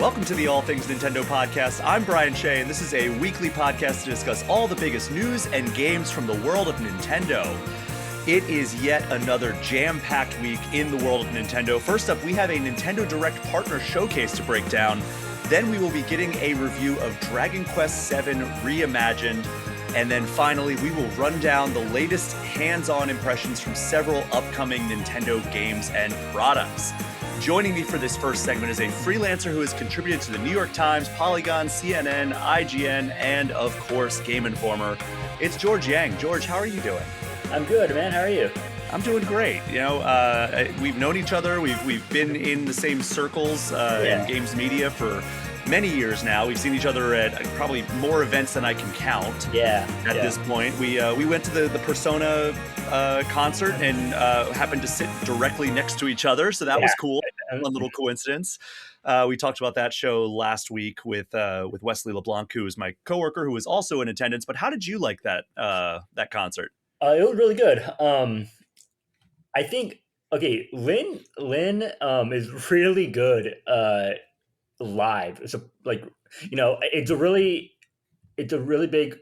Welcome to the All Things Nintendo podcast. I'm Brian Shea, and this is a weekly podcast to discuss all the biggest news and games from the world of Nintendo. It is yet another jam-packed week in the world of Nintendo. First up, we have a Nintendo Direct Partner Showcase to break down. Then we will be getting a review of Dragon Quest VII Reimagined. And then finally, we will run down the latest hands-on impressions from several upcoming Nintendo games and products. Joining me for this first segment is a freelancer who has contributed to the New York Times, Polygon, CNN, IGN, and of course, Game Informer. It's George Yang. George, how are you doing? I'm good, man. How are you? I'm doing great. You know, we've known each other. We've been in the same circles in games media for many years now. We've seen each other at probably more events than I can count. At this point, we went to the Persona concert and happened to sit directly next to each other, so that was cool. One little coincidence. We talked about that show last week with Wesley LeBlanc, who is my coworker, who was also in attendance. But how did you like that concert? It was really good. I think Lynn is really good live. So it's a really big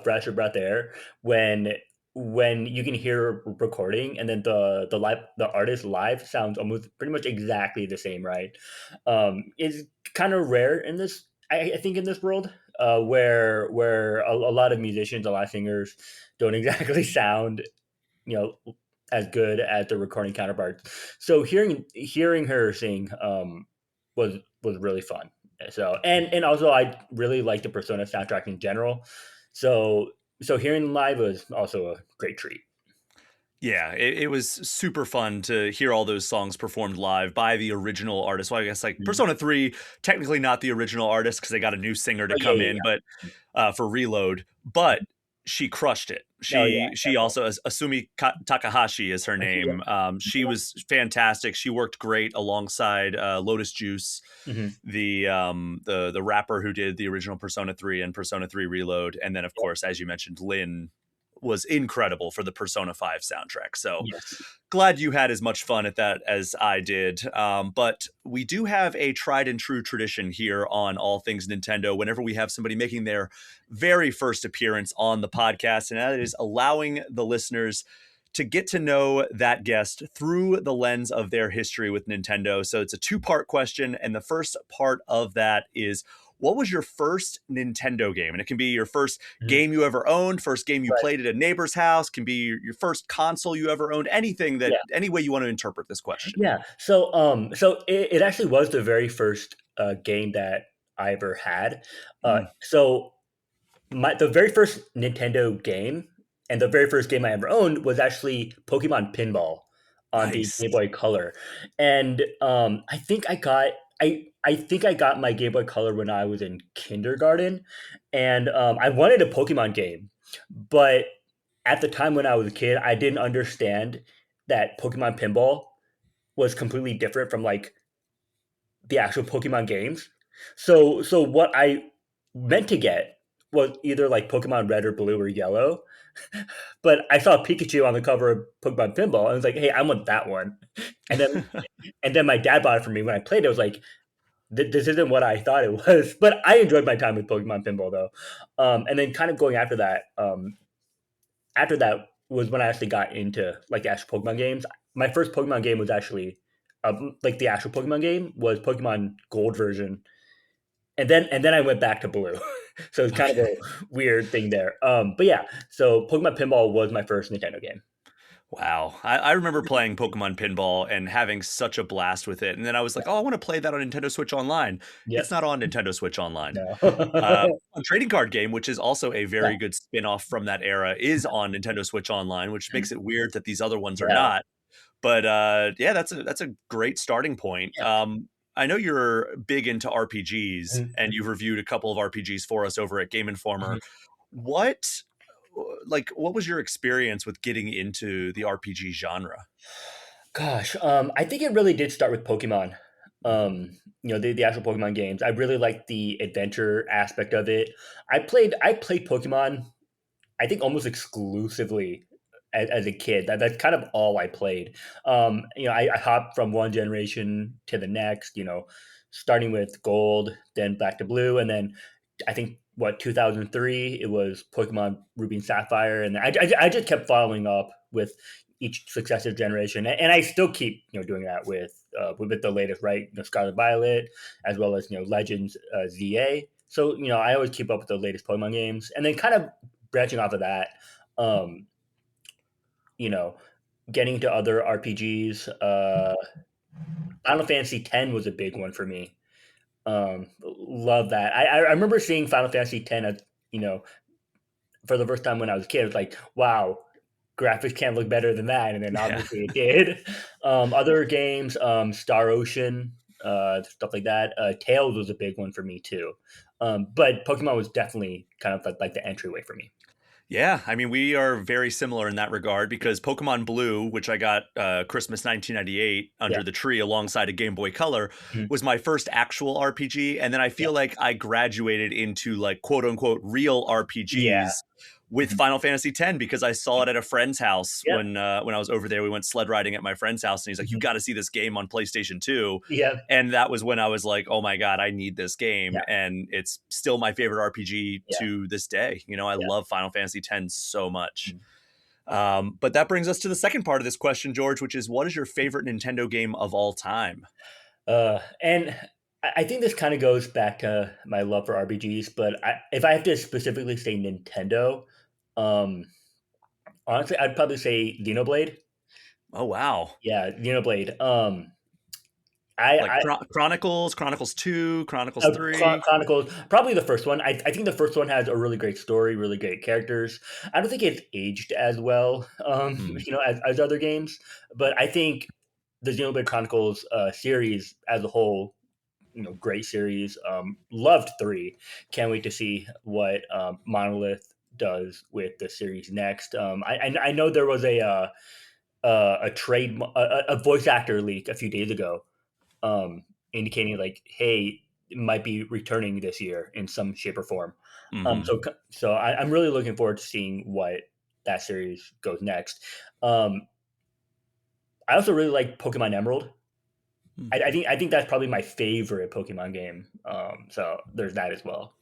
fresh breath air when you can hear recording and then the artist live sounds almost pretty much exactly the same, right? It's kind of rare in this, I think, in this world where a lot of musicians, a lot of singers don't exactly sound, as good as the recording counterparts. So hearing her sing was really fun. So and also I really like the Persona soundtrack in general. So hearing them live was also a great treat. Yeah, it was super fun to hear all those songs performed live by the original artist. Well, I guess Persona 3, technically not the original artist because they got a new singer to come in, but for Reload. But she crushed it. She also, Asumi Takahashi is her name. She was fantastic. She worked great alongside Lotus Juice, the rapper who did the original Persona 3 and Persona 3 Reload. And then, of course, as you mentioned, Lynn was incredible for the Persona 5 soundtrack. So glad you had as much fun at that as I did. But we do have a tried and true tradition here on All Things Nintendo whenever we have somebody making their very first appearance on the podcast, and that is allowing the listeners to get to know that guest through the lens of their history with Nintendo. So it's a two-part question, and the first part of that is, what was your first Nintendo game? And it can be your first game you ever owned, first game you played at a neighbor's house, can be your first console you ever owned, anything that, any way you want to interpret this question. Yeah. So it actually was the very first game that I ever had. So the very first Nintendo game and the very first game I ever owned was actually Pokemon Pinball on the Game Boy Color. And I think I got my Game Boy Color when I was in kindergarten, and I wanted a Pokemon game, but at the time when I was a kid, I didn't understand that Pokemon Pinball was completely different from like the actual Pokemon games. So what I meant to get was either like Pokemon Red or Blue or Yellow, but I saw Pikachu on the cover of Pokemon Pinball, and I was like, "Hey, I want that one." And then my dad bought it for me when I played it. I was like, this isn't what I thought it was, but I enjoyed my time with Pokemon Pinball though. And then kind of going after that was when I actually got into like the actual Pokemon games. My first Pokemon game was actually like the actual Pokemon game was Pokemon Gold version, and then I went back to Blue. So it's kind of a weird thing there. But yeah, so Pokemon Pinball was my first Nintendo game. Wow. I remember playing Pokemon Pinball and having such a blast with it. And then I was like, oh, I want to play that on Nintendo Switch Online. It's not on Nintendo Switch Online. No. A trading card game, which is also a very good spin-off from that era, is on Nintendo Switch Online, which makes it weird that these other ones are not. But that's a great starting point. I know you're big into RPGs, and you've reviewed a couple of RPGs for us over at Game Informer. What was your experience with getting into the RPG genre? Gosh, I think it really did start with Pokemon. The actual Pokemon games. I really liked the adventure aspect of it. I played Pokemon, I think, almost exclusively as a kid. That's kind of all I played. I hopped from one generation to the next. starting with Gold, then back to Blue, and then I think what 2003 it was Pokemon Ruby and Sapphire, and I just kept following up with each successive generation, and I still keep doing that with the latest, right? Scarlet Violet, as well as Legends ZA. So I always keep up with the latest Pokemon games, and then kind of branching off of that, um, you know, getting into other RPGs. Final Fantasy X was a big one for me. Love that. I remember seeing Final Fantasy X as you know for the first time when I was a kid. It was like, wow, graphics can't look better than that, and then Yeah. obviously it did. Other games, Star Ocean, stuff like that. Tails was a big one for me too. But Pokemon was definitely kind of like the entryway for me. Yeah, I mean, we are very similar in that regard because Pokemon Blue, which I got Christmas 1998 Yeah. under the tree alongside a Game Boy Color, Mhm. was my first actual RPG. And then I Yeah. feel like I graduated into like quote unquote real Yeah. RPGs with Mhm. Final Fantasy X because I saw it at a friend's house Yep. when I was over there. We went sled riding at my friend's house, and he's like, "You Mhm. got to see this game on PlayStation 2." Yep. And that was when I was like, "Oh my god, I need this game." Yeah. And it's still my favorite RPG Yeah. to this day. I Yeah. love Final Fantasy X so much. Mhm. But that brings us to the second part of this question, George, which is, what is your favorite Nintendo game of all time? And I think this kind of goes back to my love for RPGs, but if I have to specifically say Nintendo, um, honestly, I'd probably say Xenoblade. Oh wow. Yeah, Xenoblade. I, Like I Chronicles, Chronicles 2, Chronicles 3. Chronicles, probably the first one. I think the first one has a really great story, really great characters. I don't think it's aged as well, Hmm. as other games, but I think the Xenoblade Chronicles series as a whole, great series. Loved three. Can't wait to see what Monolith does with the series next. I know there was a voice actor leak a few days ago, indicating like, hey, it might be returning this year in some shape or form. Hmm. I'm really looking forward to seeing what that series goes next. Um, I also really like Pokemon Emerald. Hmm. I think that's probably my favorite Pokemon game. So there's that as well.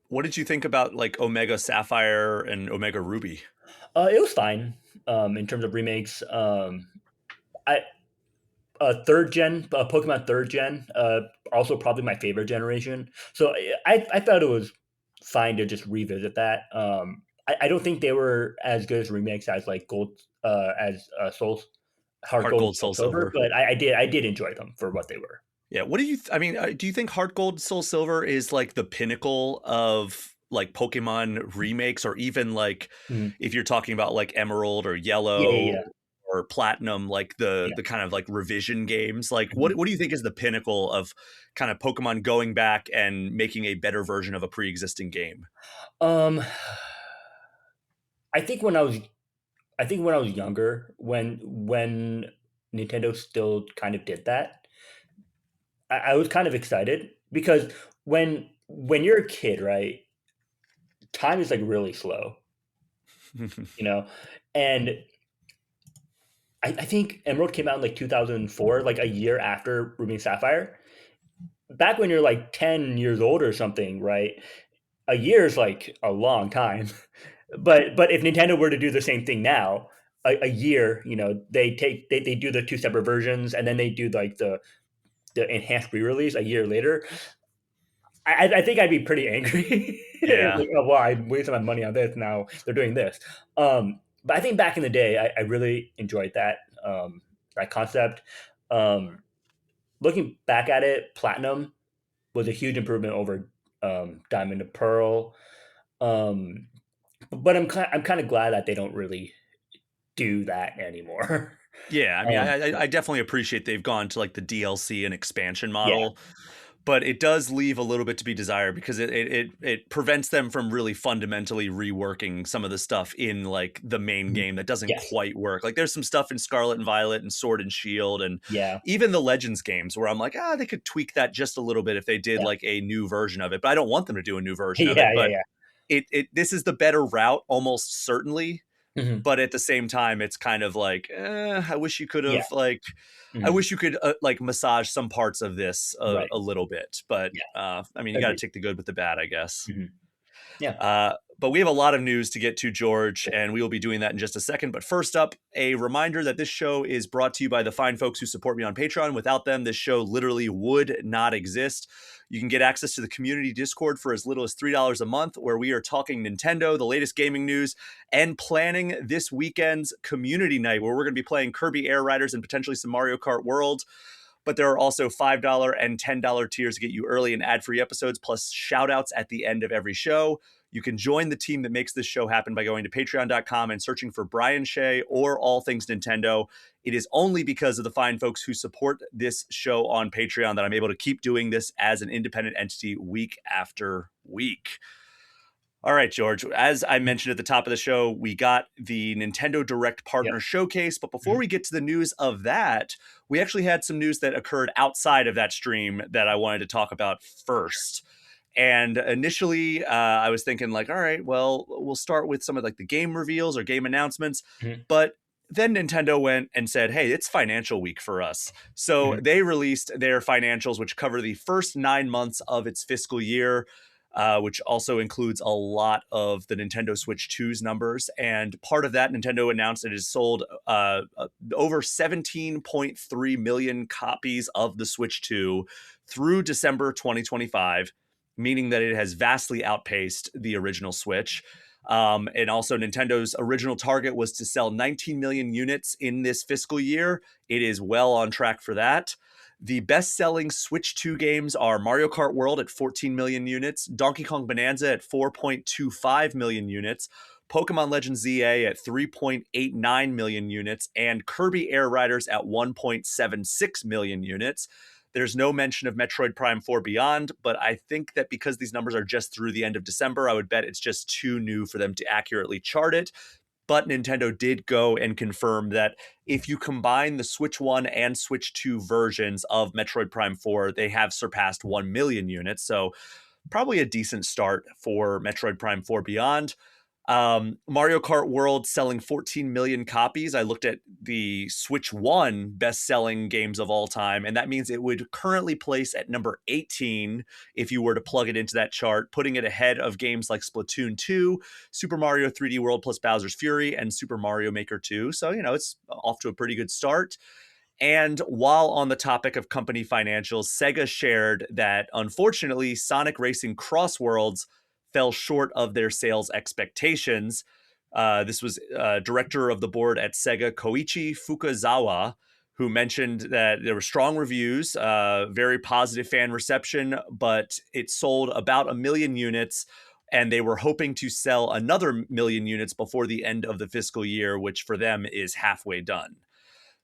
What did you think about like Omega Sapphire and Omega Ruby? It was fine in terms of remakes. I third gen Pokemon third gen, also probably my favorite generation. So I thought it was fine to just revisit that. I don't think they were as good as remakes as like Gold as Soul Heart Heart Gold and Gold, Soul Soul Silver, Silver. but I did enjoy them for what they were. Yeah. What do you? I mean, do you think Heart Gold, Soul Silver is like the pinnacle of like Pokemon remakes, or even like Mhm. if you're talking about like Emerald or Yeah, yeah, Yellow yeah, or Platinum, like the yeah. the kind of like revision games? Like, Mhm. what do you think is the pinnacle of kind of Pokemon going back and making a better version of a pre-existing game? Um, I think when I was I think when I was younger, when Nintendo still kind of did that, I was kind of excited because when you're a kid, right, time is like really slow, you know, and I think Emerald came out in like 2004, like a year after Ruby and Sapphire. Back when you're like 10 years old or something, right? A year is like a long time. But if Nintendo were to do the same thing now, a year, they do the two separate versions and then they do like the enhanced re-release a year later. I think I'd be pretty angry. Yeah. Like, oh, well, I wasted my money on this. Now they're doing this. But I think back in the day, I really enjoyed that concept. Um, Looking back at it, Platinum was a huge improvement over Diamond and Pearl. Um, but I'm kind of glad that they don't really do that anymore. Yeah, I mean, Yeah, I definitely appreciate they've gone to like the DLC and expansion yeah, model, but it does leave a little bit to be desired because it prevents them from really fundamentally reworking some of the stuff in like the main mhm, game that doesn't yes, quite work. Like there's some stuff in Scarlet and Violet and Sword and Shield and yeah, even the Legends games where I'm like, they could tweak that just a little bit if they did yeah, like a new version of it. But I don't want them to do a new version of it. yeah, yeah, But yeah, this is the better route, almost certainly. Mhm. but at the same time, it's kind of like, I wish you could Yeah. have like, I Mhm. wish you could like massage some parts of this Right. a little bit. But Yeah. I mean, you got to Agreed. take the good with the bad, I guess. Mhm. Yeah. But we have a lot of news to get to, George, Cool. and we will be doing that in just a second. But first up, a reminder that this show is brought to you by the fine folks who support me on Patreon. Without them, this show literally would not exist. You can get access to the community Discord for as little as $3 a month, where we are talking Nintendo, the latest gaming news, and planning this weekend's community night, where we're going to be playing Kirby Air Riders and potentially some Mario Kart World. But there are also $5 and $10 tiers to get you early and ad-free episodes, plus shout outs at the end of every show. You can join the team that makes this show happen by going to patreon.com and searching for Brian Shea or All Things Nintendo. It is only because of the fine folks who support this show on Patreon that I'm able to keep doing this as an independent entity week after week. All right, George. As I Mhm. mentioned at the top of the show, we got the Nintendo Direct Yep. Partner Showcase. But before Mhm. we get to the news of that, we actually had some news that occurred outside of that stream that I wanted to talk about first. And initially, I was thinking like, all right, well, we'll start with some of like the game reveals or game announcements. Mhm. But then Nintendo went and said, hey, it's financial week for us. So Mhm. they released their financials, which cover the first 9 months of its fiscal year, which also includes a lot of the Nintendo Switch 2's numbers. And part of that, Nintendo announced it has sold over 17.3 million copies of the Switch 2 through December 2025, meaning that it has vastly outpaced the original Switch. And also, Nintendo's original target was to sell 19 million units in this fiscal year. It is well on track for that. The best-selling Switch 2 games are Mario Kart World at 14 million units, Donkey Kong Bonanza at 4.25 million units, Pokemon Legends ZA at 3.89 million units, and Kirby Air Riders at 1.76 million units. There's no mention of Metroid Prime 4 Beyond, but I think that because these numbers are just through the end of December, I would bet it's just too new for them to accurately chart it. But Nintendo did go and confirm that if you combine the Switch 1 and Switch 2 versions of Metroid Prime 4, they have surpassed 1 million units. So probably a decent start for Metroid Prime 4 Beyond. Mario Kart World selling 14 million copies. I looked at the Switch 1 best-selling games of all time, and that means it would currently place at number 18 if you were to plug it into that chart, putting it ahead of games like Splatoon 2, Super Mario 3D World plus Bowser's Fury, and Super Mario Maker 2. So, it's off to a pretty good start. And while on the topic of company financials, Sega shared that unfortunately, Sonic Racing Cross Worlds fell short of their sales expectations. This was director of the board at Sega, Koichi Fukuzawa, who mentioned that there were strong reviews, very positive fan reception, but it sold about 1 million units. And they were hoping to sell another million units before the end of the fiscal year, which for them is halfway done.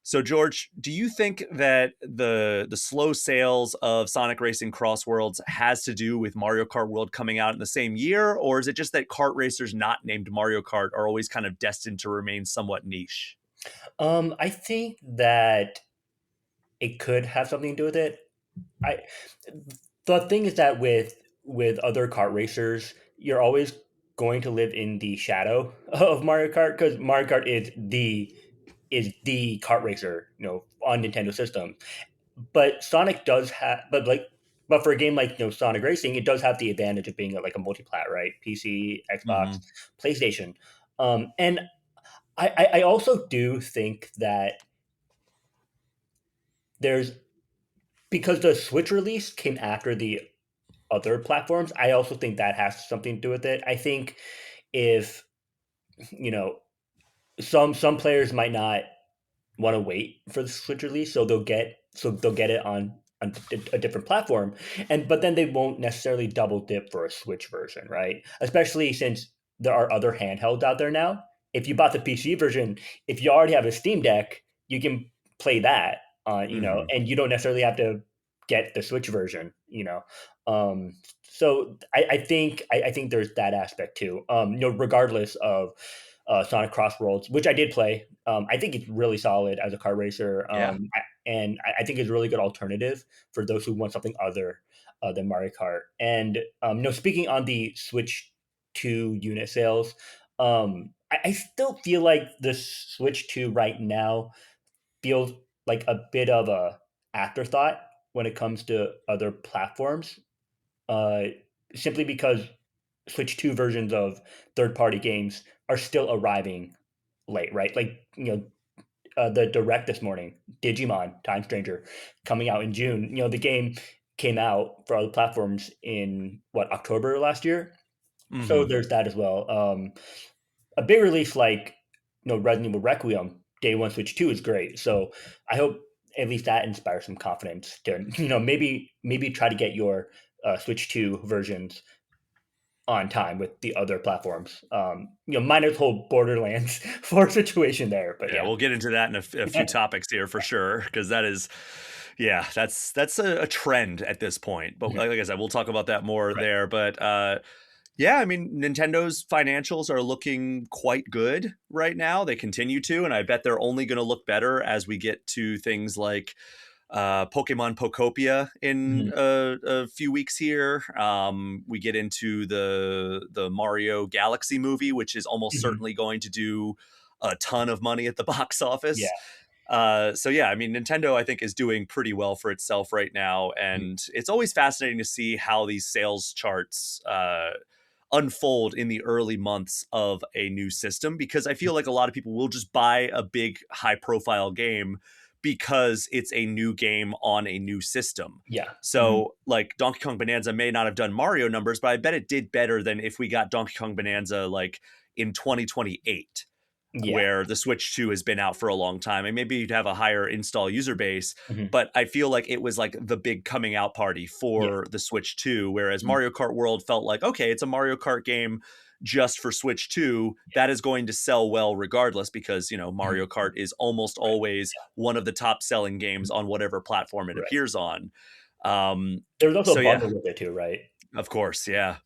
So, George, do you think that the slow sales of Sonic Racing Cross Worlds has to do with Mario Kart World coming out in the same year, or is it just that kart racers not named Mario Kart are always kind of destined to remain somewhat niche? I think that it could have something to do with it. I The thing is that with other kart racers, you're always going to live in the shadow of Mario Kart because Mario Kart is the kart racer, on Nintendo system. But Sonic does have, but for a game like Sonic Racing, it does have the advantage of being like a multi-plat, right? PC, Xbox, Hmm. PlayStation, and I also do think that there's because the Switch release came after the other platforms. I also think that has something to do with it. I think if you know some players might not want to wait for the Switch release, so they'll get it on a different platform, and but then they won't necessarily double dip for a Switch version, right? Especially since there are other handhelds out there now. If you bought the PC version, if you already have a Steam Deck, you can play that Hmm. and you don't necessarily have to get the Switch version. So I think there's that aspect too. Regardless of Sonic Crossroads, which I did play. I think it's really solid as a car racer, Yeah. and I think it's a really good alternative for those who want something other than Mario Kart. And speaking on the Switch 2 unit sales, I still feel like the Switch 2 right now feels like a bit of a afterthought when it comes to other platforms, uh, simply because Switch 2 versions of third-party games are still arriving late, right? Like, the direct this morning, Digimon Time Stranger, coming out in June. The game came out for other platforms in what, October last year. So Mhm. there's that as well. A big release like Resident Evil Requiem, day one Switch 2 is great. So I hope at least that inspires some confidence to maybe try to get your Switch 2 versions on time with the other platforms. Minus whole Borderlands 4 situation there, but Yeah, yeah. we'll get into that in a few topics here for sure, because that is, yeah, that's a trend at this point. But Mhm. like I said, we'll talk about that more Right. there. But yeah, I mean, Nintendo's financials are looking quite good right now. They continue to, and I bet they're only going to look better as we get to things like Pokemon Pokopia in Mhm. a few weeks here. We get into the Mario Galaxy movie, which is almost Mhm. certainly going to do a ton of money at the box Yeah. office. So yeah, I mean, Nintendo I think is doing pretty well for itself right now, Mhm. and it's always fascinating to see how these sales charts unfold in the early months of a new system, because I feel like a lot of people will just buy a big high profile game because it's a new game on a new system. Yeah. Mhm. So, like Donkey Kong Bonanza may not have done Mario numbers, but I bet it did better than if we got Donkey Kong Bonanza like in 2028, Yeah. where the Switch 2 has been out for a long time. And maybe you'd have a higher install user base, Mhm. but I feel like it was like the big coming out party Yeah. for the Switch 2, whereas Mhm. Mario Kart World felt like, okay, it's a Mario Kart game just for Switch 2 that is going to sell well regardless, because, Mhm. Mario Kart is almost Right. always one of the top selling games Mhm. on whatever platform it Right. appears on. Um, There's also so a yeah, bundle with it too, right? of course, yeah.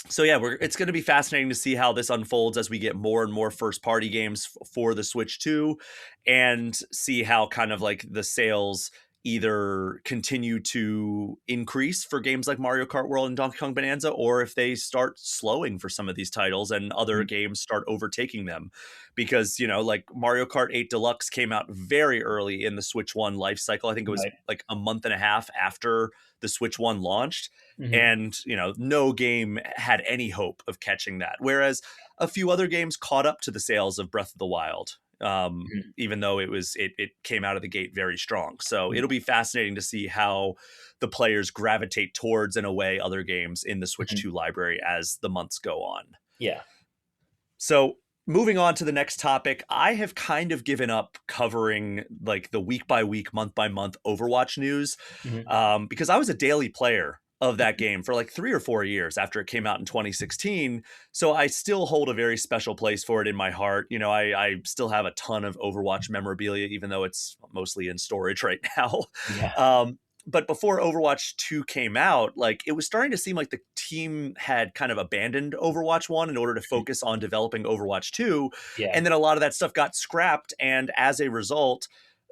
So yeah, it's going to be fascinating to see how this unfolds as we get more and more first party games for the Switch 2, and see how kind of like the sales either continue to increase for games like Mario Kart World and Donkey Kong Bonanza, or if they start slowing for some of these titles and other Mhm. games start overtaking them. Because, like Mario Kart 8 Deluxe came out very early in the Switch 1 life cycle. I think it was Right. like a month and a half after the Switch 1 launched, Mhm. and no game had any hope of catching that, whereas a few other games caught up to the sales of Breath of the Wild, Mhm. even though it came out of the gate very strong. So it'll Yeah. be fascinating to see how the players gravitate towards and away other games in the Switch Mhm. 2 library as the months go on. Yeah. So moving on to the next topic, I have kind of given up covering like the week by week, month by month Overwatch news, Mhm. because I was a daily player of that game for like 3 or 4 years after it came out in 2016. So I still hold a very special place for it in my heart. I still have a ton of Overwatch memorabilia, even though it's mostly in storage right now. Yeah. But before Overwatch 2 came out, like it was starting to seem like the team had kind of abandoned Overwatch 1 in order to Mhm. focus on developing Overwatch 2. Yeah. And then a lot of that stuff got scrapped. And as a result,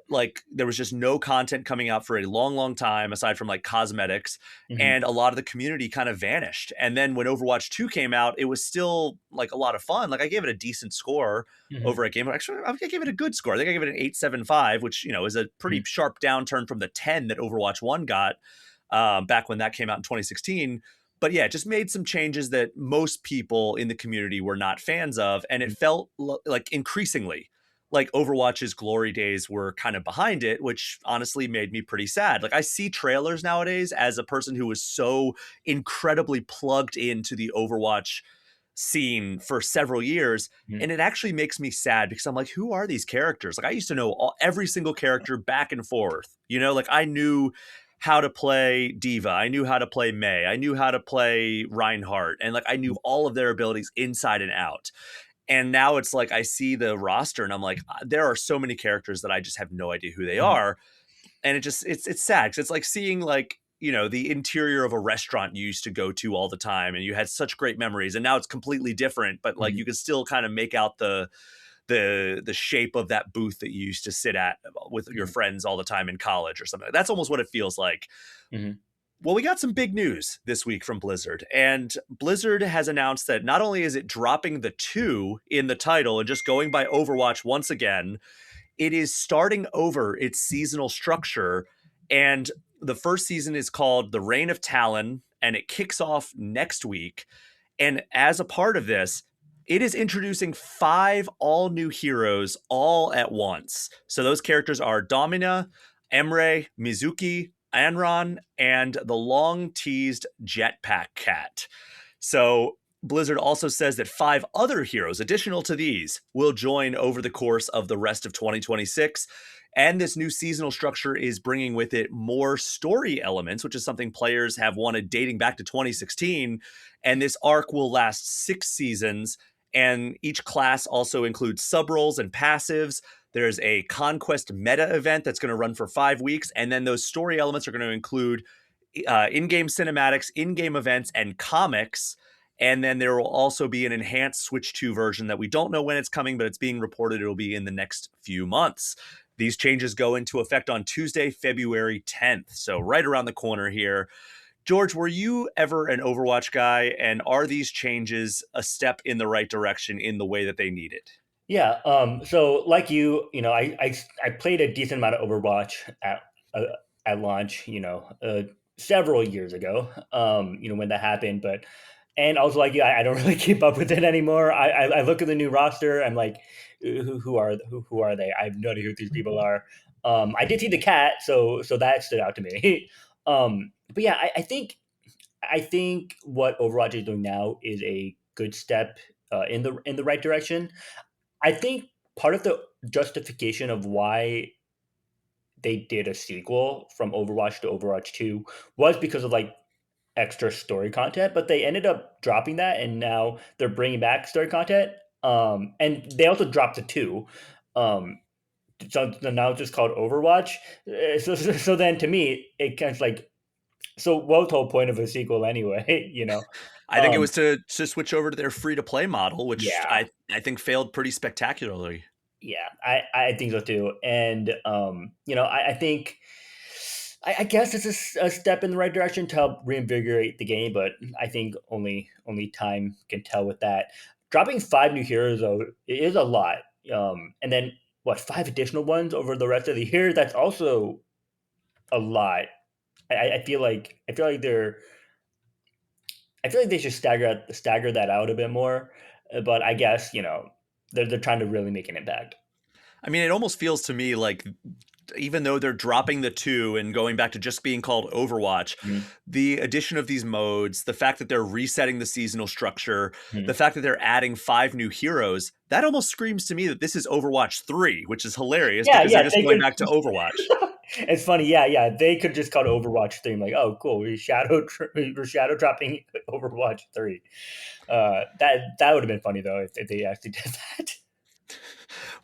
like there was just no content coming out for a long, long time aside from like cosmetics, Mhm. and a lot of the community kind of vanished. And then when Overwatch 2 came out, it was still like a lot of fun. Like I gave it a decent score Mhm. over at Game. Actually, I think I gave it a good score. I think I gave it an 8.75, which is a pretty Mhm. sharp downturn from the 10 that Overwatch 1 got back when that came out in 2016. But yeah, it just made some changes that most people in the community were not fans of, and it Mhm. felt like increasingly like Overwatch's glory days were kind of behind it, which honestly made me pretty sad. Like I see trailers nowadays as a person who was so incredibly plugged into the Overwatch scene for several years, Mhm. and it actually makes me sad because I'm like, who are these characters? Like I used to know every single character back and forth. Like I knew how to play Diva, I knew how to play May, I knew how to play Reinhardt, and like I knew Mhm. all of their abilities inside and out. And now it's like I see the roster and I'm like, there are so many characters that I just have no idea who they Mhm. are. And it's sad because it's like seeing like the interior of a restaurant you used to go to all the time and you had such great memories, and now it's completely different, but like Mhm. you can still kind of make out the shape of that booth that you used to sit at with your Mhm. friends all the time in college or something. That's almost what it feels like. Mhm. Well, we got some big news this week from Blizzard, and Blizzard has announced that not only is it dropping the 2 in the title and just going by Overwatch once again, it is starting over its seasonal structure. And the first season is called The Reign of Talon, and it kicks off next week. And as a part of this, it is introducing 5 all new heroes all at once. So those characters are Domina, Emre, Mizuki, Anron, and the long teased Jetpack Cat. So Blizzard also says that 5 other heroes, additional to these, will join over the course of the rest of 2026. And this new seasonal structure is bringing with it more story elements, which is something players have wanted dating back to 2016. And this arc will last 6 seasons. And each class also includes sub-roles and passives. There's a conquest meta event that's going to run for 5 weeks. And then those story elements are going to include in-game cinematics, in-game events, and comics. And then there will also be an enhanced Switch 2 version that we don't know when it's coming, but it's being reported it'll be in the next few months. These changes go into effect on Tuesday, February 10th. So right around the corner here. George, were you ever an Overwatch guy? And are these changes a step in the right direction in the way that they need it? Yeah. So like I played a decent amount of Overwatch uh, at launch. Several years ago. When that happened, but and I was like, yeah, I don't really keep up with it anymore. I look at the new roster. I'm like, who are they? I have no idea who these people are. I did see the cat, so that stood out to me. But yeah, I think what Overwatch is doing now is a good step in the right direction. I think part of the justification of why they did a sequel from Overwatch to Overwatch 2 was because of like extra story content, but they ended up dropping that and now they're bringing back story content. And they also dropped the 2. Um, so now it's just called Overwatch. So then to me, it kind of like, so what's the whole point of a sequel anyway? I think it was to switch over to their free-to-play model, which Yeah. I think failed pretty spectacularly. Yeah, I think so too. And I think I guess it's a step in the right direction to help reinvigorate the game, but I think only time can tell with that. Dropping 5 new heroes though is a lot. And then what, 5 additional ones over the rest of the year? That's also a lot. I feel like they should stagger that out a bit more. But I guess they're trying to really make an impact. I mean, it almost feels to me like even though they're dropping the 2 and going back to just being called Overwatch, Mhm. the addition of these modes, the fact that they're resetting the seasonal structure, the Mhm. fact that they're adding 5 new heroes, that almost screams to me that this is Overwatch 3, which is hilarious Yeah, because they're yeah, just they going could. back to Overwatch. It's funny, yeah, yeah. They could just call it Overwatch 3. I'm like, oh, cool. We're shadow dropping Overwatch 3. That would have been funny though if they actually did that.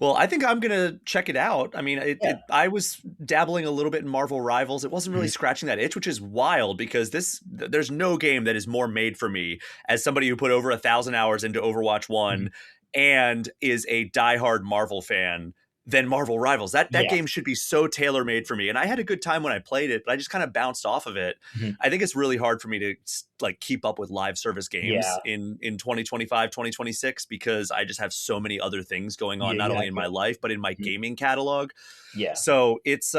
Well, I think I'm gonna check it out. I mean, Yeah. I was dabbling a little bit in Marvel Rivals. It wasn't really Mhm. scratching that itch, which is wild because there's no game that is more made for me as somebody who put over 1,000 hours into Overwatch Mhm. 1 and is a diehard Marvel fan than Marvel Rivals. That Yeah. game should be so tailor made for me, and I had a good time when I played it, but I just kind of bounced off of it. Mhm. I think it's really hard for me to like keep up with live service Yeah. games in 2025, 2026 because I just have so many other things going on Yeah, not you only have in to. my life but in my Mhm. gaming catalog. Yeah. So it's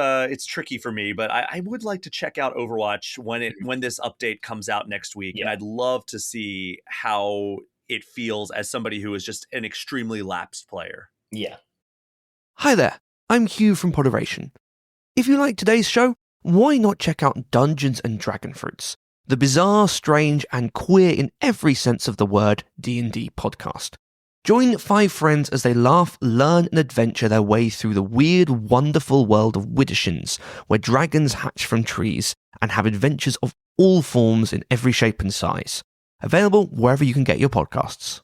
tricky for me, but I would like to check out Overwatch Mhm. when this update comes out next week, and Yeah. I'd love to see how it feels as somebody who is just an extremely lapsed player. Yeah. Hi there, I'm Hugh from Poderation. If you like today's show, why not check out Dungeons and Dragonfruits, the bizarre, strange, and queer in every sense of the word D&D podcast. Join 5 friends as they laugh, learn, and adventure their way through the weird, wonderful world of Widdershins, where dragons hatch from trees and have adventures of all forms in every shape and size. Available wherever you can get your podcasts.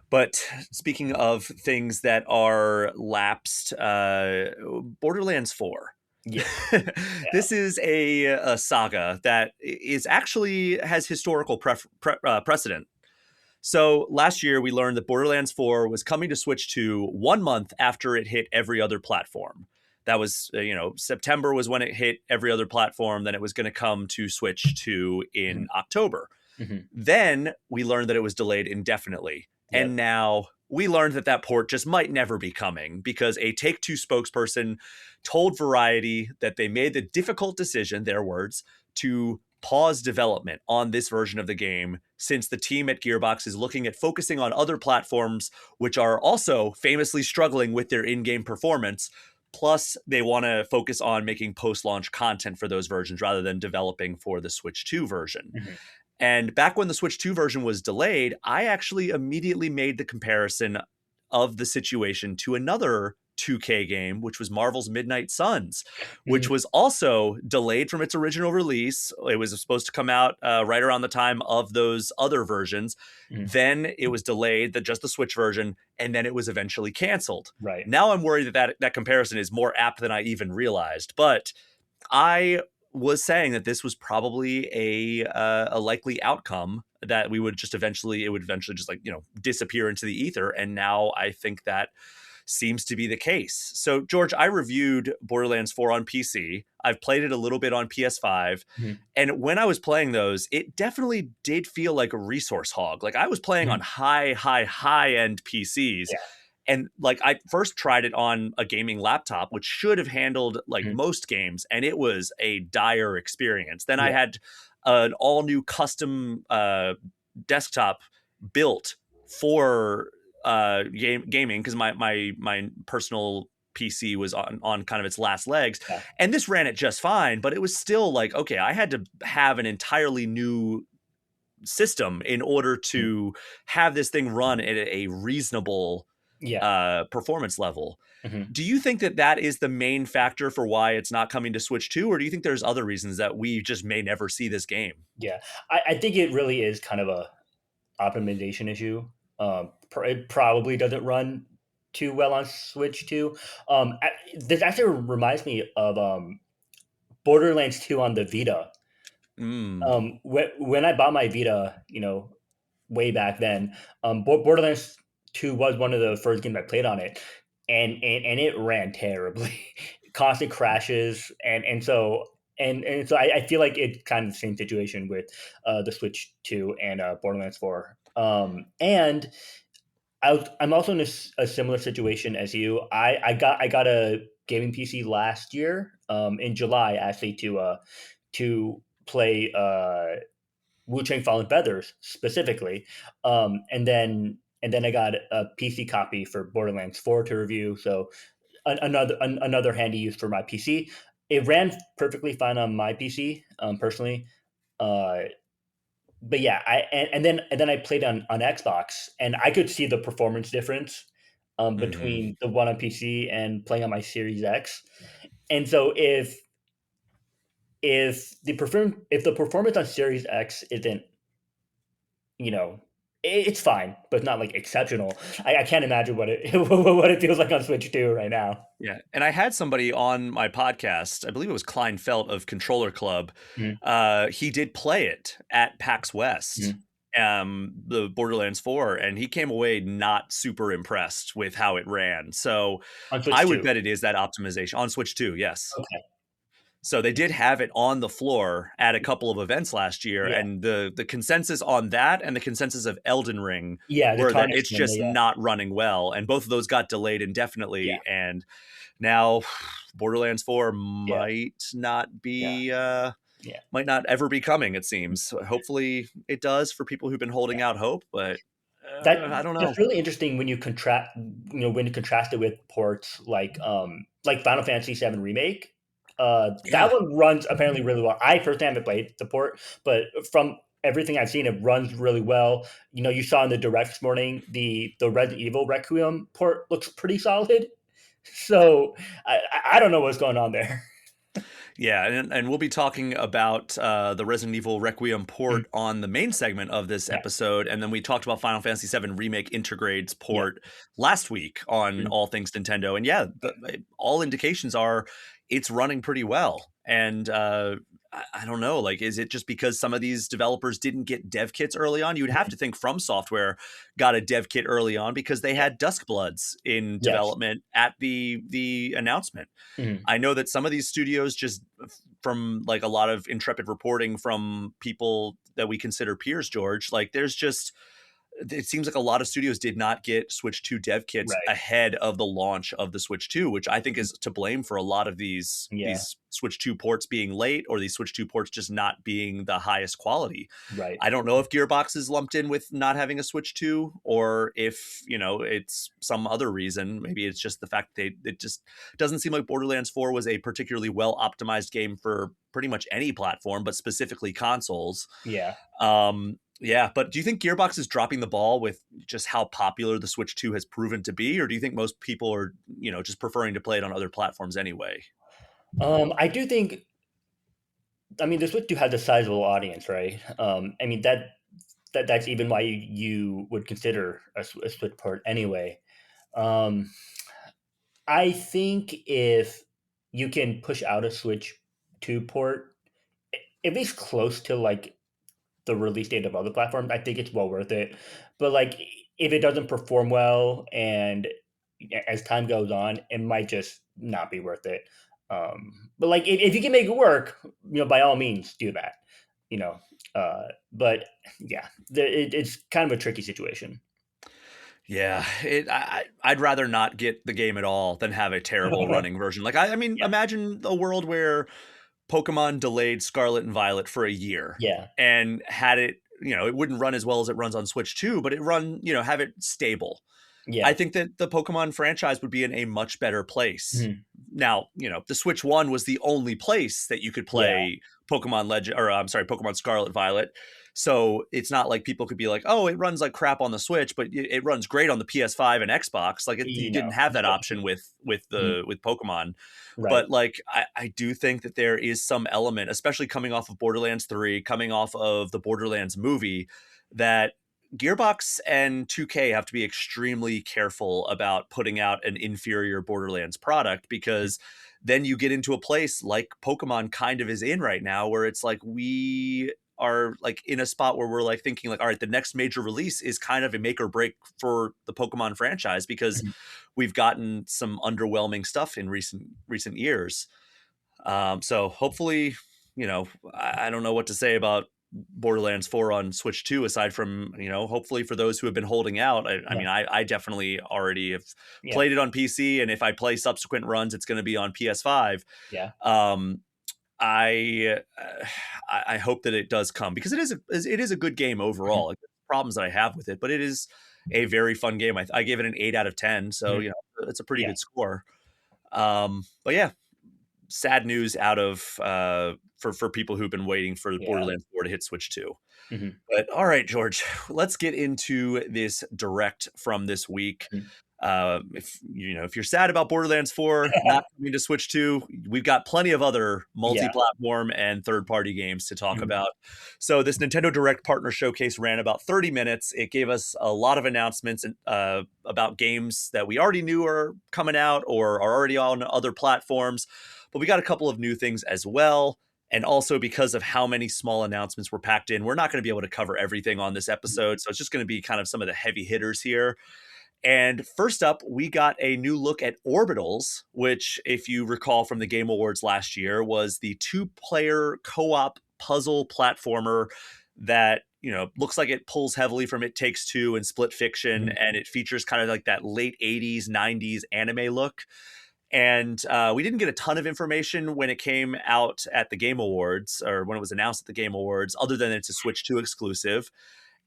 But speaking of things that are lapsed, Borderlands 4. Yeah. Yeah. This is a saga that is actually has historical precedent. So last year, we learned that Borderlands 4 was coming to Switch 2 1 month after it hit every other platform. That was, September was when it hit every other platform. Then it was going to come to Switch 2 in October. Mhm. Then we learned that it was delayed indefinitely. Yep. And now we learned that that port just might never be coming because a Take-Two spokesperson told Variety that they made the difficult decision, their words, to pause development on this version of the game since the team at Gearbox is looking at focusing on other platforms which are also famously struggling with their in-game performance. Plus, they want to focus on making post-launch content for those versions rather than developing for the Switch 2 version. Mhm. And back when the Switch 2 version was delayed, I actually immediately made the comparison of the situation to another 2K game, which was Marvel's Midnight Suns, which Mhm. was also delayed from its original release. It was supposed to come out right around the time of those other versions. Mhm. Then it was delayed, just the Switch version, and then it was eventually canceled. Right. Now I'm worried that comparison is more apt than I even realized. But I was saying that this was probably a likely outcome, that we would just eventually, it would eventually just disappear into the ether. And now I think that seems to be the case. So George, I reviewed Borderlands 4 on PC. I've played it a little bit on PS5. Mhm. And when I was playing those, it definitely did feel like a resource hog. Like I was playing on Mhm. high end PCs. Yeah. And I first tried it on a gaming laptop, which should have handled Mhm. most games, and it was a dire experience. Then I Yeah. had an all new custom desktop built for gaming because my personal PC was on kind of its last legs, Yeah. and this ran it just fine. But it was still okay, I had to have an entirely new system in order Mhm. to have this thing run at a reasonable Yeah. performance level. Mhm. Do you think that is the main factor for why it's not coming to Switch 2, or do you think there's other reasons that we just may never see this game? Yeah. I think it really is kind of a optimization issue. It probably doesn't run too well on Switch 2. This actually reminds me of Borderlands 2 on the Vita. Mm. When I bought my Vita, way back then, Borderlands 2 was one of the first games I played on it, and it ran terribly, constant crashes, and so I feel like it's kind of the same situation with the Switch 2 and Borderlands 4. And I'm also in a similar situation as you. I got a gaming PC last year, in July, actually, to play Wu Chang Fallen Feathers specifically, and then I got a PC copy for Borderlands 4 to review. So another handy use for my PC. It ran perfectly fine on my PC, personally. Uh, but yeah, and then I played on Xbox, and I could see the performance difference, Hmm. between the one on PC and playing on my Series X. And so if the performance on Series X isn't, you know, it's fine, but it's not like exceptional. I can't imagine what it what it feels like on Switch 2 right now. Yeah, and I had somebody on my podcast, I believe it was Klein Felt of Controller Club. Mhm. He did play it at PAX West, Mhm. the Borderlands 4, and he came away not super impressed with how it ran. So On I Switch would 2. bet it is that optimization on Switch 2, yes. Okay. So they did have it on the floor at a couple of events last year, Yeah. and the consensus on that and the consensus of Elden Ring Yeah, the were that tarnished it's one, just yeah. not running well, and both of those got delayed Yeah. indefinitely. And now Borderlands 4 Yeah. Yeah. Yeah. might not ever be coming, it seems. So hopefully it does for people who've been Yeah. holding out hope, but I don't know. That's really interesting when you contrast it with ports like Final Fantasy VII Remake. That Yeah. one runs apparently really well. I personally haven't played the port, but from everything I've seen, it runs really well. You saw in the direct this morning, the Resident Evil Requiem port looks pretty solid. So I don't know what's going on there. Yeah, and we'll be talking about the Resident Evil Requiem Mm, port on the main segment of this yeah, episode, and then we talked about Final Fantasy VII Remake Intergrades yeah, port last week on mm, All Things Nintendo, and yeah, all indications are it's running pretty well. And I don't know. Like, is it just because some of these developers didn't get dev kits early on? You would have to think From Software got a dev kit early on because they Yeah. had Duskbloods in Yes. development at the announcement. Mhm. I know that some of these studios just from like a lot of intrepid reporting from people that we consider peers, George, like there's just it seems like a lot of studios did not get Switch 2 dev kits Right. ahead of the launch of the Switch 2, which I think Mhm. is to blame for a lot of Yeah. these Switch 2 ports being late or these Switch 2 ports just not being the highest quality. Right. I don't know if Gearbox is lumped in with not having a Switch 2 or if, it's some other reason. Maybe it's just the fact that it just doesn't seem like Borderlands 4 was a particularly well optimized game for pretty much any platform, but specifically consoles. Yeah. Yeah, but do you think Gearbox is dropping the ball with just how popular the Switch 2 has proven to be, or do you think most people are, just preferring to play it on other platforms anyway? I do think. I mean, the Switch 2 has a sizable audience, right? I mean that's even why you would consider a Switch port anyway. Um, I think if you can push out a Switch 2 port, at least close to like the release date of other platforms, I think it's well worth it. But like, if it doesn't perform well, and as time goes on, it might just not be worth it. But like, if you can make it work, by all means, do that. You know, but yeah, it's kind of a tricky situation. Yeah, I'd rather not get the game at all than have a terrible running version. Like, I mean, Yeah, imagine a world where Pokemon delayed Scarlet and Violet for a year yeah, and had it, it wouldn't run as well as it runs on Switch 2, but it run, have it stable. I yeah. think that the Pokemon franchise would be in a much better place. Mhm. Now, the Switch 1 was the only place that you could Yeah, play Pokemon Legend, or I'm sorry, Pokemon Scarlet Violet. So it's not like people could be like, oh, it runs like crap on the Switch, but it runs great on the PS5 and Xbox. Like you didn't have that option Mhm. with Pokemon. Right. But like I do think that there is some element, especially coming off of Borderlands 3, coming off of the Borderlands movie, that Gearbox and 2K have to be extremely careful about putting out an inferior Borderlands product because then you get into a place like Pokemon kind of is in right now where it's like we are like in a spot where we're like thinking like, all right, the next major release is kind of a make or break for the Pokemon franchise because Mhm. we've gotten some underwhelming stuff in recent years. So hopefully, I don't know what to say about Borderlands 4 on Switch 2 aside from, hopefully for those who have been holding out. I Yeah, mean, I definitely already have yeah, played it on PC, and if I play subsequent runs, it's going to be on PS5. yeah, Um, I I hope that it does come because it is a good game mhm, overall. Like, there's problems that I have with it, but it is a very fun game. I gave it an 8 out of 10, so mhm. it's a pretty Yeah, good score. But yeah, sad news out of for people who've been waiting for yeah. Borderlands 4 to hit Switch 2. Mhm, But all right, George, let's get into this direct from this week. mhm. If you're sad about Borderlands 4 not coming to Switch 2, we've got plenty of other Yeah. multi-platform and third-party games to talk Mhm, about. So this Nintendo Direct Partner Showcase ran about 30 minutes. It gave us a lot of announcements about games that we already knew are coming out or are already on other platforms, but we got a couple of new things as well. And also because of how many small announcements were packed in, we're not going to be able to cover everything on this mhm. episode. So it's just going to be kind of some of the heavy hitters here. And first up, we got a new look at Orbitals, which, if you recall from the Game Awards last year, was the two-player co-op puzzle platformer that, looks like it pulls heavily from It Takes Two and Split Fiction, Mhm. and it features kind of like that late 80s, 90s anime look. And we didn't get a ton of information when it came out at the Game Awards or when it was announced at the Game Awards, other than it's a Switch 2 exclusive.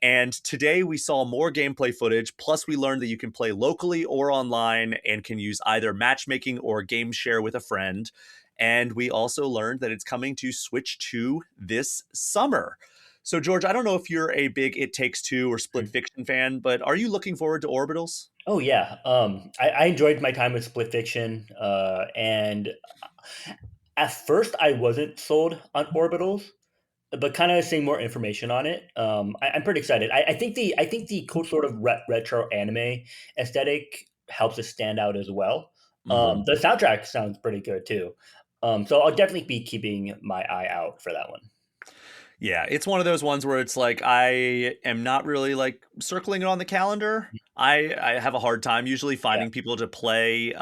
And today we saw more gameplay footage. Plus, we learned that you can play locally or online and can use either matchmaking or game share with a friend. And we also learned that it's coming to Switch 2 this summer. So, George, I don't know if you're a big It Takes Two or Split Mhm. Fiction fan, but are you looking forward to Orbitals? Oh yeah, I enjoyed my time with Split Fiction, and at first I wasn't sold on Orbitals, but kind of seeing more information on it, I'm pretty excited. I think the cool sort of retro anime aesthetic helps it stand out as well. Hmm. The soundtrack sounds pretty good too. So I'll definitely be keeping my eye out for that one. Yeah, it's one of those ones where it's like I am not really like circling it on the calendar. I have a hard time usually Yeah. finding people to play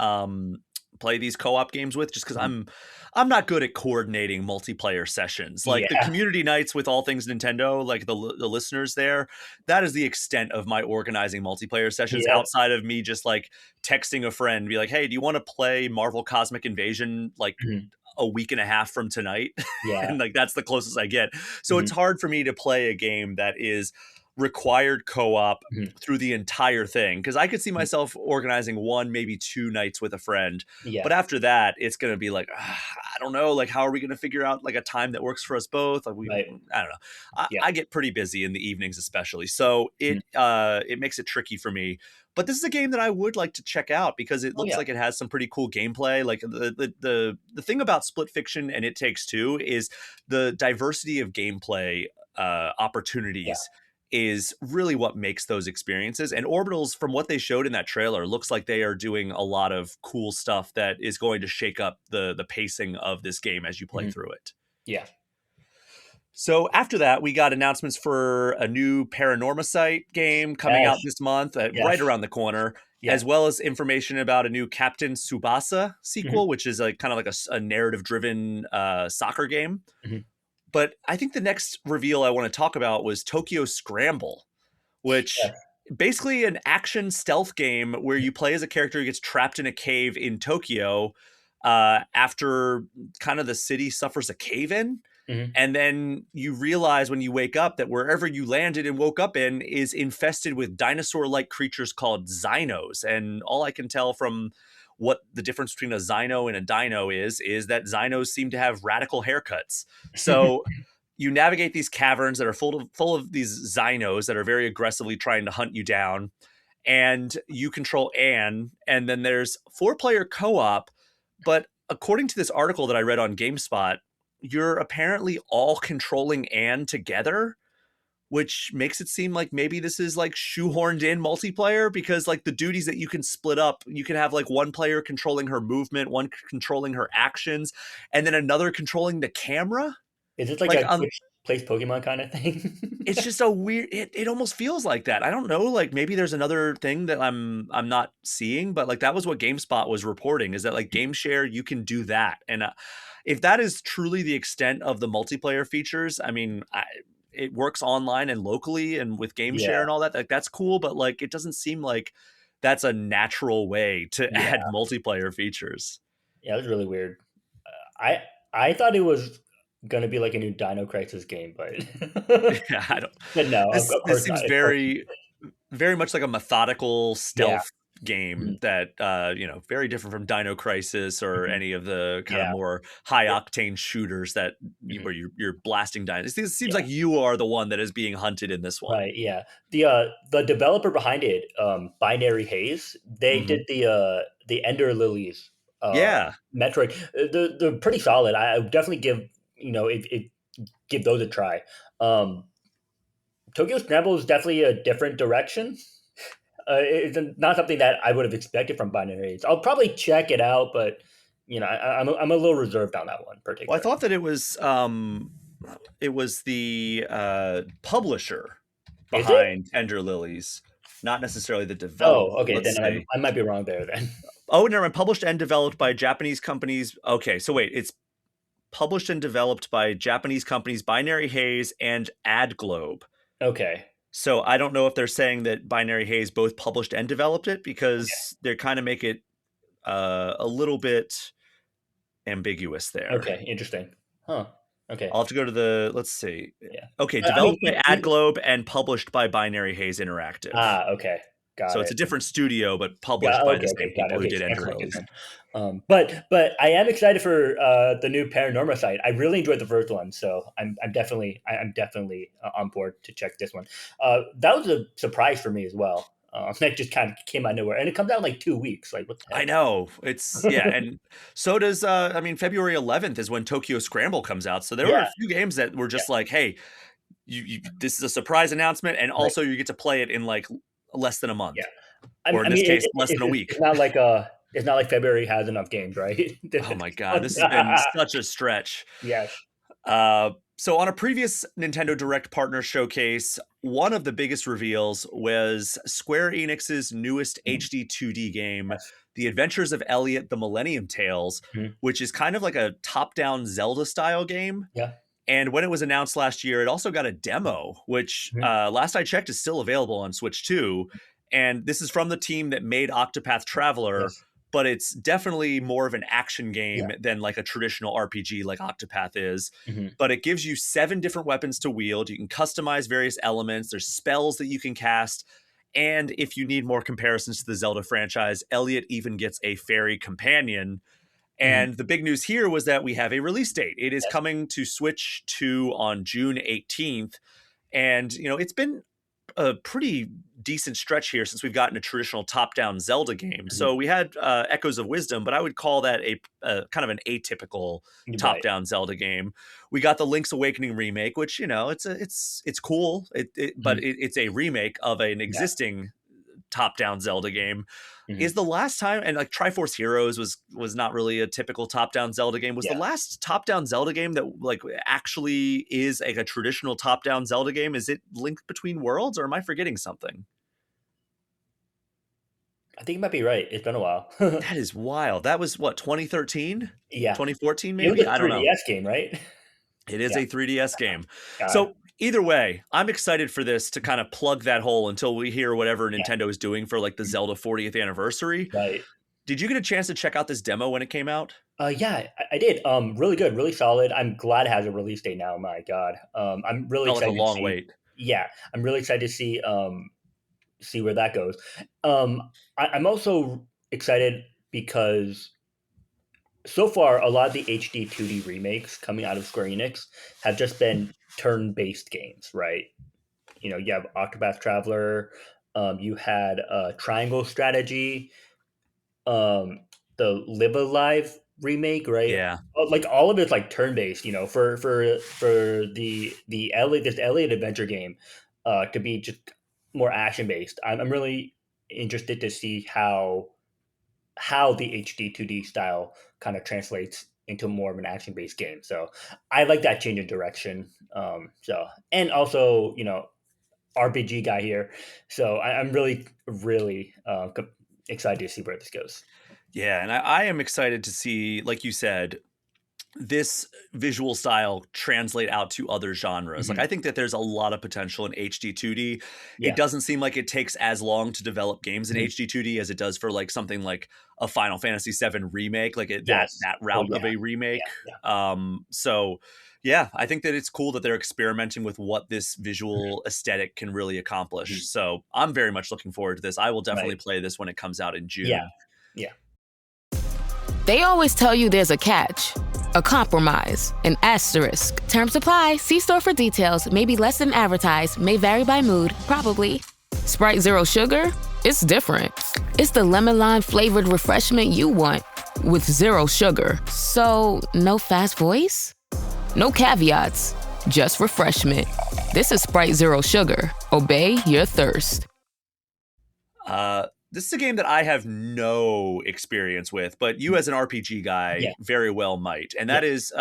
these co-op games with just because Mhm. I'm not good at coordinating multiplayer sessions. Like the Yeah. community nights with all things Nintendo, like the listeners there, that is the extent of my organizing multiplayer sessions Yep. outside of me just like texting a friend, be like, hey, do you want to play Marvel Cosmic Invasion like Mhm. a week and a half from tonight? Yeah. And like that's the closest I get. So it's Mhm. hard for me to play a game that is required co-op Mhm. through the entire thing because I could see Mhm. myself organizing one, maybe two nights with a friend. But Yeah. after that, it's going to be like, I don't know, like how are we going to figure out like a time that works for us both? Like Right. I don't know. I, Yeah. I get pretty busy in the evenings, especially, so Mhm. it makes it tricky for me. But this is a game that I would like to check out because it Oh, looks yeah. like it has some pretty cool gameplay. Like the thing about Split Fiction and It Takes Two is the diversity of gameplay Yeah. opportunities is really what makes those experiences. And Orbitals, from what they showed in that trailer, looks like they are doing a lot of cool stuff that is going to shake up the pacing of this game as you play Mhm. through it. Yeah. So after that, we got announcements for a new Paranormasight game coming out Yes. this month, Yes. right around the corner, Yeah. as well as information about a new Captain Tsubasa Mhm. sequel, which is like kind of like a narrative-driven soccer game. Mhm. But I think the next reveal I want to talk about was Tokyo Scramble, which Yes. basically an action stealth game where you play as a character who gets trapped in a cave in Tokyo after kind of the city suffers a cave in. Mhm. And then you realize when you wake up that wherever you landed and woke up in is infested with dinosaur like creatures called Xynos. And all I can tell from what the difference between a Xyno and a dino is that Xynos seem to have radical haircuts. So you navigate these caverns that are full of these Xynos that are very aggressively trying to hunt you down. And you control Anne. And then there's 4-player co op. But according to this article that I read on GameSpot, you're apparently all controlling Anne together, which makes it seem like maybe this is like shoehorned in multiplayer because like the duties that you can split up, you can have like one player controlling her movement, one controlling her actions, and then another controlling the camera. Is this like Like a Twitch plays Pokemon kind of thing? it's just a weird it almost feels like that. I don't know, like maybe there's another thing that I'm not seeing, but like that was what GameSpot was reporting is that like game share you can do that. And if that is truly the extent of the multiplayer features, I mean, it works online and locally and with game Yeah. share and all that. Like that's cool, but like it doesn't seem like that's a natural way to Yeah. add multiplayer features. Yeah, it was really weird. I thought it was gonna be like a new Dino Crisis game, but Yeah, I don't but no, of this course seems not. Of course, very much like a methodical yeah. stealth game Mhm. that very different from Dino Crisis or Mhm. any of the kind of Yeah. more high Yeah. octane shooters that Mhm. where you're blasting dinos. It seems Yeah. like you are the one that is being hunted in this one. Right, yeah. The developer behind it, Binary Haze, they did Hmm. the Ender Lilies, uh, Yeah. Metroid. They're pretty solid. I would definitely give, it give those a try. Um, Tokyo Scramble is definitely a different direction. It's not something that I would have expected from Binary Haze. I'll probably check it out, but, I'm a little reserved on that one Well, I particular. thought that it was the publisher Is it? behind Ender Lilies, not necessarily the Oh, developer. okay, Let's then see. I might be wrong there then. Oh, never mind. Published and developed by Japanese companies. Okay, so wait, it's published and developed by Japanese companies Binary Haze and AdGlobe. Okay. So I don't know if they're saying that Binary Haze both published and developed it because they kind of make it a little bit ambiguous there. Okay, interesting. Huh. Okay. I'll have to go to the let's see. Yeah. Okay, I mean, developed by AdGlobe and published by Binary Haze Interactive. okay. Got So it's it. a different studio, but published Got by the okay, same okay, got it. people who Okay, did Ender excellent, Lilies. excellent. But I am excited for the new Paranormasight. I really enjoyed the first one, so I'm definitely on board to check this one. That was a surprise for me as well. That just kind of came out of nowhere, and it comes out in like 2 weeks. Like what the I heck? know. It's yeah, and so does I mean February 11th is when Tokyo Scramble comes out. So there were Yeah, a few games that were yeah, just like, "Hey, you this is a surprise announcement and right, also you get to play it in like less than a month yeah. or in I this mean, case less than a it's week." not like It's not like February has enough games, right? Oh my god, this has been such a stretch. Yes. So on a previous Nintendo Direct partner showcase, one of the biggest reveals was Square Enix's newest Mhm. HD 2D game, Yes. The Adventures of Eliot: The Millennium Tales, Mhm. which is kind of like a top-down Zelda style game. Yeah. And when it was announced last year, it also got a demo, which Mhm. last I checked is still available on Switch 2. And this is from the team that made Octopath Traveler, Yes. but it's definitely more of an action Yeah. game than like a traditional RPG like Octopath is. Mhm. But it gives you 7 different weapons to wield. You can customize various elements. There's spells that you can cast. And if you need more comparisons to the Zelda franchise, Elliot even gets a fairy companion. Mhm. And the big news here was that we have a release date. It is Yes. coming to Switch 2 on June 18th. And, it's been a pretty decent stretch here since we've gotten a traditional top-down Zelda game. Mhm. So we had Echoes of Wisdom, but I would call that a kind of an atypical Right. top-down Zelda game. We got the Link's Awakening remake, which it's cool, but Mhm. it's a remake of an Yeah. existing top-down Zelda game. Mhm. Is the last time, and like Triforce Heroes was not really a typical top-down Zelda game. Was the Yeah. last top-down Zelda game that like actually is like a traditional top-down Zelda game? Is it Link Between Worlds, or am I forgetting something? I think you might be right. It's been a while. That is wild. That was what, 2013? Yeah. 2014 It was maybe? a I don't know. 3DS game, right? It is Yeah. a 3DS game. God. So either way, I'm excited for this to kind of plug that hole until we hear whatever Yeah. Nintendo is doing for like the Mhm. Zelda 40th anniversary. Right. Did you get a chance to check out this demo when it came out? Yeah, I did. Really good, really solid. I'm glad it has a release date now. My God. I'm really Felt like a excited to long see. wait. Yeah, I'm really excited to see where that goes. I'm also excited because so far a lot of the HD 2D remakes coming out of Square Enix have just been turn-based games, right? You have Octopath Traveler, you had Triangle Strategy, the Live Alive remake, right? Yeah. Like all of it's like turn based, for the Elliot this Elliot adventure game, to be just more action based. I'm really interested to see how the HD 2D style kind of translates into more of an action based game. So I like that change in direction. And also RPG guy here, so I'm really really excited to see where this goes. Yeah, and I am excited to see, like you said, this visual style translate out to other genres. Like, Mhm. I think that there's a lot of potential in HD 2D. It Yeah. doesn't seem like it takes as long to develop games in Mhm. HD 2D as it does for like something like a Final Fantasy VII remake, like Yes. that Oh, route of yeah. a remake. Yeah, yeah. So yeah, I think that it's cool that they're experimenting with what this Mhm, visual aesthetic can really accomplish. mhm. So I'm very much looking forward to this. I will definitely Right. play this when it comes out in Yeah, June. yeah. They always tell you there's a catch, a compromise, an asterisk. Terms apply. See store for details. Maybe less than advertised. May vary by mood. Probably. Sprite Zero Sugar? It's different. It's the lemon lime flavored refreshment you want with zero sugar. So, no fast voice? No caveats. Just refreshment. This is Sprite Zero Sugar. Obey your thirst. This is a game that I have no experience with, but you as an RPG guy Yeah, very well might. And yeah. that is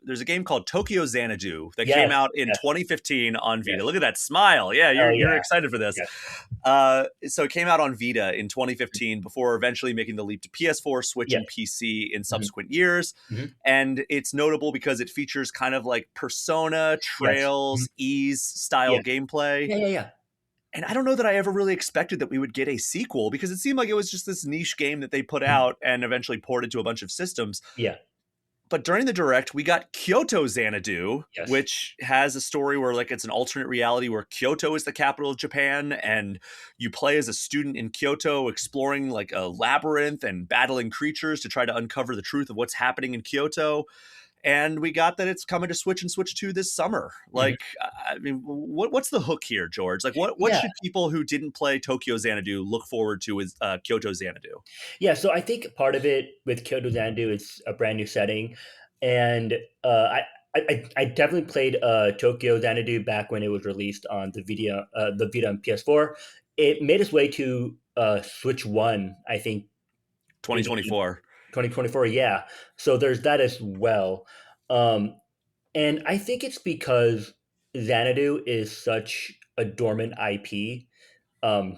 there's a game called Tokyo Xanadu that came Yes, out in yes, 2015 on Vita. yes. Look at that smile. Yeah, Oh, you're yeah. excited for this. Yes. So it came out on Vita in 2015 before eventually making the leap to PS4, Switch, Yes. and PC in Mhm, subsequent years. mhm. And it's notable because it features kind of like Persona, Yes. Mhm. Trails, Ease style Yes. gameplay. Yeah, yeah, yeah. And I don't know that I ever really expected that we would get a sequel, because it seemed like it was just this niche game that they put Mhm. out and eventually ported to a bunch of systems. Yeah. But during the direct, we got Kyoto Xanadu, Yes. which has a story where like it's an alternate reality where Kyoto is the capital of Japan, and you play as a student in Kyoto exploring like a labyrinth and battling creatures to try to uncover the truth of what's happening in Kyoto. And we got that it's coming to Switch and Switch 2 this summer. Mhm. Like, I mean, what's the hook here, George? Like, what Yeah. should people who didn't play Tokyo Xanadu look forward to with Kyoto Xanadu? Yeah, so I think part of it with Kyoto Xanadu is a brand new setting, and I definitely played Tokyo Xanadu back when it was released on the Vita and PS4. It made its way to Switch One, I think, in 2024. 2024. Yeah. So there's that as well. Um, and I think it's because Xanadu is such a dormant IP from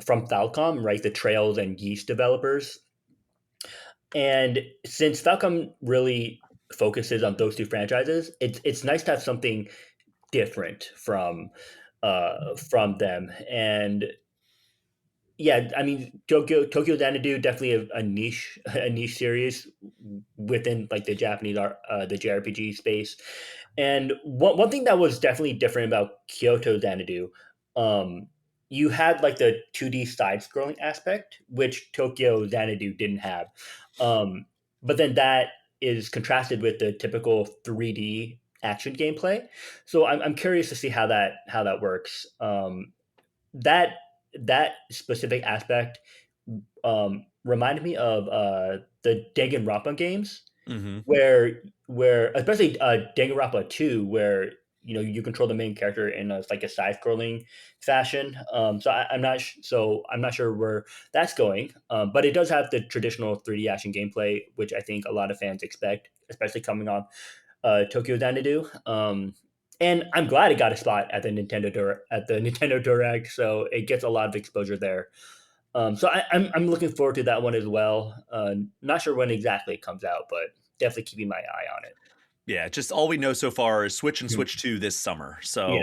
Falcom, right? The Trails and Yeast developers. And since Falcom really focuses on those two franchises, it's nice to have something different from them. And yeah, I mean Tokyo Xanadu definitely a niche a niche series within like the the JRPG space. And one thing that was definitely different about Kyoto Xanadu, um, you had like the 2D side scrolling aspect, which Tokyo Xanadu didn't have. Um, but then that is contrasted with the typical 3D action gameplay. So I'm curious to see how that works. That that specific aspect reminded me of the Danganronpa games, Hmm. where especially Danganronpa 2, where you control the main character in like a side scrolling fashion. I'm not sure where that's going, but it does have the traditional 3D action gameplay, which I think a lot of fans expect, especially coming on Tokyo Xanadu. And I'm glad it got a spot at the Nintendo Direct, so it gets a lot of exposure there. So I'm looking forward to that one as well. Not sure when exactly it comes out, but definitely keeping my eye on it. Yeah, just all we know so far is Switch and Mhm. Switch 2 this summer. Yeah. So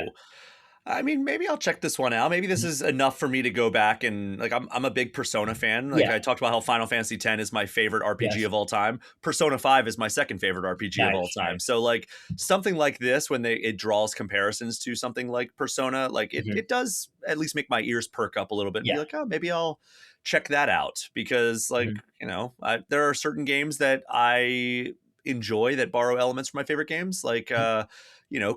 I mean, maybe I'll check this one out. Maybe this Mhm. is enough for me to go back and like I'm a big Persona fan. Like Yeah. I talked about how Final Fantasy X is my favorite RPG Yes. of all time. Persona 5 is my second favorite RPG of all Nice. time. Nice. So like something like this when it draws comparisons to something like Persona, like Mhm. it does at least make my ears perk up a little bit and be Yeah. like, "Oh, maybe I'll check that out." Because like, Mhm. there are certain games that I enjoy that borrow elements from my favorite games like Mhm.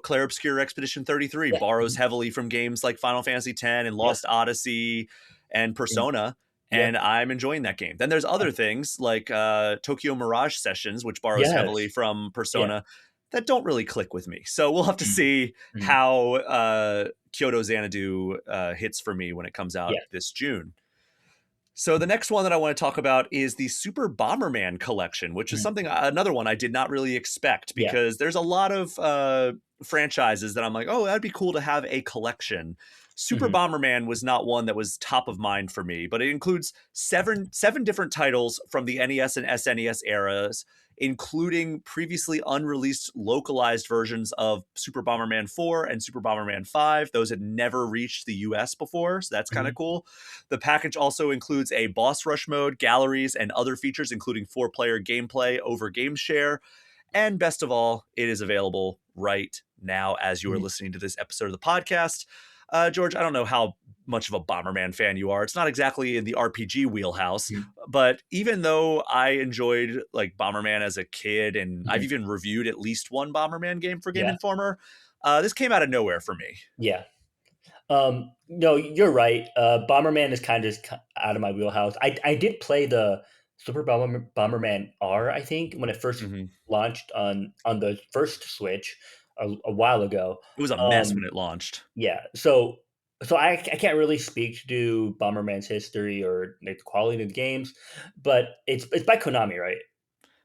Clair Obscur Expedition 33 Yeah. borrows Mhm. heavily from games like Final Fantasy X and Yeah. Lost Odyssey and Mhm. Persona, Yeah. and I'm enjoying that game. Then there's other things like Tokyo Mirage Sessions, which borrows heavily Yes. from Yeah. Persona, that don't really click with me. So we'll have to Mhm. see Mhm. how Kyoto Xanadu hits for me when it comes out Yeah. this June. So the next one that I want to talk about is the Super Bomberman collection, which is Mhm. another one I did not really expect Yeah. because there's a lot of franchises that I'm like, oh, that'd be cool to have a collection. Super Mhm. Bomberman was not one that was top of mind for me, but it includes seven different titles from the NES and SNES eras, including previously unreleased localized versions of Super Bomberman 4 and Super Bomberman 5. Those had never reached the US before, so that's kind of Mhm. cool. The package also includes a boss rush mode, galleries, and other features, including 4-player gameplay over game share. And best of all, it is available right now as you are Mhm. listening to this episode of the podcast. George, I don't know how much of a Bomberman fan you are. It's not exactly in the RPG wheelhouse, Mhm. but even though I enjoyed like Bomberman as a kid, and I've Mhm. even reviewed at least one Bomberman game for Game Yeah. Informer, this came out of nowhere for me. Yeah. No, you're right. Bomberman is kind of just out of my wheelhouse. I did play the Bomberman R, I think, when it first Mhm. launched on the first Switch a while ago. It was a mess when Um, it launched. yeah, so I can't really speak to Bomberman's history or like, the quality of the games, but it's by Konami, right?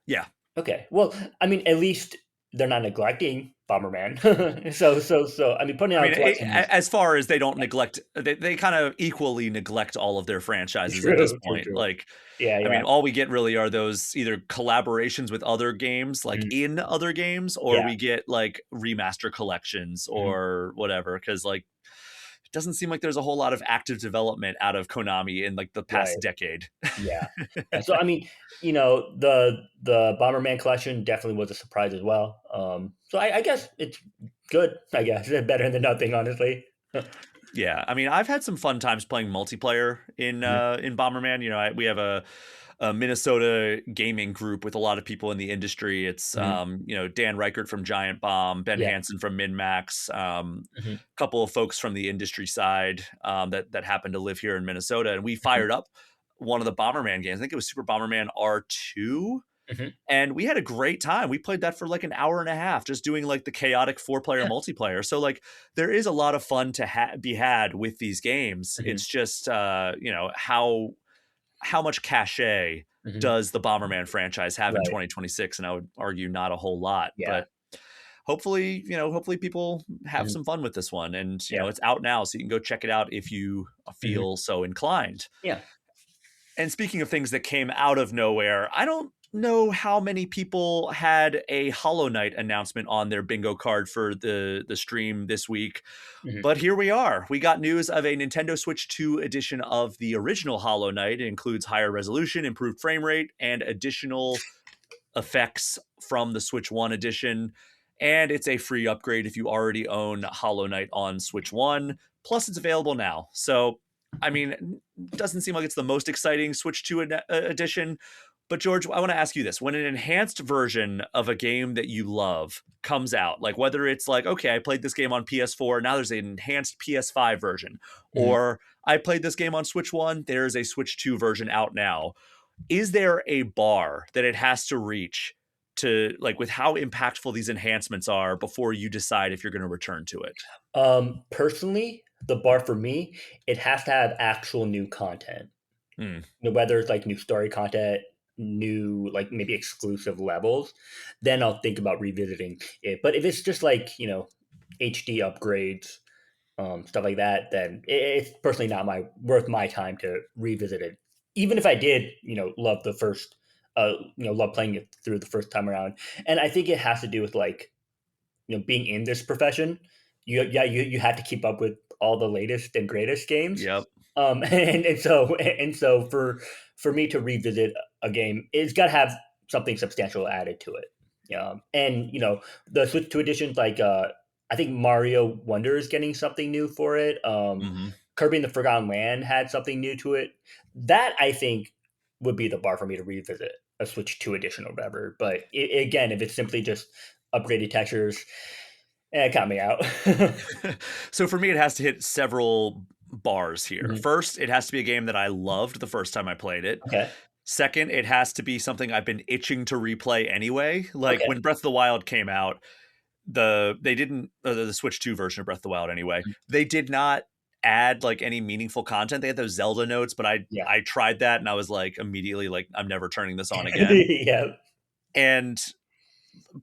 Yeah. Okay. Well, I mean, at least they're not neglecting Bomberman. So I mean, putting I out a mean, collection is as far as they don't neglect, they kind of equally neglect all of their franchises at this true, true, point. true. Like, Yeah, I yeah. mean, all we get really are those either collaborations with other games, like Mhm. in other games, or Yeah. we get like remaster collections Mhm. or whatever. Because like, it doesn't seem like there's a whole lot of active development out of Konami in like the Right. past decade. Yeah. Yeah, so, I mean, the Bomberman collection definitely was a surprise as well. So I guess it's good, I guess. Better than nothing, honestly. Yeah, I mean, I've had some fun times playing multiplayer Mhm. in Bomberman. We have a Minnesota gaming group with a lot of people in the industry. It's Mhm. Dan Reichert from Giant Bomb, Ben Yeah. Hansen from MinMax, Mhm. a couple of folks from the industry side that happen to live here in Minnesota, and we Mhm. fired up one of the Bomberman games. I think it was Super Bomberman R2, Mhm. and we had a great time. We played that for like an hour and a half, just doing like the chaotic 4-player Yeah. multiplayer. So like there is a lot of fun to be had with these games. Mhm. It's just how how much cachet does the Bomberman franchise have in Right. 2026? And I would argue not a whole lot, Yeah. but hopefully, hopefully people have Mhm. some fun with this one. And, Yeah. it's out now, so you can go check it out if you Mhm. feel so inclined. Yeah. And speaking of things that came out of nowhere, I don't know how many people had a Hollow Knight announcement on their bingo card for the stream this week. Mhm. But here we are. We got news of a Nintendo Switch 2 edition of the original Hollow Knight. It includes higher resolution, improved frame rate, and additional effects from the Switch 1 edition. And it's a free upgrade if you already own Hollow Knight on Switch 1. Plus, it's available now. So, I mean, doesn't seem like it's the most exciting Switch 2 edition. But George, I want to ask you this. When an enhanced version of a game that you love comes out, like whether it's like, okay, I played this game on PS4, now there's an enhanced PS5 version, Mhm. or I played this game on Switch 1, there's a Switch 2 version out now. Is there a bar that it has to reach to, like, with how impactful these enhancements are before you decide if you're going to return to it? Personally, the bar for me, it has to have actual new content. Hmm. Whether it's like new story content, new like maybe exclusive levels, then I'll think about revisiting it. But if it's just like HD upgrades, stuff like that, then it's personally not my worth my time to revisit it. Even if I did, love the first, love playing it through the first time around. And I think it has to do with like being in this profession. You had to keep up with all the latest and greatest games. Yep. And so for me to revisit a game, it's got to have something substantial added to it. And the Switch 2 editions, like I think Mario Wonder is getting something new for it. Hmm. Kirby and the Forgotten Land had something new to it. That I think would be the bar for me to revisit a Switch 2 edition or whatever. But again, if it's simply just upgraded textures, count me out. So for me, it has to hit several bars here. Mhm. First, it has to be a game that I loved the first time I played it. Okay. Second, it has to be something I've been itching to replay anyway. Like Okay. when Breath of the Wild came out, they didn't the Switch 2 version of Breath of the Wild anyway. Mhm. They did not add like any meaningful content. They had those Zelda notes, but Yeah. I tried that and I was like immediately like I'm never turning this on again. Yeah. And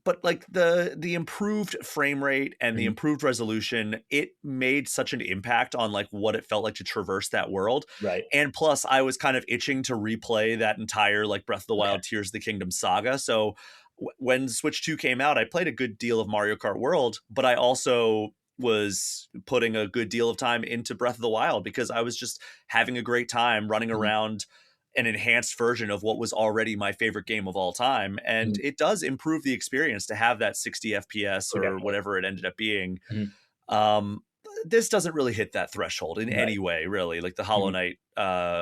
but like the improved frame rate and the Mhm. improved resolution, it made such an impact on like what it felt like to traverse that world. Right. And plus I was kind of itching to replay that entire like Breath of the Okay. Wild Tears of the Kingdom saga. So when Switch 2 came out, I played a good deal of Mario Kart World, but I also was putting a good deal of time into Breath of the Wild because I was just having a great time running Mhm. around an enhanced version of what was already my favorite game of all time. And Mhm. it does improve the experience to have that 60 FPS Oh, or definitely. whatever it ended up being. Mhm. Um, this doesn't really hit that threshold in Right. any way, really, like the Hollow Mhm. Knight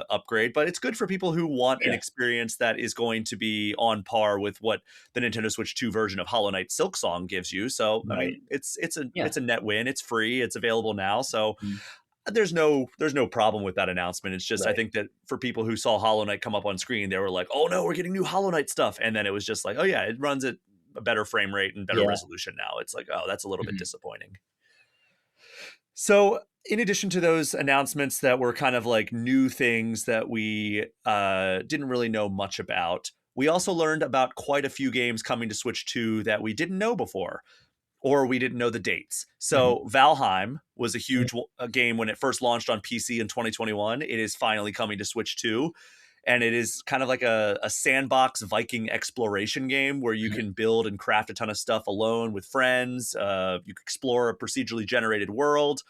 upgrade, but it's good for people who want an Yeah. experience that is going to be on par with what the Nintendo Switch 2 version of Hollow Knight Silk Song gives you. So, I Right. mean, it's Yeah. a net win. It's free. It's available now. So, Mhm. there's no problem with that announcement. It's just I Right. think that for people who saw Hollow Knight come up on screen, they were like, "Oh no, we're getting new Hollow Knight stuff," and then it was just like, "Oh yeah, it runs at a better frame rate and better Yeah. resolution now." It's like, "Oh, that's a little bit Mhm. disappointing." So, in addition to those announcements that were kind of like new things that we didn't really know much about, we also learned about quite a few games coming to Switch 2 that we didn't know before or we didn't know the dates. Mhm. So Valheim was a Mhm. huge game when it first launched on PC in 2021. It is finally coming to Switch 2. And it is kind of like a sandbox Viking exploration game where you Mhm. can build and craft a ton of stuff alone with friends. You can explore a procedurally generated world.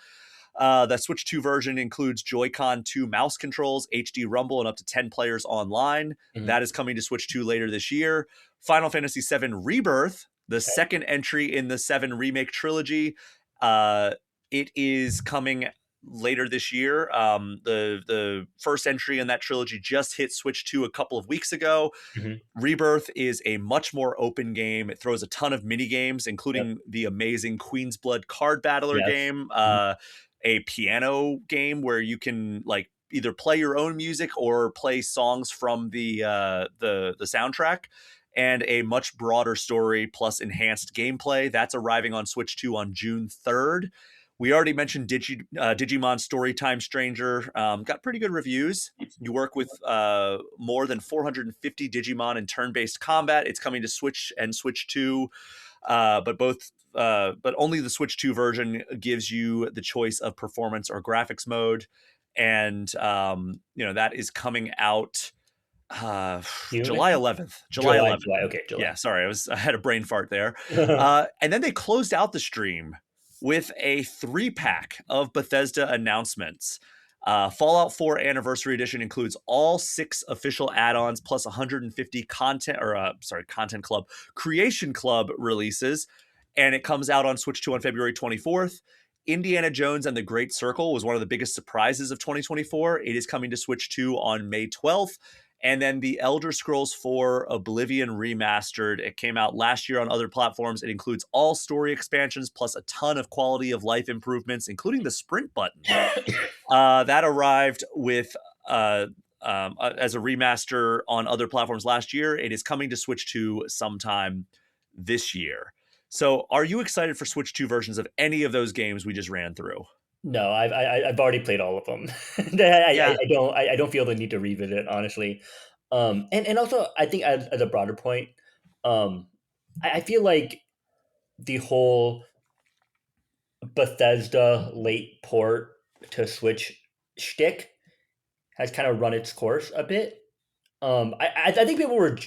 The Switch 2 version includes Joy-Con 2 mouse controls, HD Rumble, and up to 10 players online. Mhm. That is coming to Switch 2 later this year. Final Fantasy VII Rebirth, the Okay. second entry in the 7 Remake trilogy. It is coming later this year. The first entry in that trilogy just hit Switch 2 a couple of weeks ago. Mhm. Rebirth is a much more open game. It throws a ton of mini games, Yep. including the amazing Queen's Blood card battler Yes. game, Mhm. a piano game where you can like either play your own music or play songs from the soundtrack, and a much broader story plus enhanced gameplay. That's arriving on Switch 2 on June 3rd. We already mentioned Digimon Storytime Stranger. Got pretty good reviews. You work with more than 450 Digimon in turn-based combat. It's coming to Switch and Switch 2, but only the Switch 2 version gives you the choice of performance or graphics mode, and that is coming out June, I July think? 11th. July. Okay, July. Yeah, sorry, I had a brain fart there. And then they closed out the stream with a 3-pack of Bethesda announcements. Fallout 4 Anniversary Edition includes all 6 official add-ons plus 150 Content Club, Creation Club releases, and it comes out on Switch 2 on February 24th. Indiana Jones and the Great Circle was one of the biggest surprises of 2024. It is coming to Switch 2 on May 12th. And then the Elder Scrolls 4 Oblivion Remastered. It came out last year on other platforms. It includes all story expansions plus a ton of quality of life improvements, including the sprint button. That arrived with as a remaster on other platforms last year. It is coming to Switch 2 sometime this year. So are you excited for Switch 2 versions of any of those games we just ran through? No, I've already played all of them. Yeah. I don't feel the need to revisit it, honestly. And also I think as a broader point, I feel like the whole Bethesda late port to Switch shtick has kind of run its course a bit. I think people were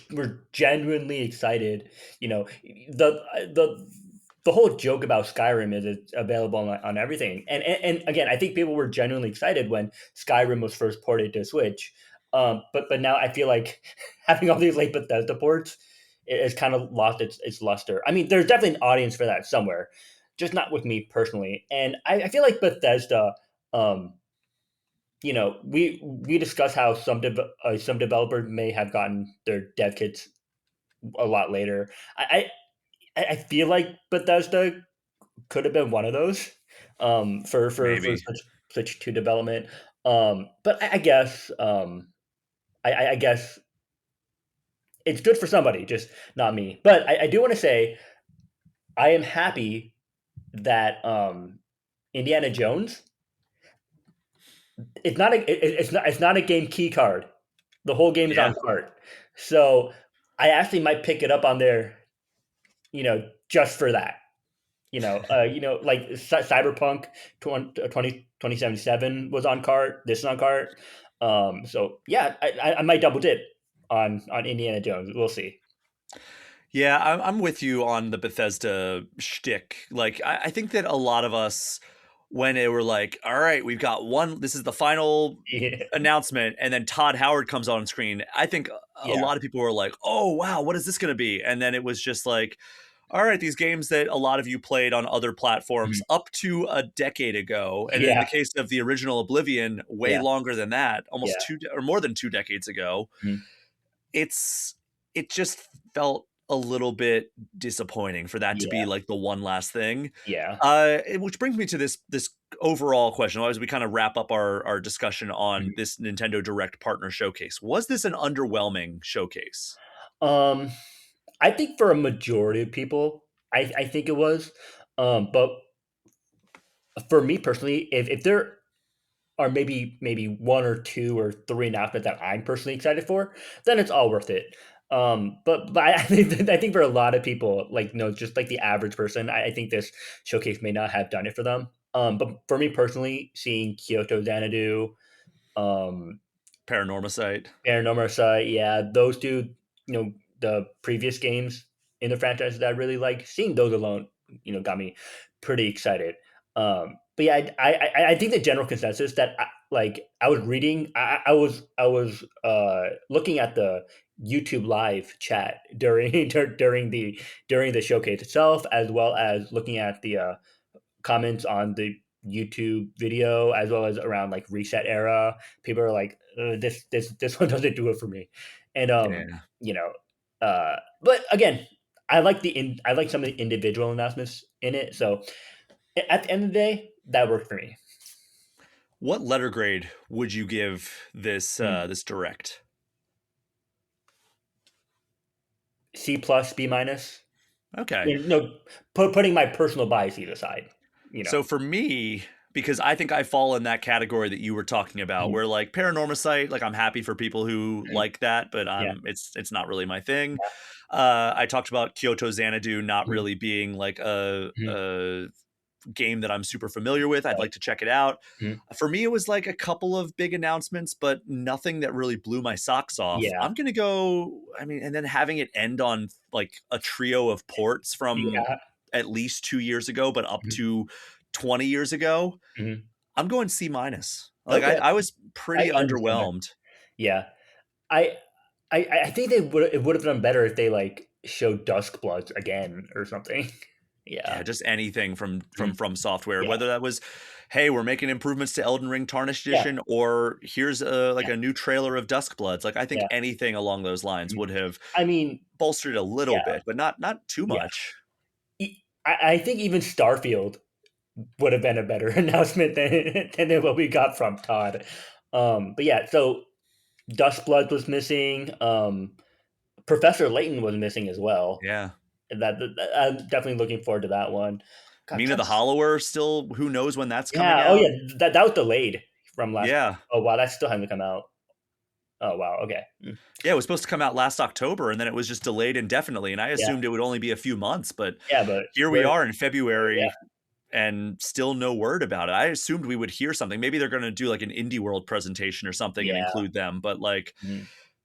genuinely excited. You know, the whole joke about Skyrim is it's available on everything, and again, I think people were genuinely excited when Skyrim was first ported to Switch. But now I feel like having all these late Bethesda ports has kind of lost its luster. I mean, there's definitely an audience for that somewhere, just not with me personally. And I feel like Bethesda. We discussed how some developers may have gotten their dev kits a lot later. I feel like Bethesda could have been one of those for Maybe. such to development. But I guess I guess it's good for somebody, just not me. But I do want to say I am happy that Indiana Jones. It's not a game key card. The whole game is Yeah. on cart. So I actually might pick it up on there, just for that. Like Cyberpunk 2077 was on cart. This is on cart. So yeah, I might double dip on Indiana Jones. We'll see. Yeah, I'm with you on the Bethesda shtick. Like, I think that a lot of us, when they were like, all right, we've got one, this is the final Yeah. announcement, and then Todd Howard comes on screen, I think a Yeah. lot of people were like, oh, wow, what is this going to be? And then it was just like, all right, these games that a lot of you played on other platforms up to a decade ago, and in the Yeah. case of the original Oblivion, way Yeah. longer than that, almost Yeah. or more than 2 decades ago, Mhm. it just felt a little bit disappointing for that to be Yeah. like the one last thing. Yeah. Which brings me to this overall question as we kind of wrap up our discussion on Mhm. this Nintendo Direct Partner Showcase. Was this an underwhelming showcase? Um, I think for a majority of people, I think it was. But for me personally, if there are maybe one or two or three announcements that I'm personally excited for, then it's all worth it. But I think for a lot of people, like just like the average person, I think this showcase may not have done it for them. But for me personally, seeing Kyoto Xanadu, um, Paranormasight. Paranormasight, yeah, those two, the previous games in the franchise that I really like, seeing those alone, got me pretty excited. But yeah, I think the general consensus that I was reading, I was looking at the YouTube live chat during during the showcase itself, as well as looking at the comments on the YouTube video, as well as around like reset era. People are like, this one doesn't do it for me," and Yeah. but again, I like some of the individual announcements in it. So at the end of the day, that worked for me. What letter grade would you give this Mm. this direct? C plus, B minus. Okay. No, putting my personal biases aside. So for me, because I think I fall in that category that you were talking about, where like Paranormasight, like I'm happy for people who like that, but Yeah. it's not really my thing. Yeah. I talked about Kyoto Xanadu not really being like a game that I'm super familiar with. I'd like to check it out. For me, it was like a couple of big announcements, but nothing that really blew my socks off. Yeah. I'm gonna go. I mean, and then having it end on like a trio of ports from at least 2 years ago, but up to 20 years ago. I'm going C minus. Like Okay. I was pretty I understand that. underwhelmed. Yeah. I think it would have done better if they like showed Duskbloods again or something. Yeah, just anything from Software, Yeah. whether that was, hey, we're making improvements to Elden Ring Tarnished Edition, or here's a new trailer of Duskbloods. Like I think anything along those lines would have, I mean, bolstered a little bit, but not too much. I think even Starfield would have been a better announcement than what we got from Todd. But yeah, so Duskblood was missing. Professor Layton was missing as well. Yeah. That I'm definitely looking forward to that one. God, Mina the Hollower still, who knows when that's coming yeah. out? Oh yeah, that was delayed from last. Yeah. Oh wow, that still hasn't come out. Oh wow. Okay. Yeah, it was supposed to come out last October, and then it was just delayed indefinitely. And I assumed it would only be a few months, but here we are in February, and still no word about it. I assumed we would hear something. Maybe they're going to do like an Indie World presentation or something and include them. But like,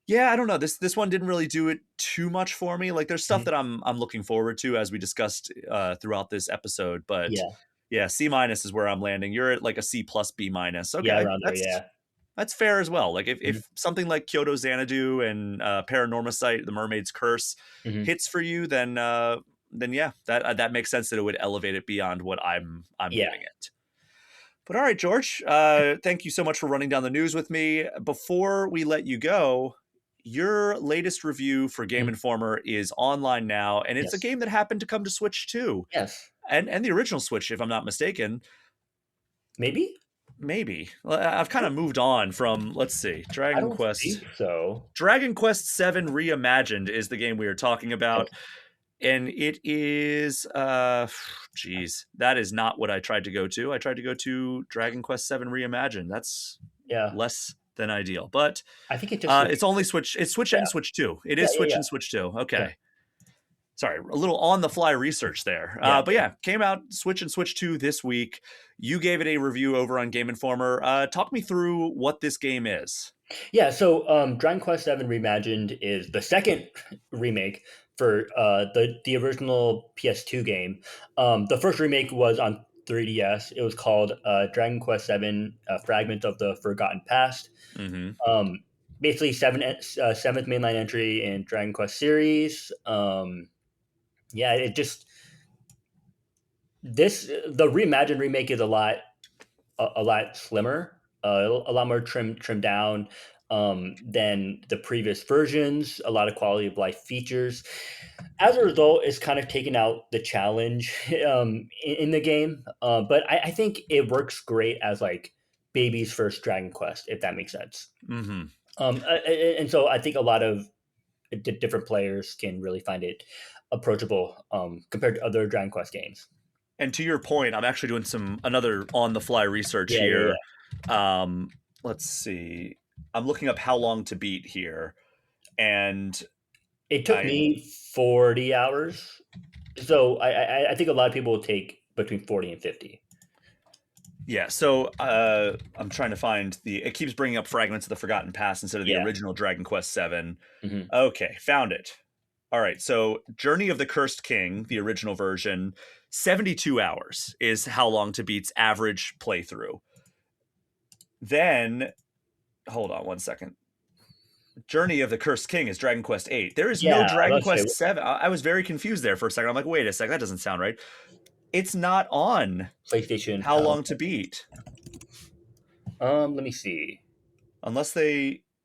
yeah, I don't know. This one didn't really do it too much for me. Like, there's stuff that I'm looking forward to, as we discussed throughout this episode. But yeah, C minus is where I'm landing. You're at like a C plus B minus. Okay, yeah, around there, that's fair as well. Like if something like Kyoto Xanadu and Paranormasight, The Mermaid's Curse hits for you, then yeah, that makes sense that it would elevate it beyond what I'm giving it. But all right, George, thank you so much for running down the news with me. Before we let you go, your latest review for Game Informer is online now, and it's a game that happened to come to Switch too. Yes. And the original Switch, if I'm not mistaken. Maybe. I've kind of moved on from, let's see, Dragon Quest. Think so. Dragon Quest VII Reimagined is the game we are talking about. And it is, geez, that is not what I tried to go to. I tried to go to Dragon Quest VII Reimagined. That's less than ideal. But I think it just it's only Switch. It's Switch and Switch 2. It is Switch and Switch 2. Okay. Yeah. Sorry, a little on-the-fly research there. But yeah, came out Switch and Switch 2 this week. You gave it a review over on Game Informer. Talk me through what this game is. Yeah, so Dragon Quest VII Reimagined is the second remake for the original PS2 game. The first remake was on 3DS. It was called Dragon Quest VII Fragment of the Forgotten Past. Basically, seventh mainline entry in Dragon Quest series. It just the reimagined remake is a lot slimmer, a lot more trimmed down than the previous versions. A lot of quality of life features. As a result, it's kind of taken out the challenge in the game. But I think it works great as like baby's first Dragon Quest, if that makes sense. And so I think a lot of different players can really find it approachable compared to other Dragon Quest games. And to your point, I'm actually doing another on-the-fly research here. Let's see. I'm looking up how long to beat here, and it took me 40 hours. So I think a lot of people will take between 40 and 50. Yeah, so I'm trying to find it keeps bringing up Fragments of the Forgotten Past instead of the original Dragon Quest VII. Okay, found it. All right, so Journey of the Cursed King, the original version, 72 hours is how long to beat's average playthrough. Then, hold on one second. Journey of the Cursed King is Dragon Quest VIII. There is no Dragon Quest VII. I was very confused there for a second. I'm like, wait a second, that doesn't sound right. It's not on PlayStation. How long to beat? Let me see.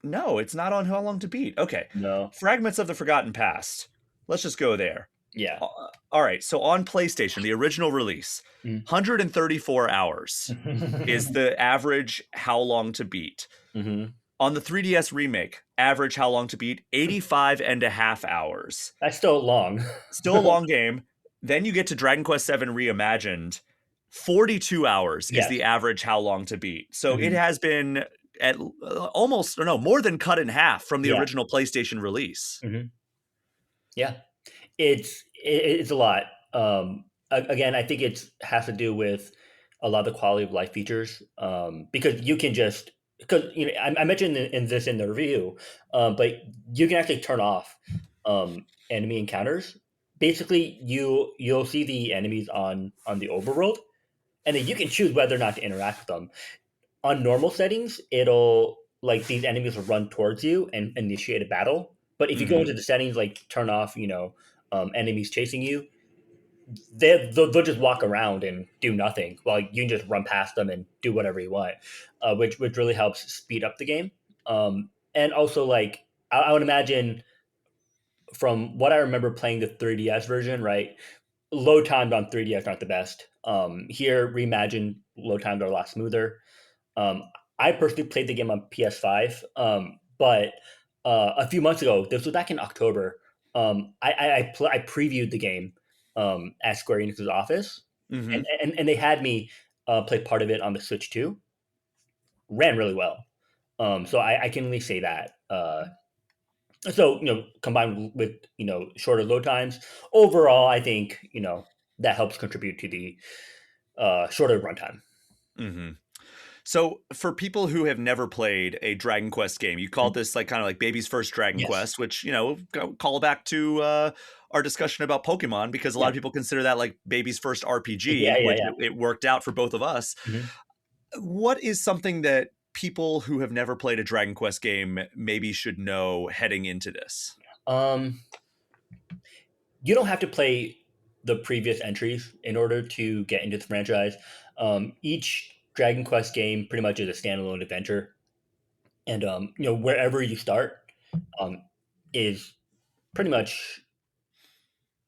No, it's not on How Long to Beat. Okay. No. Fragments of the Forgotten Past. Let's just go there. Yeah. All right. So on PlayStation, the original release, 134 hours is the average How Long to Beat. On the 3DS remake, average How Long to Beat, 85.5 hours. That's still long. Still a long game. Then you get to Dragon Quest VII Reimagined, 42 hours is Yes. the average how long to beat. So it Mhm. has been at almost, or no, more than cut in half from the Yeah. original PlayStation release. Mhm. Yeah. It's a lot. Again, I think it's has to do with a lot of the quality of life features, because you can just because I mentioned in this in the review, but you can actually turn off enemy encounters. Basically, you'll see the enemies on the overworld, and then you can choose whether or not to interact with them. On normal settings, it'll like these enemies will run towards you and initiate a battle. But if you go Hmm. into the settings, like turn off, enemies chasing you, they'll just walk around and do nothing while you can just run past them and do whatever you want, which really helps speed up the game. And also, like I would imagine from what I remember playing the 3DS version, right? Load times on 3DS aren't the best. Here, reimagined load times are a lot smoother. Um, I personally played the game on PS5, but a few months ago, this was back in October. I previewed the game at Square Enix's office, Hmm. and they had me play part of it on the Switch too. Ran really well, so I can at least say that. So combined with shorter load times, overall, I think that helps contribute to the shorter runtime. Hmm. So for people who have never played a Dragon Quest game, you called Mhm. this like kind of like baby's first Dragon Yes. Quest, which, call back to our discussion about Pokemon, because a lot Yeah. of people consider that like baby's first Yeah. RPG, Yeah. which Yeah. it worked out for both of us. Mhm. What is something that people who have never played a Dragon Quest game maybe should know heading into this? Um, you don't have to play the previous entries in order to get into the franchise. Each Dragon Quest game pretty much is a standalone adventure, and wherever you start um, is pretty much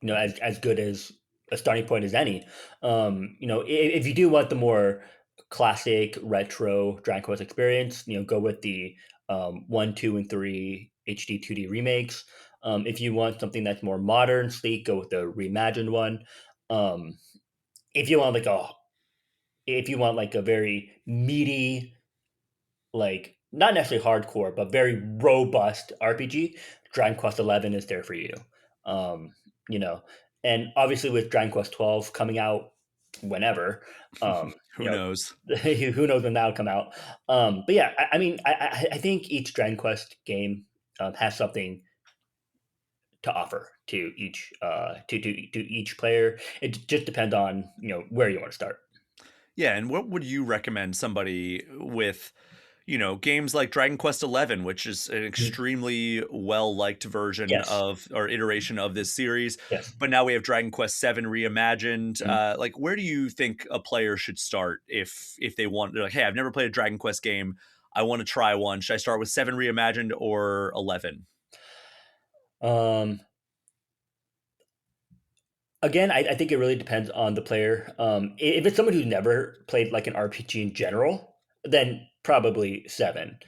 as good as a starting point as any. If you do want the more classic retro Dragon Quest experience, go with the 1, 2, and 3 HD 2D remakes. If you want something that's more modern, sleek, go with the reimagined one. Um, if you want if you want like a very meaty, like not necessarily hardcore, but very robust RPG, Dragon Quest 11 is there for you. Um, you know, and obviously with Dragon Quest 12 coming out whenever, Who knows? who knows when that'll come out. But yeah, I mean, I think each Dragon Quest game has something to offer to each to each player. It just depends on where you want to start. Yeah, and what would you recommend somebody with, games like Dragon Quest XI, which is an Mhm. extremely well-liked version Yes. of or iteration of this series, Yes. but now we have Dragon Quest VII Reimagined. Mhm. Like, where do you think a player should start if they want? They're like, hey, I've never played a Dragon Quest game. I want to try one. Should I start with Seven Reimagined or 11? Um, Again, I think it really depends on the player. If it's someone who's never played like an RPG in general, then probably seven.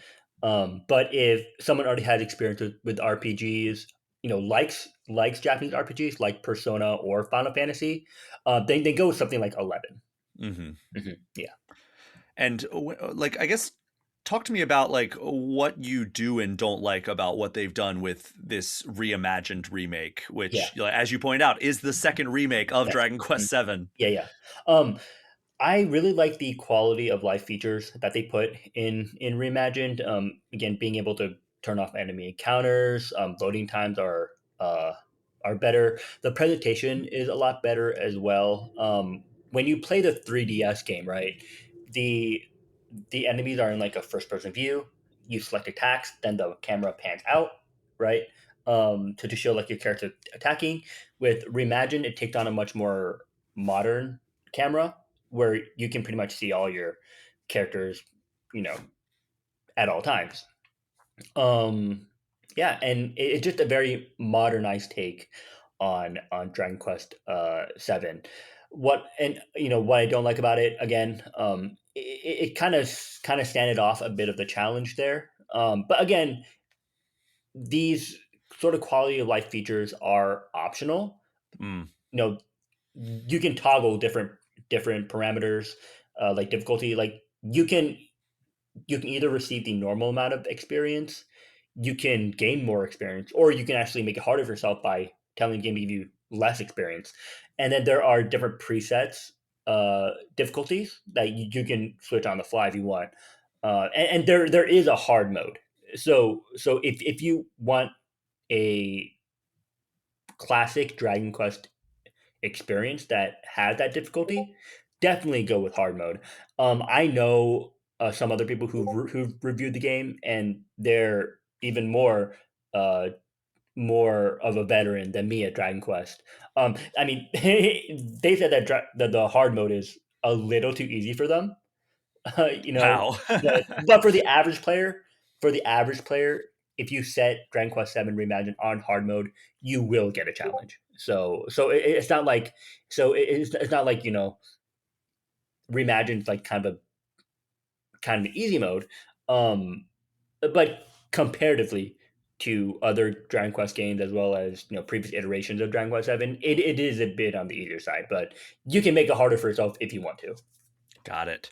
But if someone already has experience with RPGs, likes Japanese RPGs like Persona or Final Fantasy, then they go with something like 11. Hmm. Yeah, And like, I guess, talk to me about like what you do and don't like about what they've done with this reimagined remake, yeah, which, as you point out, is the second remake of yes, Dragon mhm, Quest VII. yeah, yeah. Um, I really like the quality of life features that they put in Reimagined. Again, being able to turn off enemy encounters, loading times are better. The presentation is a lot better as well. When you play the 3DS game, right, the the enemies are in like a first person view. You select attacks, then the camera pans out, right, to show like your character attacking. With Reimagined, it takes on a much more modern camera where you can pretty much see all your characters, you know, at all times. Um, yeah, and it's just a very modernized take on Dragon Quest Seven. What I don't like about it again, it kind of standed off a bit of the challenge there. But again, these sort of quality of life features are optional. Mm. You know, you can toggle different different parameters, like difficulty. Like you can either receive the normal amount of experience, you can gain more experience, or you can actually make it harder for yourself by telling the game to give you less experience. And then there are different presets, difficulties that you can switch on the fly if you want. And there is a hard mode. So if you want a classic Dragon Quest experience that has that difficulty, definitely go with hard mode. I know some other people who've reviewed the game, and they're even more of a veteran than me at Dragon Quest. I mean, they said that the hard mode is a little too easy for them, you know, Wow. but for the average player, if you set Dragon Quest VII Reimagined on hard mode, you will get a challenge. It's not like it's not like Reimagined like kind of easy mode, um, but comparatively to other Dragon Quest games as well as previous iterations of Dragon Quest VII, it is a bit on the easier side, but you can make it harder for yourself if you want to. Got it.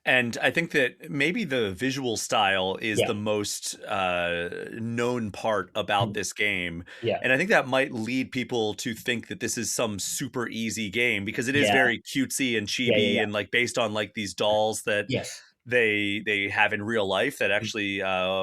And I think that maybe the visual style is Yeah. the most known part about Mhm. this game. Yeah. And I think that might lead people to think that this is some super easy game because it is Yeah. very cutesy and Yeah. Yeah. chibi Yeah. and like based on like these dolls that Yes. they have in real life that Mhm. actually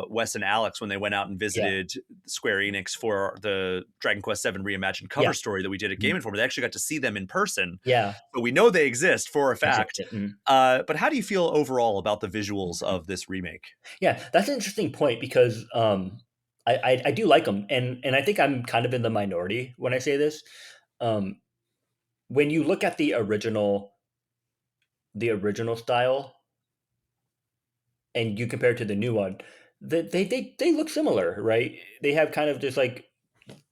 Wes and Alex, when they went out and Yeah. visited Square Enix for the Dragon Quest VII Reimagined Yeah. cover story that we did at Game Mhm. Informer, they actually got to see them in person. Yeah. So we know they exist for a fact. Exactly. Mhm. But how do you feel overall about the visuals of this remake? Yeah, that's an interesting point because I do like them, and I think I'm kind of in the minority when I say this. Um, when you look at the original style and you compare it to the new one, they look similar, right? They have kind of just like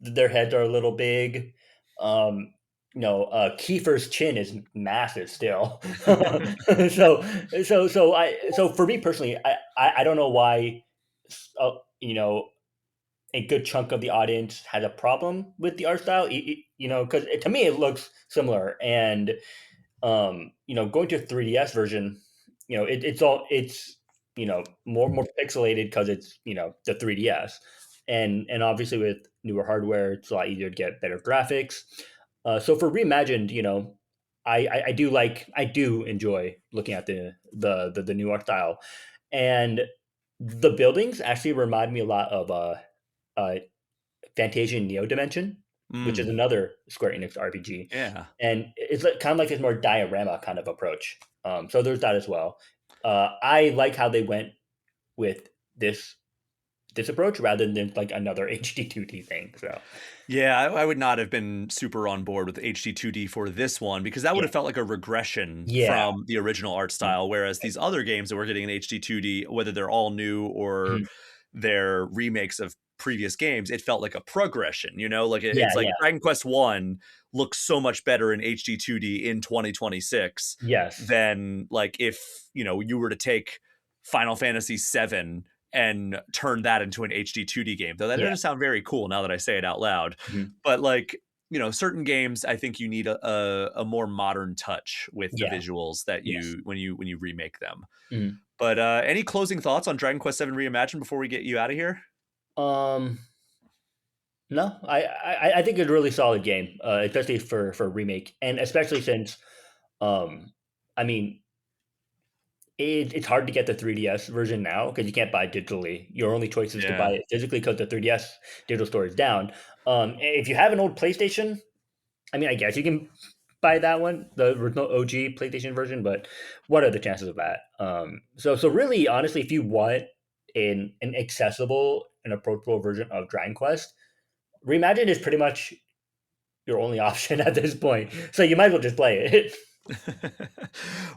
their heads are a little big. Um, Kiefer's chin is massive still. so so for me personally, I don't know why. Uh, you know, a good chunk of the audience has a problem with the art style. Because to me it looks similar, and going to a 3DS version, it's more pixelated because it's the 3DS, and obviously with newer hardware, it's a lot easier to get better graphics. So for Reimagined, I do enjoy looking at the new art style, and the buildings actually remind me a lot of uh Fantasia Neo Dimension, which is Mm, another Square Enix RPG, yeah. and it's like, kind of like this more diorama kind of approach. So there's that as well. I like how they went with this approach rather than like another HD2D thing. So Yeah, I would not have been super on board with HD2D for this one because that would yeah, have felt like a regression yeah, from the original art mm, style. Whereas these other games that we're getting in HD2D, whether they're all new or mhm, they're remakes of previous games, it felt like a progression, Like yeah, it's like yeah, Dragon Quest 1 looks so much better in HD2D in 2026 yes, than like if, you were to take Final Fantasy 7 and turn that into an HD 2D game. Though that yeah, doesn't sound very cool now that I say it out loud. mhm, But like, certain games I think you need a more modern touch with the yeah, visuals that yes. you remake them. Mhm. But any closing thoughts on Dragon Quest VII Reimagined before we get you out of here? Um, no, I think it's a really solid game, especially for a remake, and especially since, um, I mean, it's hard to get the 3DS version now because you can't buy it digitally. Your only choice is to buy Yeah. it physically because the 3DS digital store is down. If you have an old PlayStation, I mean, I guess you can buy that one, the original OG PlayStation version, but what are the chances of that? So really, honestly, if you want an accessible and approachable version of Dragon Quest, Reimagined is pretty much your only option at this point. So you might as well just play it.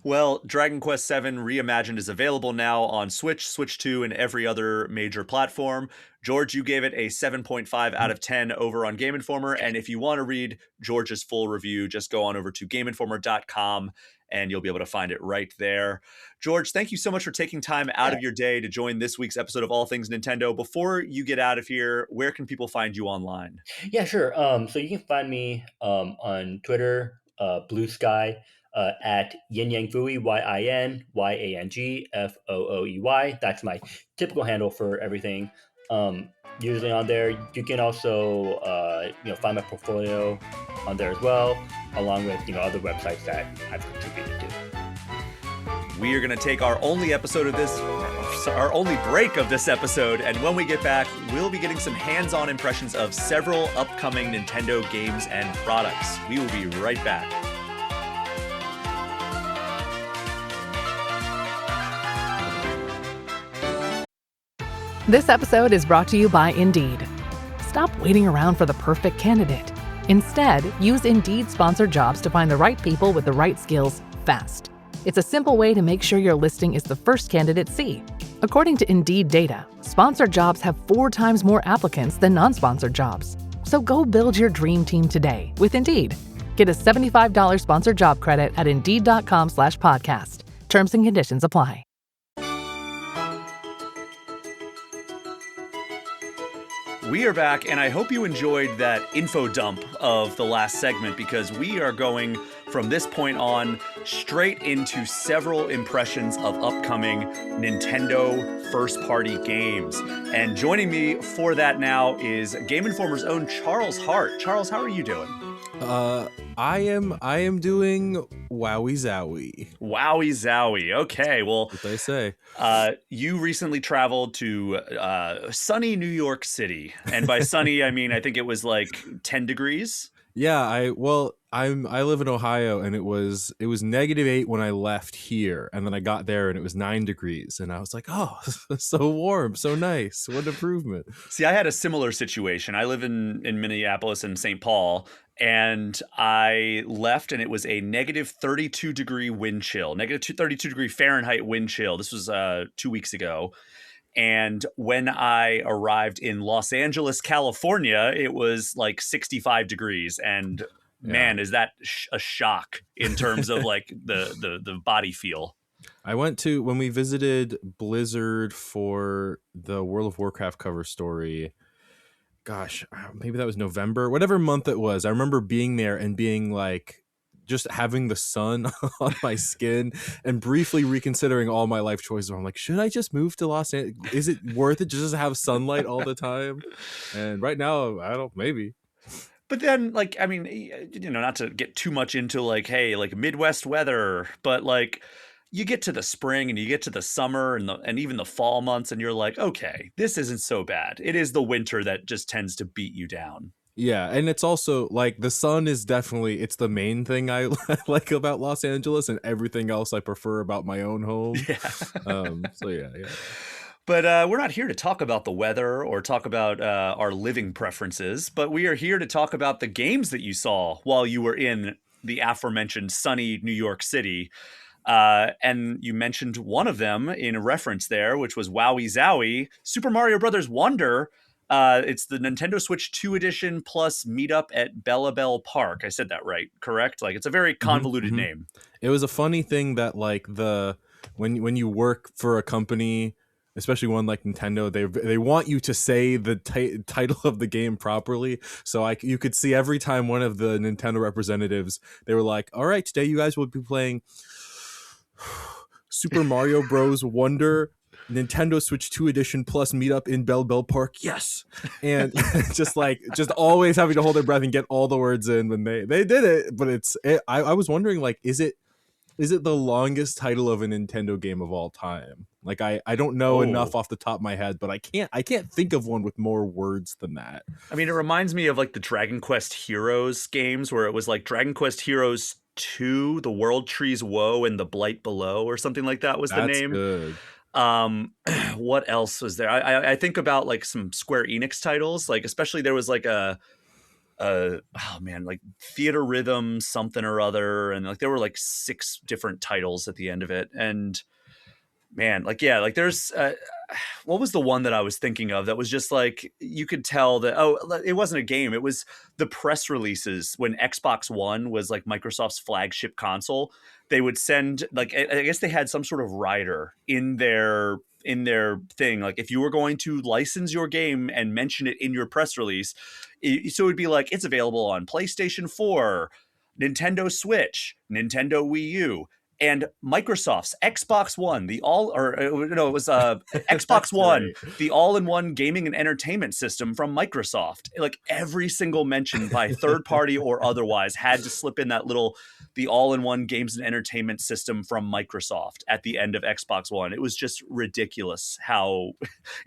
Well, Dragon Quest VII Reimagined is available now on Switch, Switch 2, and every other major platform. George, you gave it a 7.5 out of 10 over on Game Informer. And if you want to read George's full review, just go on over to GameInformer.com and you'll be able to find it right there. George, thank you so much for taking time out Yeah, of your day to join this week's episode of All Things Nintendo. Before you get out of here, where can people find you online? yeah, sure. So you can find me on Twitter, Blue Sky. at Yin Yang Fooey, YinYangFooey. That's my typical handle for everything. Usually on there, you can also find my portfolio on there as well, along with other websites that I've contributed to. We are going to take our only break of this episode, and when we get back, we'll be getting some hands-on impressions of several upcoming Nintendo games and products. We will be right back. This episode is brought to you by Indeed. Stop waiting around for the perfect candidate. Instead, use Indeed sponsored jobs to find the right people with the right skills fast. It's a simple way to make sure your listing is the first candidates see. According to Indeed data, sponsored jobs have 4 times more applicants than non-sponsored jobs. So go build your dream team today with Indeed. Get a $75 sponsored job credit at Indeed.com/podcast. Terms and conditions apply. We are back, and I hope you enjoyed that info dump of the last segment, because we are going from this point on straight into several impressions of upcoming Nintendo first-party games. And joining me for that now is Game Informer's own Charles Harte. Charles, how are you doing? I am doing wowie zowie. Wowie zowie. Okay, well, What they say. You recently traveled to sunny New York City, and by sunny I mean I think it was like 10 degrees. Yeah, I live in Ohio, and it was -8 when I left here, and then I got there and it was 9 degrees, and I was like, oh, so warm, so nice, what improvement. See, I had a similar situation. I live in Minneapolis and St. Paul, and I left and it was a -32 degree wind chill, -32 degree Fahrenheit wind chill. This was 2 weeks ago. And when I arrived in Los Angeles, California, it was like 65 degrees. And man, is that a shock in terms of like the body feel. I went to, when we visited Blizzard for the World of Warcraft cover story, gosh, maybe that was November, whatever month it was. I remember being there and being like, just having the sun on my skin and briefly reconsidering all my life choices. I'm like, should I just move to Los Angeles? Is it worth it just to have sunlight all the time? And right now, maybe. But then, like, I mean, not to get too much into like, hey, like Midwest weather, but like you get to the spring and you get to the summer and even the fall months, and you're like, okay, this isn't so bad. It is the winter that just tends to beat you down. Yeah, and it's also like the sun is definitely, it's the main thing I like about Los Angeles, and everything else I prefer about my own home. Yeah. So yeah. But we're not here to talk about the weather or talk about our living preferences, but we are here to talk about the games that you saw while you were in the aforementioned sunny New York City. And you mentioned one of them in a reference there, which was Wowie Zowie, Super Mario Brothers Wonder. It's the Nintendo Switch 2 edition plus Meetup at Bellabel Park. I said that right, correct? Like, it's a very convoluted name. It was a funny thing that like when you work for a company, especially one like Nintendo, they want you to say the title of the game properly. So you could see every time one of the Nintendo representatives, they were like, all right, today you guys will be playing Super Mario Bros. Wonder Nintendo Switch 2 edition plus Meetup in Bellabel Park. Yes. And just always having to hold their breath and get all the words in when they did it. But I was wondering, like, is it the longest title of a Nintendo game of all time? Like, I don't know enough off the top of my head, but I can't think of one with more words than that. I mean, it reminds me of like the Dragon Quest Heroes games, where it was like Dragon Quest Heroes 2, The World Trees Woe and The Blight Below, or something like that was the name. Good. What else was there? I think about like some Square Enix titles, like especially there was like like Theater Rhythm something or other, and like there were like 6 different titles at the end of it. And man, like, yeah, like there's what was the one that I was thinking of that was just like you could tell that it wasn't a game, it was the press releases when Xbox One was like Microsoft's flagship console. They would send, like, I guess they had some sort of rider in their thing, like if you were going to license your game and mention it in your press release, so it would be like it's available on PlayStation 4, Nintendo Switch, Nintendo Wii U, and Microsoft's Xbox One, it was Xbox One, the all-in-one gaming and entertainment system from Microsoft. Like every single mention by third party or otherwise had to slip in the all-in-one games and entertainment system from Microsoft at the end of Xbox One. It was just ridiculous how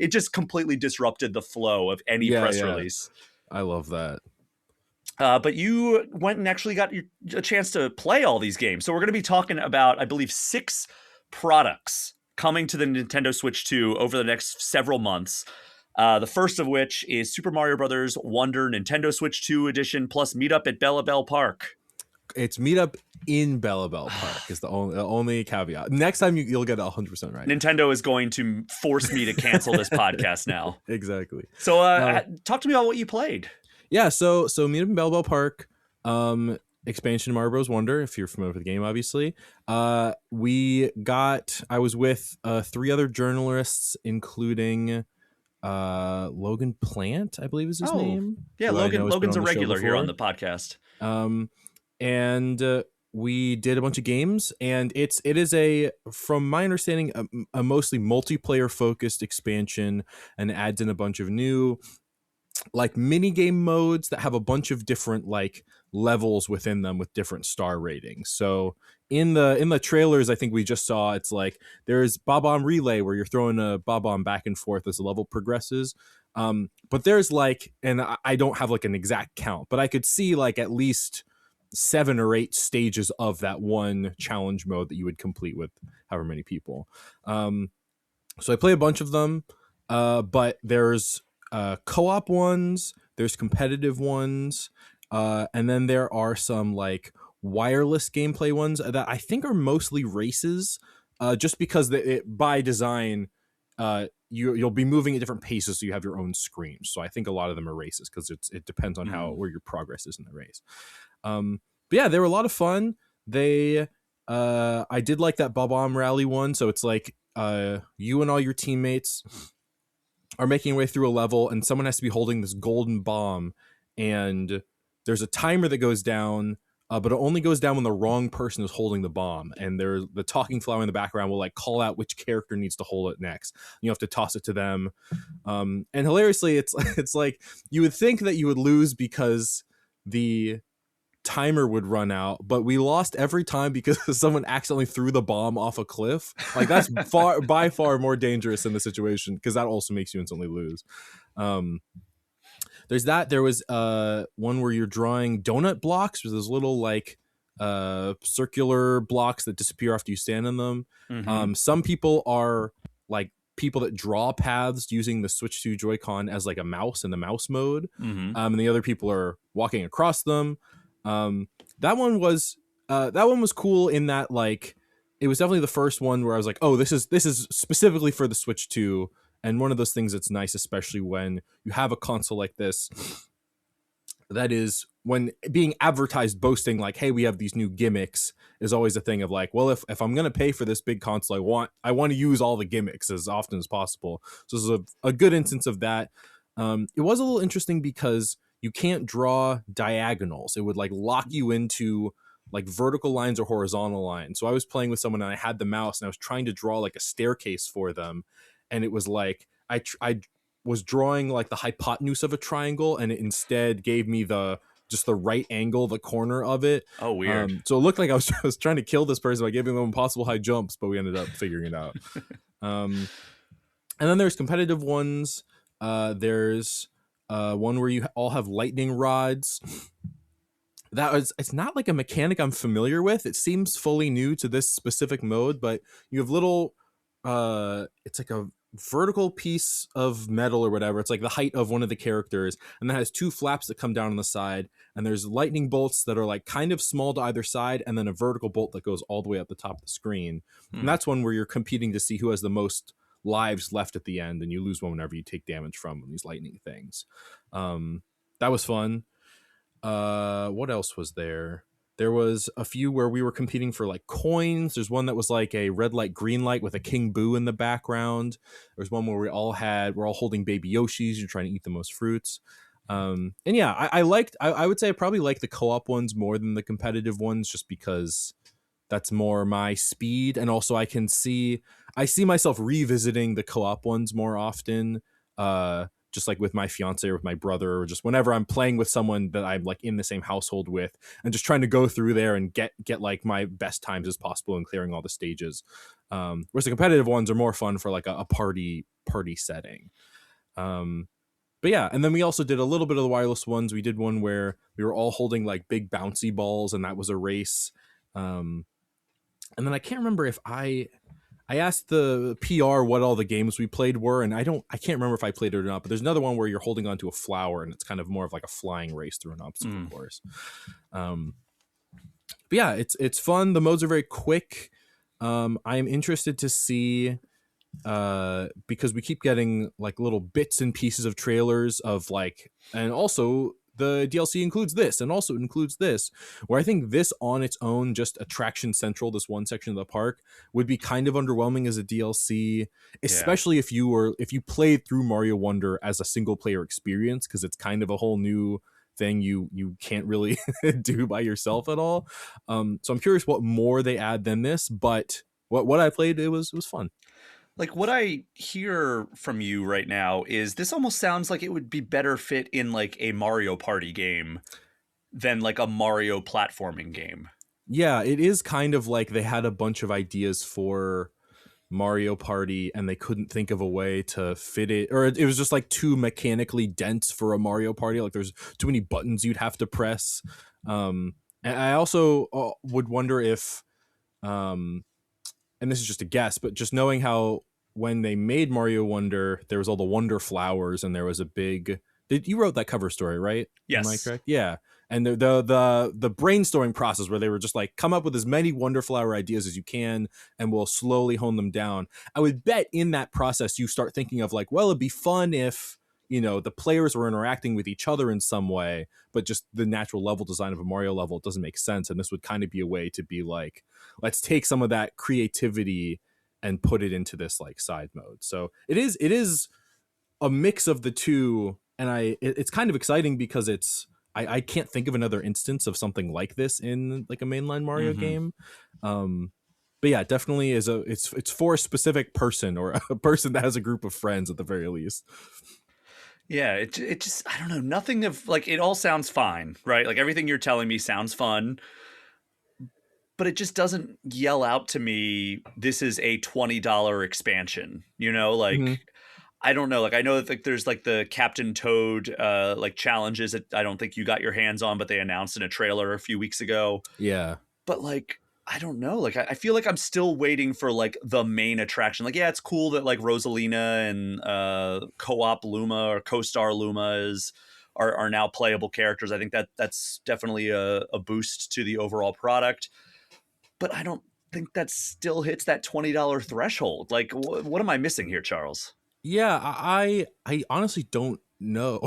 it just completely disrupted the flow of any press release. I love that. But you went and actually got a chance to play all these games. So we're going to be talking about, I believe, 6 products coming to the Nintendo Switch 2 over the next several months. The first of which is Super Mario Bros. Wonder Nintendo Switch 2 edition plus Meetup at Bellabel Park. It's Meetup in Bellabel Park is the only caveat. Next time you'll get 100% right. Nintendo is going to force me to cancel this podcast now. Exactly. So talk to me about what you played. Yeah, so Meetup in Bellabel Park, expansion of Mario Bros. Wonder, if you're familiar with the game, obviously. I was with 3 other journalists, including Logan Plant, I believe is his name. Yeah, Logan's a regular here on the podcast. And we did a bunch of games, and it is from my understanding, a mostly multiplayer focused expansion, and adds in a bunch of new like mini game modes that have a bunch of different like levels within them with different star ratings. So in the trailers, I think we just saw, it's like there's Bob-omb Relay where you're throwing a Bob-omb back and forth as the level progresses. But there's like, and I don't have like an exact count, but I could see like at least 7 or 8 stages of that one challenge mode that you would complete with however many people. So I play a bunch of them, but there's co-op ones, there's competitive ones, and then there are some like wireless gameplay ones that I think are mostly races, just because by design you'll be moving at different paces, so you have your own screen. So I think a lot of them are races because it depends on where your progress is in the race. But yeah, they were a lot of fun. I did like that Bob-omb Rally one. So it's like you and all your teammates are making your way through a level, and someone has to be holding this golden bomb, and there's a timer that goes down, but it only goes down when the wrong person is holding the bomb, and there's the talking flower in the background will like call out which character needs to hold it next. You have to toss it to them, and hilariously, it's like you would think that you would lose because the timer would run out, but we lost every time because someone accidentally threw the bomb off a cliff. Like that's by far more dangerous in the situation, because that also makes you instantly lose. There's that. There was one where you're drawing donut blocks with those little like circular blocks that disappear after you stand on them. Mm-hmm. Some people are like people that draw paths using the Switch 2 Joy-Con as like a mouse in the mouse mode. Mm-hmm. And the other people are walking across them. That one was cool in that like it was definitely the first one where I was like, oh, this is specifically for the Switch 2, and one of those things that's nice, especially when you have a console like this, that is when being advertised boasting like, hey, we have these new gimmicks, is always a thing of like, well, if I'm gonna pay for this big console, I want to use all the gimmicks as often as possible. So this is a good instance of that. It was a little interesting because you can't draw diagonals. It would like lock you into like vertical lines or horizontal lines. So I was playing with someone and I had the mouse and I was trying to draw like a staircase for them. And it was like, I was drawing like the hypotenuse of a triangle, and it instead gave me just the right angle, the corner of it. Oh, weird. So it looked like I was trying to kill this person by giving them impossible high jumps, but we ended up figuring it out. And then there's competitive ones. There's one where you all have lightning rods. It's not like a mechanic I'm familiar with. It seems fully new to this specific mode, but you have little it's like a vertical piece of metal or whatever. It's like the height of one of the characters, and that has 2 flaps that come down on the side, and there's lightning bolts that are like kind of small to either side, and then a vertical bolt that goes all the way up the top of the screen. And that's one where you're competing to see who has the most lives left at the end, and you lose one whenever you take damage from these lightning things. That was fun. What else was there? There was a few where we were competing for like coins. There's one that was like a red light, green light with a King Boo in the background. There's one where we're all holding baby Yoshis. You're trying to eat the most fruits. And yeah, I would say I probably like the co-op ones more than the competitive ones, just because that's more my speed. And also I see myself revisiting the co-op ones more often. Just like with my fiance or with my brother, or just whenever I'm playing with someone that I'm like in the same household with, and just trying to go through there and get like my best times as possible and clearing all the stages. Whereas the competitive ones are more fun for like a party setting. But yeah, and then we also did a little bit of the wireless ones. We did one where we were all holding like big bouncy balls, and that was a race. And then I can't remember if I asked the PR what all the games we played were, and I can't remember if I played it or not. But there's another one where you're holding onto a flower, and it's kind of more of like a flying race through an obstacle course. But yeah, it's fun. The modes are very quick. I am interested to see, because we keep getting like little bits and pieces of trailers of like, and also the DLC includes this and also includes this, where I think this on its own, just attraction central, this one section of the park, would be kind of underwhelming as a DLC, especially if you played through Mario Wonder as a single player experience, because it's kind of a whole new thing you can't really do by yourself at all. So I'm curious what more they add than this, but what I played, it was fun. Like, what I hear from you right now is this almost sounds like it would be better fit in like a Mario Party game than like a Mario platforming game. Yeah, it is kind of like they had a bunch of ideas for Mario Party and they couldn't think of a way to fit it, or it was just like too mechanically dense for a Mario Party. Like there's too many buttons you'd have to press. And I also would wonder if, and this is just a guess, but just knowing how when they made Mario Wonder, there was all the Wonder Flowers, and there was a big. You wrote that cover story, right? Yes. Am I correct? Yeah. And the brainstorming process where they were just like, come up with as many Wonder Flower ideas as you can, and we'll slowly hone them down. I would bet in that process you start thinking of like, well, it'd be fun if, you know, the players were interacting with each other in some way, but just the natural level design of a Mario level, it doesn't make sense. And this would kind of be a way to be like, let's take some of that creativity and put it into this like side mode. So it is a mix of the two. And it's kind of exciting because I can't think of another instance of something like this in like a mainline Mario game. But yeah, definitely it's for a specific person, or a person that has a group of friends at the very least. Yeah, it just, I don't know, nothing of like, it all sounds fine, right? Like everything you're telling me sounds fun, but it just doesn't yell out to me, this is a $20 expansion, you know, like, I don't know. Like, I know that like there's like the Captain Toad like challenges that I don't think you got your hands on, but they announced in a trailer a few weeks ago. Yeah. But like, I don't know. Like, I feel like I'm still waiting for like the main attraction. Like, yeah, it's cool that like Rosalina and co-op Luma or co-star Luma are now playable characters. I think that's definitely a boost to the overall product. But I don't think that still hits that $20 threshold. Like, what am I missing here, Charles? Yeah, I honestly don't know.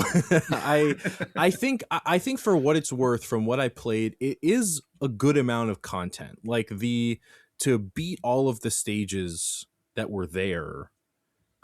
I think for what it's worth, from what I played, it is a good amount of content. Like to beat all of the stages that were there,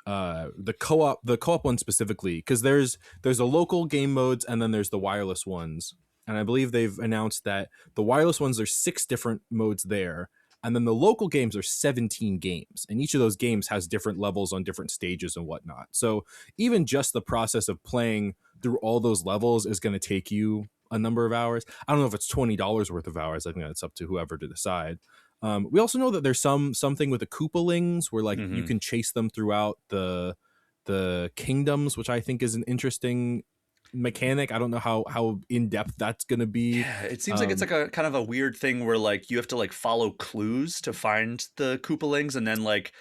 the co-op one specifically, because there's the local game modes and then there's the wireless ones. And I believe they've announced that the wireless ones, there's 6 different modes there. And then the local games are 17 games, and each of those games has different levels on different stages and whatnot. So even just the process of playing through all those levels is going to take you a number of hours. I don't know if it's $20 worth of hours. I think that's up to whoever to decide. We also know that there's something with the Koopalings where like you can chase them throughout the kingdoms, which I think is an interesting mechanic. I don't know how in depth that's gonna be. Yeah, it seems like it's like a kind of a weird thing where like you have to like follow clues to find the Koopalings, and then like,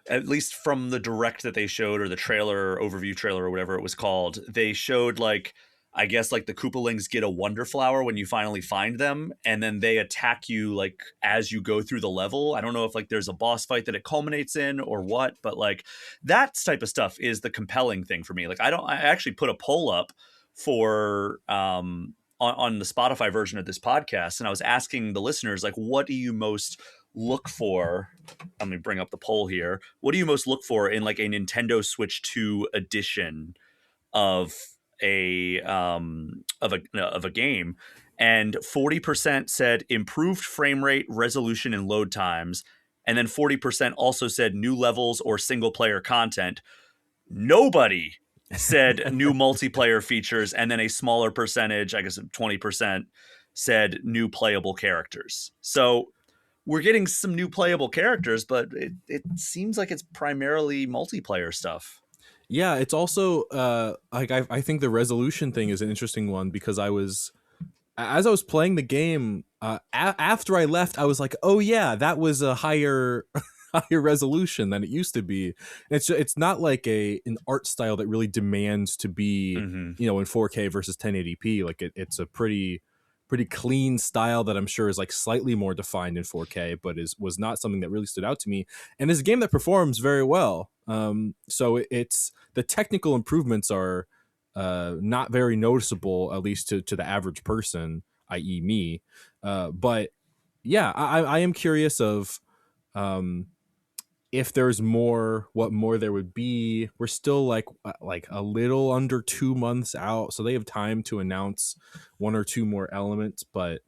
at least from the direct that they showed, or the trailer, overview trailer, or whatever it was called, they showed like, I guess like the Koopalings get a Wonder Flower when you finally find them, and then they attack you like as you go through the level. I don't know if like there's a boss fight that it culminates in or what, but like that type of stuff is the compelling thing for me. Like I actually put a poll up for on the Spotify version of this podcast, and I was asking the listeners like, what do you most look for? Let me bring up the poll here. What do you most look for in like a Nintendo Switch 2 edition of a game, and 40% said improved frame rate, resolution, and load times, and then 40% also said new levels or single player content. Nobody said new multiplayer features, and then a smaller percentage, I guess 20%, said new playable characters. So we're getting some new playable characters, but it seems like it's primarily multiplayer stuff. Yeah, it's also like I think the resolution thing is an interesting one, because as I was playing the game, after I left, I was like, oh yeah, that was a higher higher resolution than it used to be. It's not like an art style that really demands to be in 4K versus 1080p. Like it's a pretty clean style that I'm sure is like slightly more defined in 4K, but was not something that really stood out to me. And it's a game that performs very well. So it's the technical improvements are not very noticeable, at least to the average person, i.e. me. But yeah, I am curious of if there's more, what more there would be. We're still like a little under 2 months out, so they have time to announce one or two more elements. But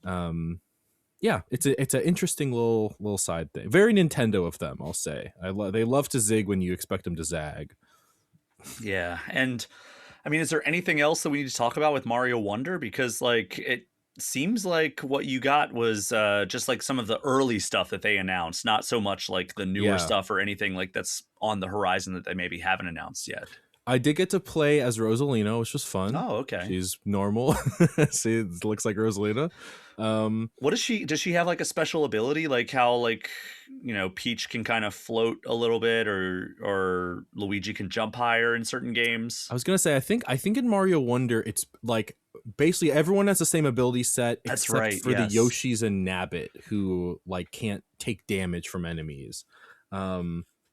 yeah, it's an interesting little side thing. Very Nintendo of them, I'll say. They love to zig when you expect them to zag. Yeah, and I mean, is there anything else that we need to talk about with Mario Wonder? Because like it seems like what you got was just like some of the early stuff that they announced, not so much like the newer stuff or anything like that's on the horizon that they maybe haven't announced yet. I did get to play as Rosalina, which was fun. Oh, okay. She's normal. See, it looks like Rosalina. What does she have like a special ability, like how like Peach can kind of float a little bit, or Luigi can jump higher in certain games? I was gonna say I think in Mario Wonder it's like basically everyone has the same ability set except for the Yoshis and Nabbit, who like can't take damage from enemies.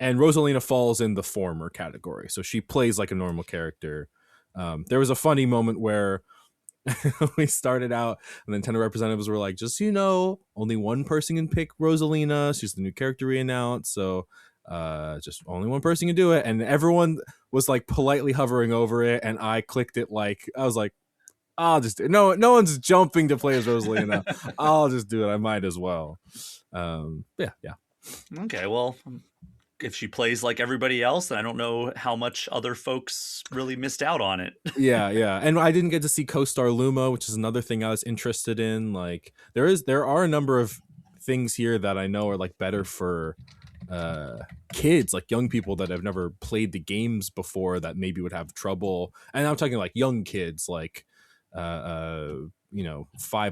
And Rosalina falls in the former category, so she plays like a normal character. There was a funny moment where we started out and the Nintendo representatives were like, just only one person can pick Rosalina. She's the new character we announced, so just only one person can do it. And everyone was like politely hovering over it, and I clicked it like I was like, I'll just do it. No one's jumping to play as Rosalina. I'll just do it. I might as well. Yeah. Okay, well, if she plays like everybody else, then I don't know how much other folks really missed out on it. yeah. And I didn't get to see co-star Luma, which is another thing I was interested in. Like there are a number of things here that I know are like better for kids, like young people that have never played the games before that maybe would have trouble. And I'm talking like young kids, like 5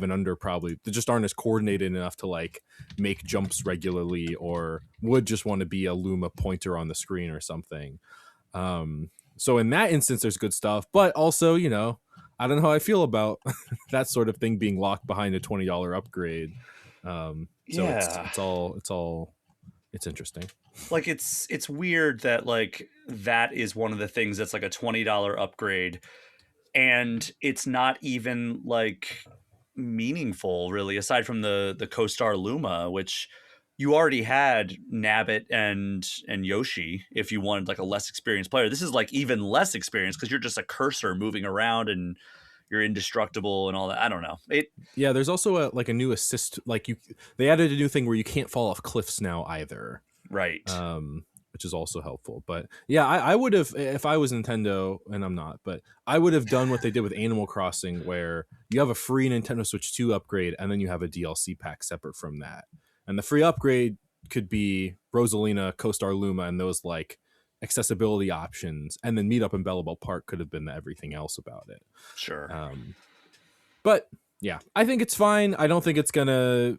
and under, probably they just aren't as coordinated enough to like make jumps regularly, or would just want to be a Luma pointer on the screen or something. So in that instance there's good stuff, but also I don't know how I feel about that sort of thing being locked behind a $20 upgrade. It's interesting. Like it's weird that like that is one of the things that's like a $20 upgrade, and it's not even like meaningful really, aside from the co-star Luma, which you already had Nabbit and Yoshi if you wanted like a less experienced player. This is like even less experienced because you're just a cursor moving around and you're indestructible and all that. I don't know. Yeah, there's also a new assist, like they added a new thing where you can't fall off cliffs now either. Right. Which is also helpful. But yeah, I would have, if I was Nintendo, and I'm not, but I would have done what they did with Animal Crossing, where you have a free Nintendo Switch 2 upgrade and then you have a DLC pack separate from that. And the free upgrade could be Rosalina, co-star Luma, and those like accessibility options. And then Meetup and Bellabel Park could have been the everything else about it. Sure. But yeah, I think it's fine. I don't think it's gonna,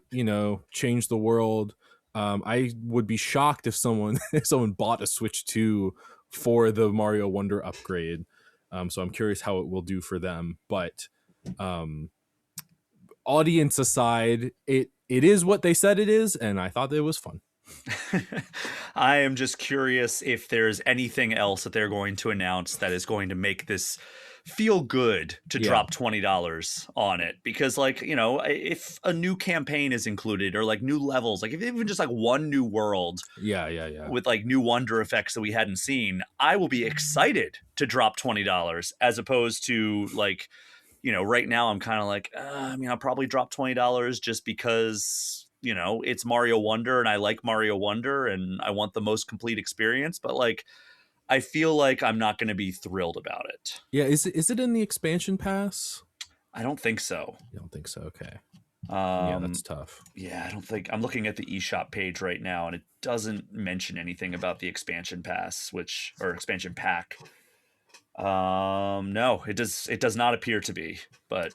change the world. I would be shocked if someone bought a Switch 2 for the Mario Wonder upgrade. So I'm curious how it will do for them. But audience aside, it is what they said it is, and I thought it was fun. I am just curious if there's anything else that they're going to announce that is going to make this feel good to drop $20 on it, because like, you know, if a new campaign is included or like new levels, like if even just like one new world with like new wonder effects that we hadn't seen, I will be excited to drop $20, as opposed to like, you know, right now I'm kind of like, I mean, I'll probably drop $20 just because, you know, it's Mario Wonder and I like Mario Wonder and I want the most complete experience. But like, I feel like I'm not going to be thrilled about it. Yeah, is it in the expansion pass? I don't think so. You don't think so? Okay. Yeah, that's tough. Yeah, I don't think. I'm looking at the eShop page right now, and it doesn't mention anything about the expansion pass, or expansion pack. No, it does not appear to be. But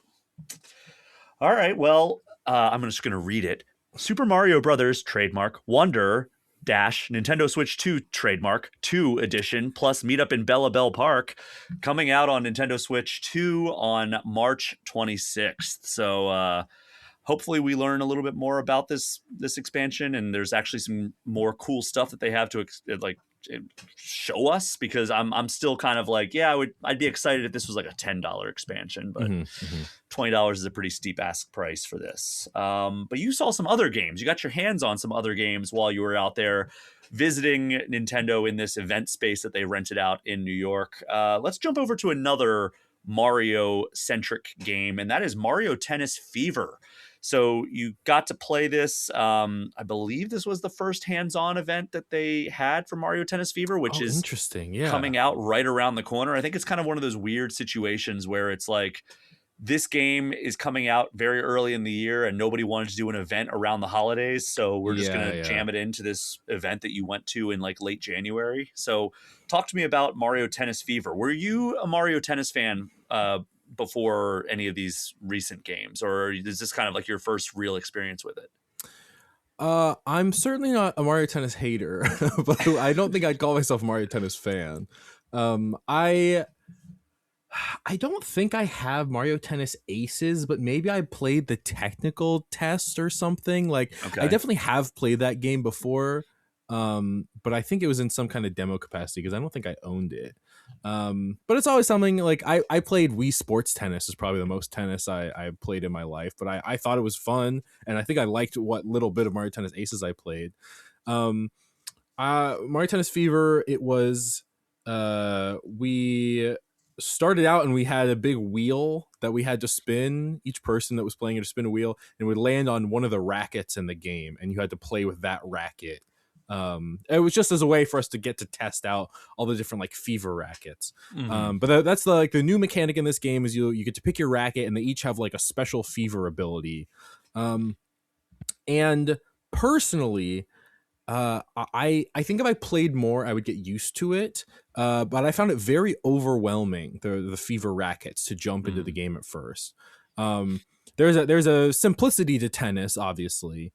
all right, well, I'm just going to read it. Super Mario Brothers trademark Wonder dash Nintendo Switch 2 trademark 2 edition plus Meetup in Bellabel Park, coming out on Nintendo Switch 2 on March 26th. So hopefully we learn a little bit more about this expansion, and there's actually some more cool stuff that they have to like show us, because I'm still kind of like, yeah, I'd be excited if this was like a $10 expansion, but $20 is a pretty steep ask price for this. But you saw some other games. You got your hands on some other games while you were out there visiting Nintendo in this event space that they rented out in New York. Let's jump over to another Mario-centric game, and that is Mario Tennis Fever. So you got to play this. I believe this was the first hands-on event that they had for Mario Tennis Fever, which is interesting. Yeah, coming out right around the corner. I think it's kind of one of those weird situations where it's like, this game is coming out very early in the year and nobody wanted to do an event around the holidays. So we're just going to jam it into this event that you went to in like late January. So talk to me about Mario Tennis Fever. Were you a Mario Tennis fan before any of these recent games, or is this kind of like your first real experience with it? I'm certainly not a Mario Tennis hater, but I don't think I'd call myself a Mario Tennis fan. I don't think I have Mario Tennis Aces, but maybe I played the technical test or something. Like, I definitely have played that game before, but I think it was in some kind of demo capacity because I don't think I owned it. But it's always something like I played Wii Sports Tennis is probably the most tennis I played in my life, but I thought it was fun, and I think I liked what little bit of Mario Tennis Aces I played. Mario Tennis Fever, it was we started out and we had a big wheel that we had to spin. Each person that was playing had to spin a wheel and would land on one of the rackets in the game, and you had to play with that racket. It was just as a way for us to get to test out all the different like Fever rackets. But that's the new mechanic in this game is you get to pick your racket, and they each have like a special Fever ability. And personally, I think if I played more, I would get used to it. But I found it very overwhelming, the Fever rackets, to jump into the game at first. There's a simplicity to tennis, obviously.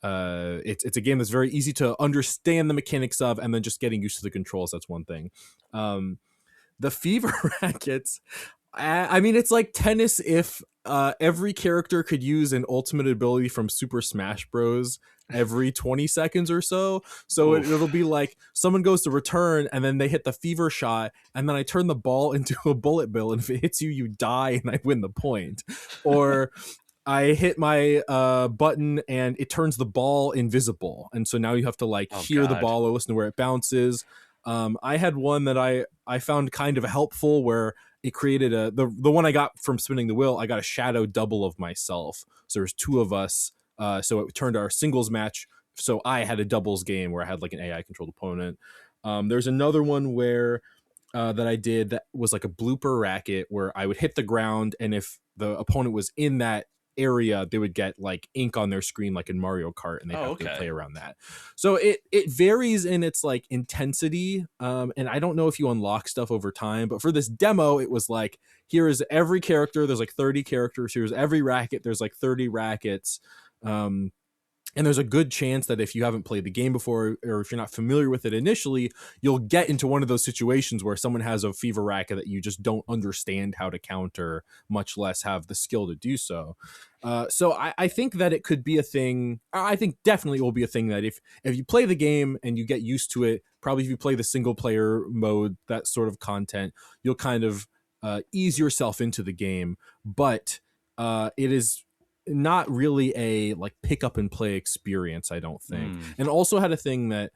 It's a game that's very easy to understand the mechanics of, and then just getting used to the controls. That's one thing. The Fever rackets, I mean, it's like tennis if every character could use an ultimate ability from Super Smash Bros. Every 20 seconds or so. So it'll be like someone goes to return and then they hit the Fever shot, and then I turn the ball into a bullet bill, and if it hits you, you die and I win the point. Or I hit my button and it turns the ball invisible, and so now you have to like hear the ball or listen to where it bounces. I had one that I found kind of helpful where it created the one I got from spinning the wheel. I got a shadow double of myself, so there's two of us. So it turned our singles match. So I had a doubles game where I had like an AI controlled opponent. There's another one where that I did that was like a blooper racket where I would hit the ground, and if the opponent was in that area, they would get like ink on their screen like in Mario Kart, and they have to play around that. So it varies in its like intensity, and I don't know if you unlock stuff over time, but for this demo it was like, here is every character, there's like 30 characters, here's every racket, there's like 30 rackets. And there's a good chance that if you haven't played the game before, or if you're not familiar with it initially, you'll get into one of those situations where someone has a Fever racket that you just don't understand how to counter, much less have the skill to do so. So I think that it could be a thing. I think definitely it will be a thing that if you play the game and you get used to it, probably if you play the single player mode, that sort of content, you'll kind of ease yourself into the game, but it is not really a like pick up and play experience, I don't think. And also had a thing that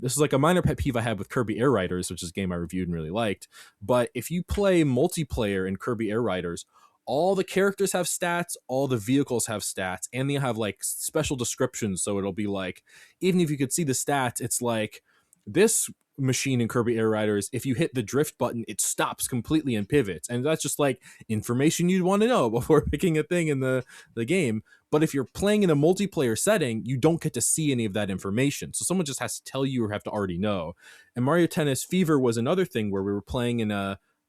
this is like a minor pet peeve I had with Kirby Air Riders, which is a game I reviewed and really liked. But if you play multiplayer in Kirby Air Riders, all the characters have stats, all the vehicles have stats, and they have like special descriptions. So it'll be like, even if you could see the stats, it's like this machine in Kirby Air Riders, if you hit the drift button, it stops completely and pivots. And that's just like information you'd want to know before picking a thing in the game. But if you're playing in a multiplayer setting, you don't get to see any of that information. So someone just has to tell you or have to already know. And Mario Tennis Fever was another thing where we were playing in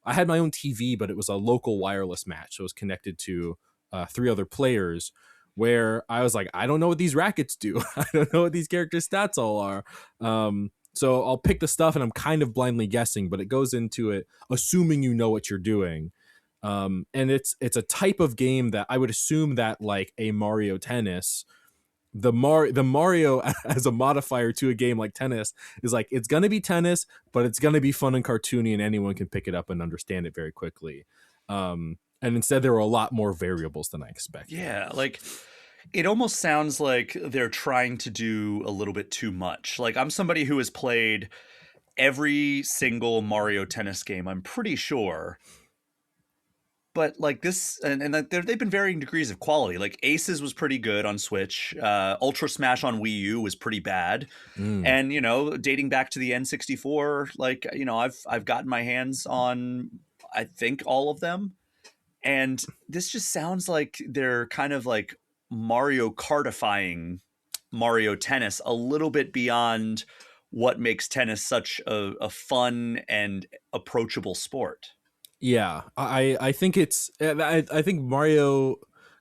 I had my own TV, but it was a local wireless match. So it was connected to 3 other players, where I was like, I don't know what these rackets do. I don't know what these characters' stats all are. So I'll pick the stuff and I'm kind of blindly guessing, but it goes into it assuming you know what you're doing. And it's a type of game that I would assume that like a Mario Tennis, the Mario as a modifier to a game like tennis is like, it's going to be tennis, but it's going to be fun and cartoony and anyone can pick it up and understand it very quickly. And instead there were a lot more variables than I expected. Yeah, like it almost sounds like they're trying to do a little bit too much. Like I'm somebody who has played every single Mario Tennis game, I'm pretty sure. But like this, and they've been varying degrees of quality. Like Aces was pretty good on Switch. Ultra Smash on Wii U was pretty bad. And you know, dating back to the N64, like you know, I've gotten my hands on I think all of them. And this just sounds like they're kind of like Mario Kartifying Mario Tennis a little bit beyond what makes tennis such a fun and approachable sport. Yeah, I think I think Mario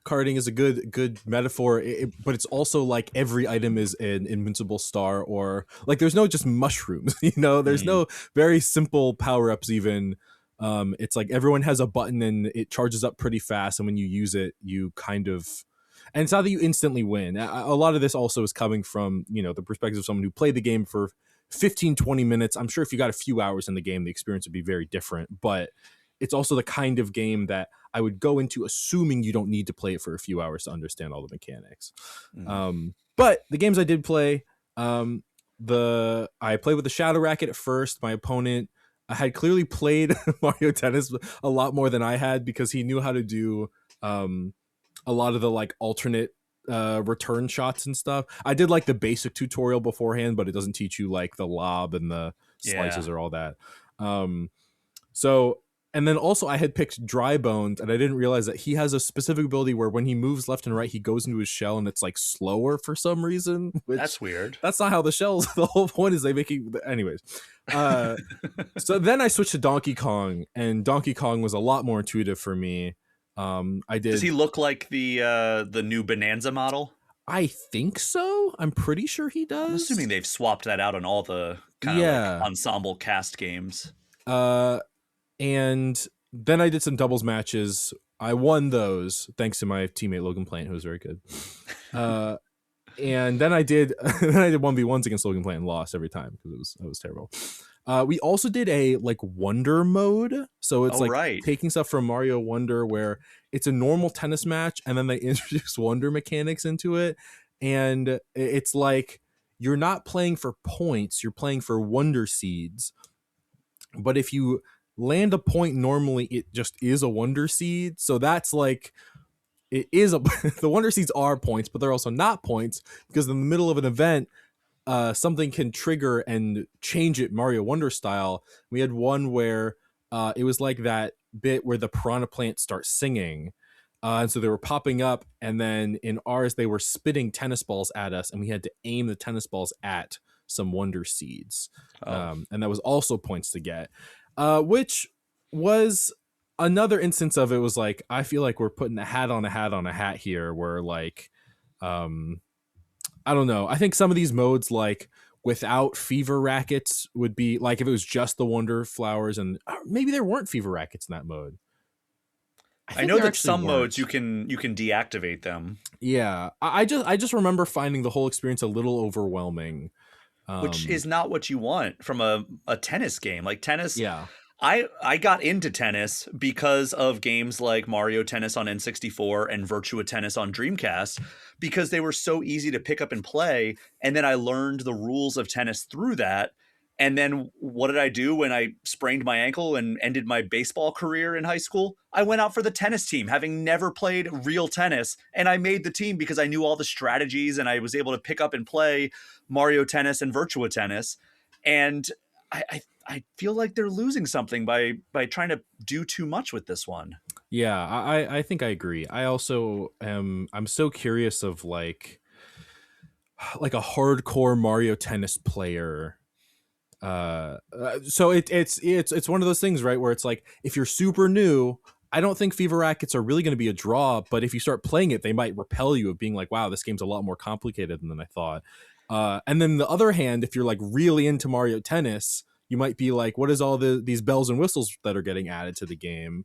karting is a good metaphor, but it's also like every item is an invincible star, or like there's no just mushrooms, you know, there's no very simple power-ups even. It's like everyone has a button and it charges up pretty fast, and when you use it, you kind of, and it's not that you instantly win. A lot of this also is coming from, you know, the perspective of someone who played the game for 15-20 minutes. I'm sure if you got a few hours in the game, the experience would be very different, but it's also the kind of game that I would go into assuming you don't need to play it for a few hours to understand all the mechanics. But the games I did play, I played with the Shadow Racket at first. My opponent had clearly played Mario Tennis a lot more than I had, because he knew how to do a lot of the like alternate return shots and stuff. I did like the basic tutorial beforehand, but it doesn't teach you like the lob and the slices or all that. And then also I had picked Dry Bones, and I didn't realize that he has a specific ability where when he moves left and right, he goes into his shell and it's like slower for some reason. That's weird. That's not how the shells, the whole point is they make you, anyways. So then I switched to Donkey Kong, and Donkey Kong was a lot more intuitive for me. Does he look like the new Bonanza model? I think so. I'm pretty sure he does. I'm assuming they've swapped that out on all the kind of like ensemble cast games. And then I did some doubles matches. I won those thanks to my teammate Logan Plant, who was very good. And then I did 1v1s against Logan Plant and lost every time because it was terrible. We also did a like Wonder mode, so it's taking stuff from Mario Wonder, where it's a normal tennis match and then they introduce Wonder mechanics into it, and it's like you're not playing for points, you're playing for Wonder Seeds. But if you land a point normally, it just is a Wonder Seed. So that's like, it is the Wonder Seeds are points, but they're also not points, because in the middle of an event, something can trigger and change it Mario Wonder style. We had one where it was like that bit where the Piranha Plant starts singing. And so they were popping up, and then in ours, they were spitting tennis balls at us, and we had to aim the tennis balls at some Wonder Seeds. And that was also points to get. Which was another instance of, it was like, I feel like we're putting a hat on a hat on a hat here, where like, I don't know. I think some of these modes, like without Fever Rackets, would be like if it was just the Wonder Flowers, and maybe there weren't Fever Rackets in that mode. I know that some modes you can deactivate them. Yeah, I just remember finding the whole experience a little overwhelming. Which is not what you want from a tennis game. Like tennis, I got into tennis because of games like Mario Tennis on N64 and Virtua Tennis on Dreamcast, because they were so easy to pick up and play. And then I learned the rules of tennis through that. And then what did I do when I sprained my ankle and ended my baseball career in high school? I went out for the tennis team, having never played real tennis. And I made the team because I knew all the strategies and I was able to pick up and play Mario Tennis and Virtua Tennis. And I feel like they're losing something by trying to do too much with this one. Yeah, I think I agree. I also I'm so curious of like a hardcore Mario Tennis player. So it's one of those things, right, where it's like, if you're super new, I don't think Fever Rackets are really going to be a draw, but if you start playing it, they might repel you of being like, wow, this game's a lot more complicated than I thought. And then the other hand, if you're like really into Mario Tennis, you might be like, what is all these bells and whistles that are getting added to the game?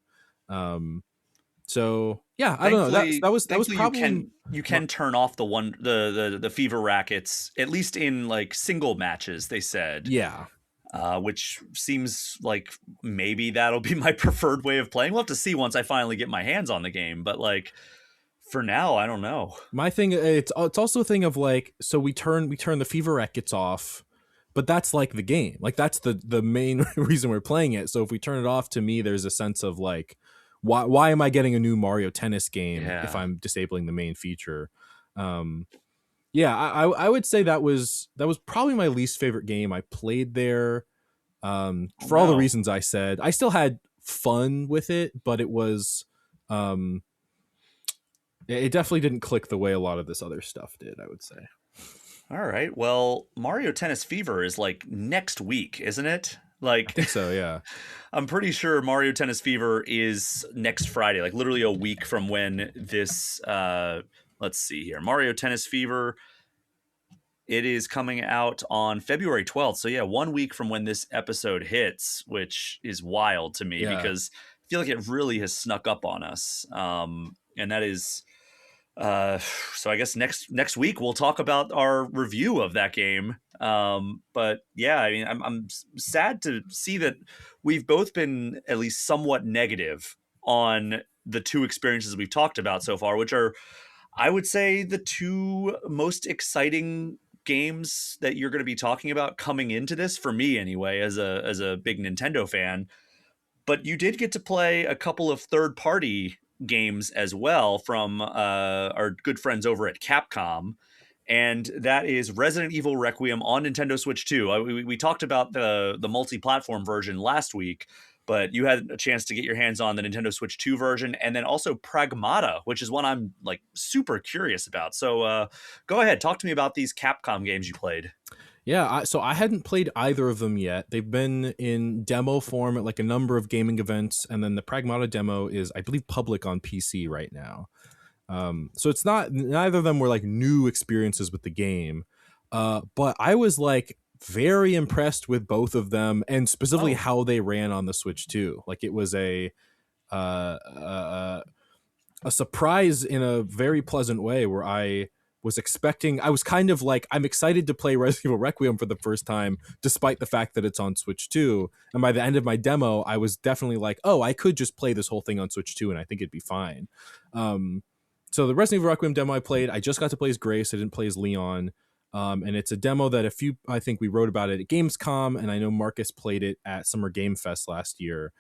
So yeah, I don't know. That was probably you can turn off the Fever Rackets, at least in like single matches, they said. Yeah. Which seems like maybe that'll be my preferred way of playing. We'll have to see once I finally get my hands on the game. But like, for now, I don't know. My thing, it's also a thing of like, so we turn the Fever Rackets off, but that's like the game. Like that's the main reason we're playing it. So if we turn it off, to me, there's a sense of like, why am I getting a new Mario Tennis game if I'm disabling the main feature? Yeah, I would say that was probably my least favorite game I played there. For all the reasons I said. I still had fun with it, but it was it definitely didn't click the way a lot of this other stuff did, I would say. All right. Well, Mario Tennis Fever is like next week, isn't it? Like, I think so, yeah. I'm pretty sure Mario Tennis Fever is next Friday, like literally a week from when this let's see here. Mario Tennis Fever, it is coming out on February 12th. So yeah, 1 week from when this episode hits, which is wild to me because I feel like it really has snuck up on us. And that is so I guess next week we'll talk about our review of that game. But yeah, I mean, I'm sad to see that we've both been at least somewhat negative on the two experiences we've talked about so far, which are, I would say, the two most exciting games that you're going to be talking about coming into this, for me anyway, as a big Nintendo fan. But you did get to play a couple of third-party games as well from our good friends over at Capcom, and that is Resident Evil Requiem on Nintendo Switch 2. We talked about the multi-platform version last week, but you had a chance to get your hands on the Nintendo Switch 2 version, and then also Pragmata, which is one I'm like super curious about. So go ahead, talk to me about these Capcom games you played. Yeah, so I hadn't played either of them yet. They've been in demo form at like a number of gaming events, and then the Pragmata demo is, I believe, public on PC right now. So it's neither of them were like new experiences with the game, but I was like very impressed with both of them, and specifically how they ran on the Switch 2. Like it was a surprise in a very pleasant way, where I was kind of like, I'm excited to play Resident Evil Requiem for the first time, despite the fact that it's on Switch 2. And by the end of my demo, I was definitely like, oh, I could just play this whole thing on Switch 2 and I think it'd be fine. So the Resident Evil Requiem demo I played, I just got to play as Grace. I didn't play as Leon. And it's a demo that I think we wrote about it at Gamescom, and I know Marcus played it at Summer Game Fest last year.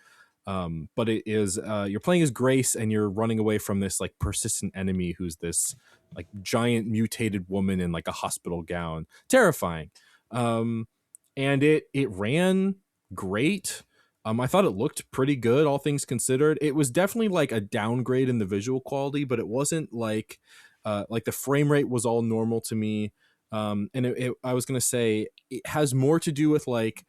But it is you're playing as Grace, and you're running away from this like persistent enemy who's this like giant mutated woman in like a hospital gown. Terrifying. And it ran great. I thought it looked pretty good, all things considered. It was definitely like a downgrade in the visual quality, but it wasn't like the frame rate was all normal to me. And I was gonna say, it has more to do with like,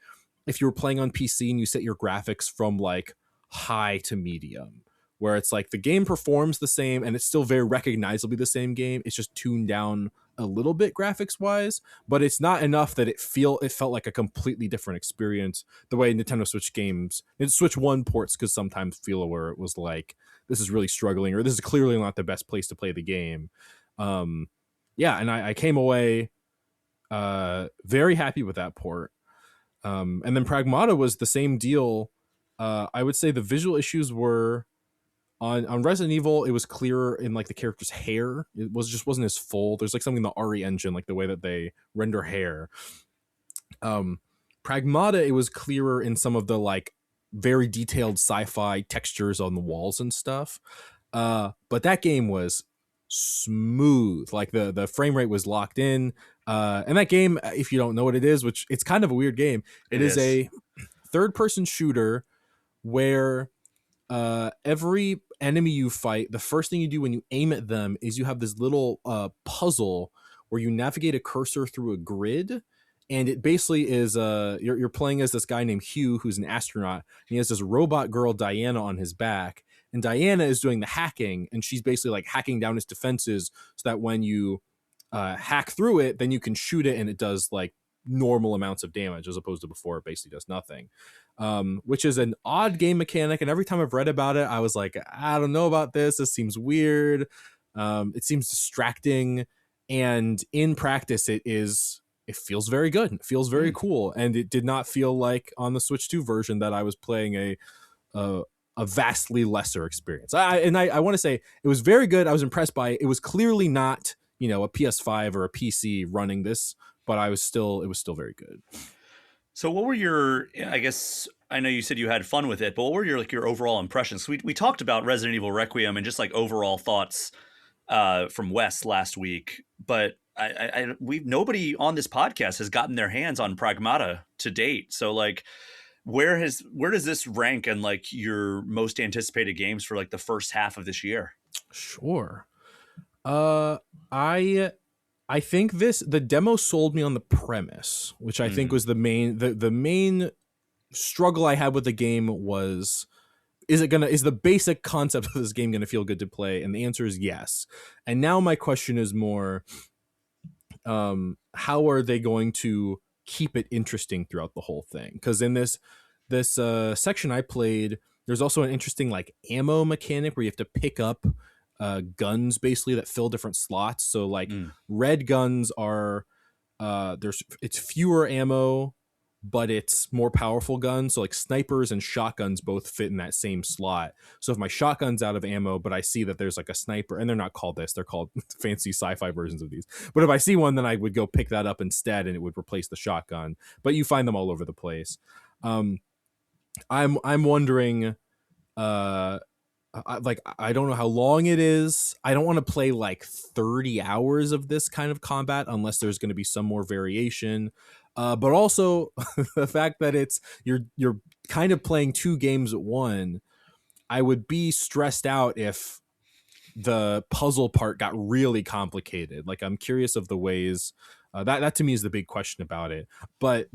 if you were playing on PC and you set your graphics from like high to medium, where it's like the game performs the same and it's still very recognizably the same game. It's just tuned down a little bit graphics wise, but it's not enough that it felt like a completely different experience, the way Nintendo Switch games and Switch 1 ports could sometimes feel, where it was like, this is really struggling, or this is clearly not the best place to play the game. Yeah, and I came away very happy with that port. And then Pragmata was the same deal. I would say the visual issues were on Resident Evil. It was clearer in like the character's hair. It wasn't as full. There's like something in the RE engine, like the way that they render hair. Pragmata, it was clearer in some of the like very detailed sci-fi textures on the walls and stuff. But that game was smooth. Like the frame rate was locked in. And that game, if you don't know what it is, which it's kind of a weird game, it is a third-person shooter where every enemy you fight, the first thing you do when you aim at them is you have this little puzzle where you navigate a cursor through a grid. And it basically is you're playing as this guy named Hugh, who's an astronaut, and he has this robot girl Diana on his back, and Diana is doing the hacking, and she's basically like hacking down his defenses so that when you hack through it, then you can shoot it and it does like normal amounts of damage, as opposed to before it basically does nothing. Which is an odd game mechanic, and every time I've read about it, I was like, I don't know about this. This seems weird. It seems distracting, and in practice, it feels very good. It feels very cool, and it did not feel like on the Switch 2 version that I was playing a vastly lesser experience. I want to say it was very good. I was impressed by it. It was clearly not, a PS5 or a PC running this, but it was still very good. So what were I guess I know you said you had fun with it, but what were your overall impressions? We talked about Resident Evil Requiem and just like overall thoughts from Wes last week, but nobody on this podcast has gotten their hands on Pragmata to date. So like, where does this rank in like your most anticipated games for like the first half of this year? Sure. I think the demo sold me on the premise, which I think was the main struggle I had with the game was, is the basic concept of this game going to feel good to play? And the answer is yes. And now my question is more, how are they going to keep it interesting throughout the whole thing? Because in this section I played, there's also an interesting like ammo mechanic where you have to pick up guns basically that fill different slots. So like red guns are it's fewer ammo, but it's more powerful guns. So like snipers and shotguns both fit in that same slot. So if my shotgun's out of ammo, but I see that there's like a sniper, and they're not called this, they're called fancy sci-fi versions of these. But if I see one, then I would go pick that up instead, and it would replace the shotgun. But you find them all over the place. I'm wondering, I don't know how long it is. I don't want to play like 30 hours of this kind of combat unless there's going to be some more variation. But also the fact that you're kind of playing two games at one, I would be stressed out if the puzzle part got really complicated. Like, I'm curious of the ways that to me is the big question about it. But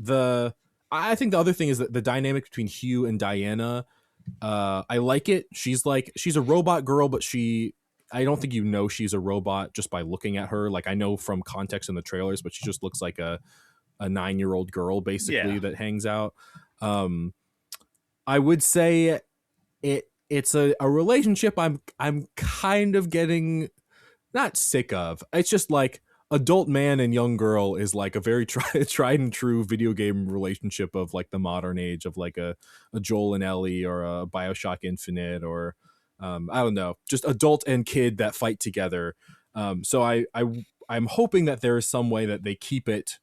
I think the other thing is that the dynamic between Hugh and Diana, I like it. She's a robot girl, but I don't think she's a robot just by looking at her. Like, I know from context in the trailers, but she just looks like a 9-year-old girl basically that hangs out. I would say it's a relationship I'm kind of getting not sick of. It's just like adult man and young girl is like a very tried and true video game relationship of like the modern age of like a Joel and Ellie or a BioShock Infinite or I don't know, just adult and kid that fight together. So I'm hoping that there is some way that they keep it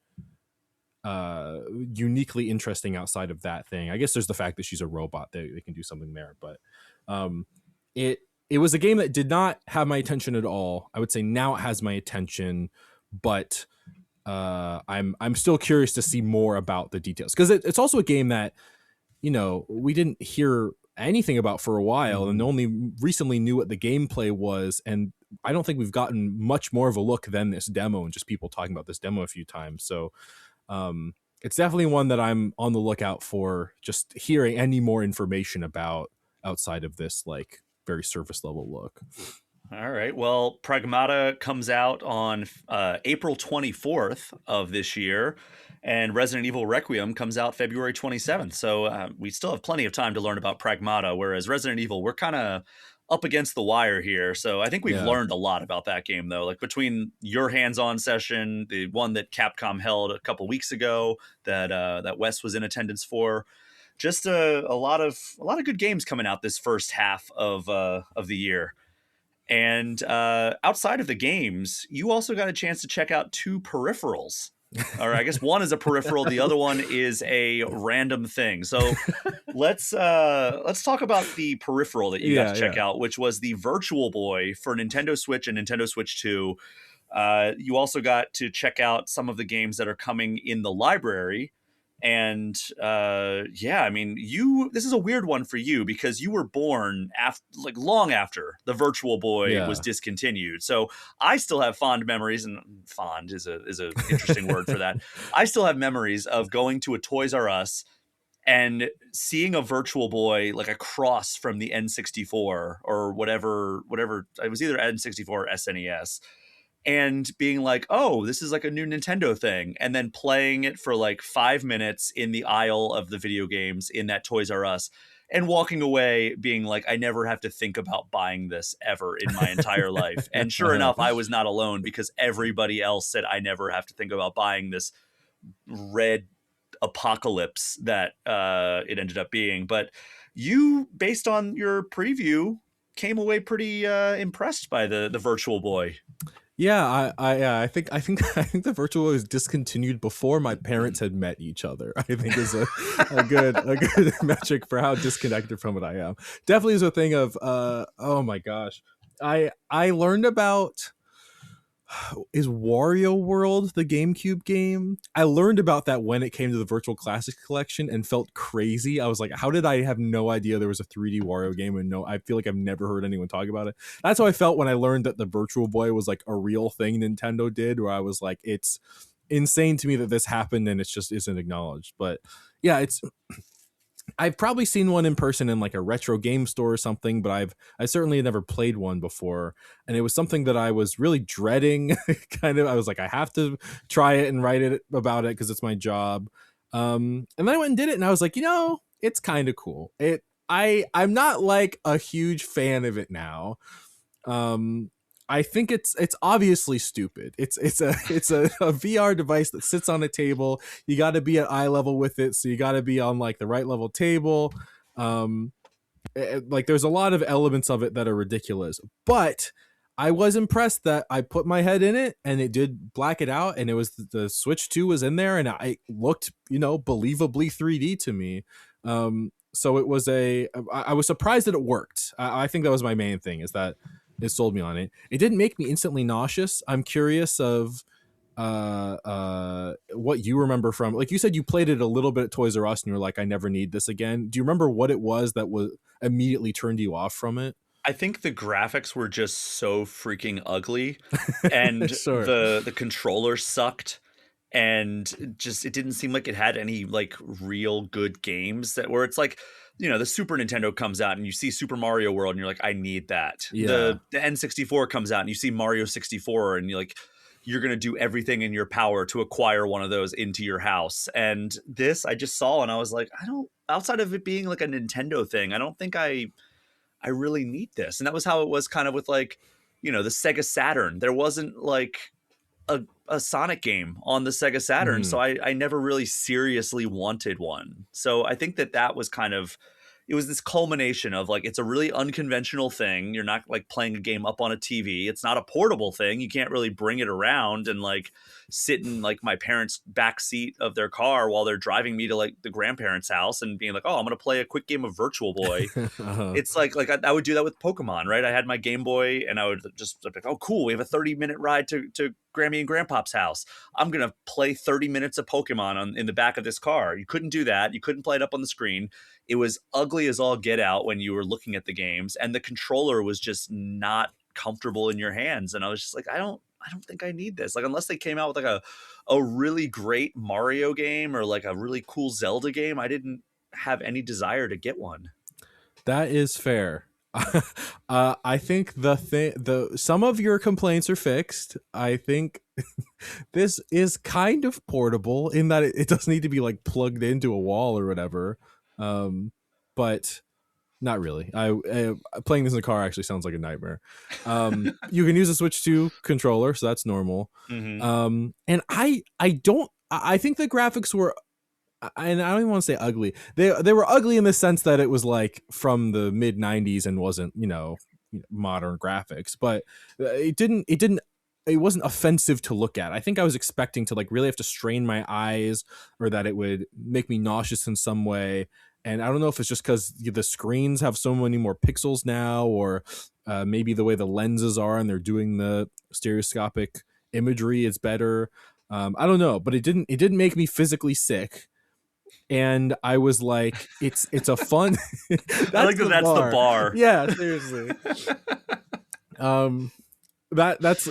uniquely interesting outside of that thing. I guess there's the fact that she's a robot, they can do something there, but it was a game that did not have my attention at all. I would say now it has my attention, but I'm still curious to see more about the details, because it's also a game that we didn't hear anything about for a while and only recently knew what the gameplay was, and I don't think we've gotten much more of a look than this demo and just people talking about this demo a few times. So it's definitely one that I'm on the lookout for, just hearing any more information about outside of this like very surface level look. All right. Well, Pragmata comes out on April 24th of this year, and Resident Evil Requiem comes out February 27th. So we still have plenty of time to learn about Pragmata, whereas Resident Evil, we're kind of up against the wire here. So I think we've learned a lot about that game, though. Like between your hands-on session, the one that Capcom held a couple weeks ago that Wes was in attendance for, just a lot of good games coming out this first half of the year. And outside of the games, you also got a chance to check out 2 peripherals. Or I guess one is a peripheral, the other one is a random thing. So let's talk about the peripheral that you got to check out, which was the Virtual Boy for Nintendo Switch and Nintendo Switch 2. You also got to check out some of the games that are coming in the library. And I mean, this is a weird one for you because you were born long after the Virtual Boy was discontinued. So I still have fond memories, and fond is a interesting word for that. I still have memories of going to a Toys R Us and seeing a Virtual Boy like across from the N64 or whatever it was, either N64 or SNES. And being like, oh, this is like a new Nintendo thing. And then playing it for like 5 minutes in the aisle of the video games in that Toys R Us and walking away being like, I never have to think about buying this ever in my entire life. And sure enough, I was not alone because everybody else said I never have to think about buying this red apocalypse that it ended up being. But you, based on your preview, came away pretty impressed by the Virtual Boy. Yeah, I think the Virtual Boy was discontinued before my parents had met each other. I think is a good metric for how disconnected from it I am. Definitely is a thing of oh my gosh, I learned about. Is Wario World the GameCube game? I learned about that when it came to the Virtual Classics collection and felt crazy. I was like, how did I have no idea there was a 3D Wario game? And I feel like I've never heard anyone talk about it. That's how I felt when I learned that the Virtual Boy was like a real thing Nintendo did, where I was like, it's insane to me that this happened and it just isn't acknowledged. But yeah, I've probably seen one in person in like a retro game store or something, but I certainly had never played one before. And it was something that I was really dreading. I was like, I have to try it and write it about it because it's my job. And then I went and did it and I was like, it's kind of cool. I'm not like a huge fan of it now. I think it's obviously stupid. It's a VR device that sits on a table. You got to be at eye level with it, so you got to be on like the right level table. Like there's a lot of elements of it that are ridiculous, but I was impressed that I put my head in it and it did black it out, and it was the Switch 2 was in there, and I looked believably 3D to me. So it was I was surprised that it worked. I think that was my main thing, is that it sold me on it. It didn't make me instantly nauseous. I'm curious of what you remember from, like you said, you played it a little bit at Toys R Us and you were like, I never need this again. Do you remember what it was that was immediately turned you off from it? I think the graphics were just so freaking ugly, and Sure. the controller sucked, and just it didn't seem like it had any like real good games where it's like, the Super Nintendo comes out and you see Super Mario World and you're like, I need that. Yeah. The N64 comes out and you see Mario 64 and you're going to do everything in your power to acquire one of those into your house. And this I just saw and I was like, outside of it being like a Nintendo thing, I don't think I really need this. And that was how it was kind of with like, the Sega Saturn. There wasn't like a Sonic game on the Sega Saturn. So I never really seriously wanted one. So I think that was kind of, it was this culmination of like, it's a really unconventional thing. You're not like playing a game up on a TV. It's not a portable thing. You can't really bring it around and like sit in like my parents' back seat of their car while they're driving me to like the grandparents' house and being like, oh, I'm going to play a quick game of Virtual Boy. It's like I would do that with Pokemon, right? I had my Game Boy and I would just like, oh, cool. We have a 30-minute ride to Grammy and Grandpop's house. I'm going to play 30 minutes of Pokemon in the back of this car. You couldn't do that. You couldn't play it up on the screen. It was ugly as all get out when you were looking at the games, and the controller was just not comfortable in your hands. And I was just like, I don't think I need this. Like, unless they came out with like a really great Mario game or like a really cool Zelda game, I didn't have any desire to get one. That is fair. I think some of your complaints are fixed. I think this is kind of portable in that it doesn't need to be like plugged into a wall or whatever. But not really. Playing this in the car actually sounds like a nightmare. You can use a Switch 2 controller, so that's normal. And I think the graphics were, and I don't even want to say ugly. They were ugly in the sense that it was like from the mid 90s and wasn't, modern graphics, but it wasn't offensive to look at. I think I was expecting to like really have to strain my eyes, or that it would make me nauseous in some way. And I don't know if it's just because the screens have so many more pixels now, or maybe the way the lenses are and they're doing the stereoscopic imagery is better. I don't know, but it didn't make me physically sick. And I was like, it's a fun. I like that's the bar. Yeah, seriously. That's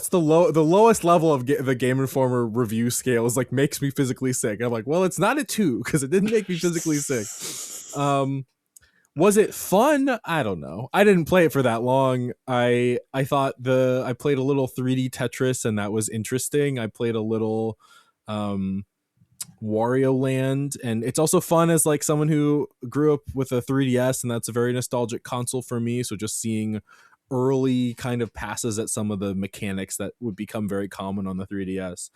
the lowest level of the Game Informer review scale is like makes me physically sick. I'm like, well, it's not a 2 because it didn't make me physically sick. Was it fun? I don't know. I didn't play it for that long. I thought I played a little 3D Tetris and that was interesting. I played a little Wario Land, and it's also fun as like someone who grew up with a 3DS, and that's a very nostalgic console for me. So just seeing early kind of passes at some of the mechanics that would become very common on the 3DS.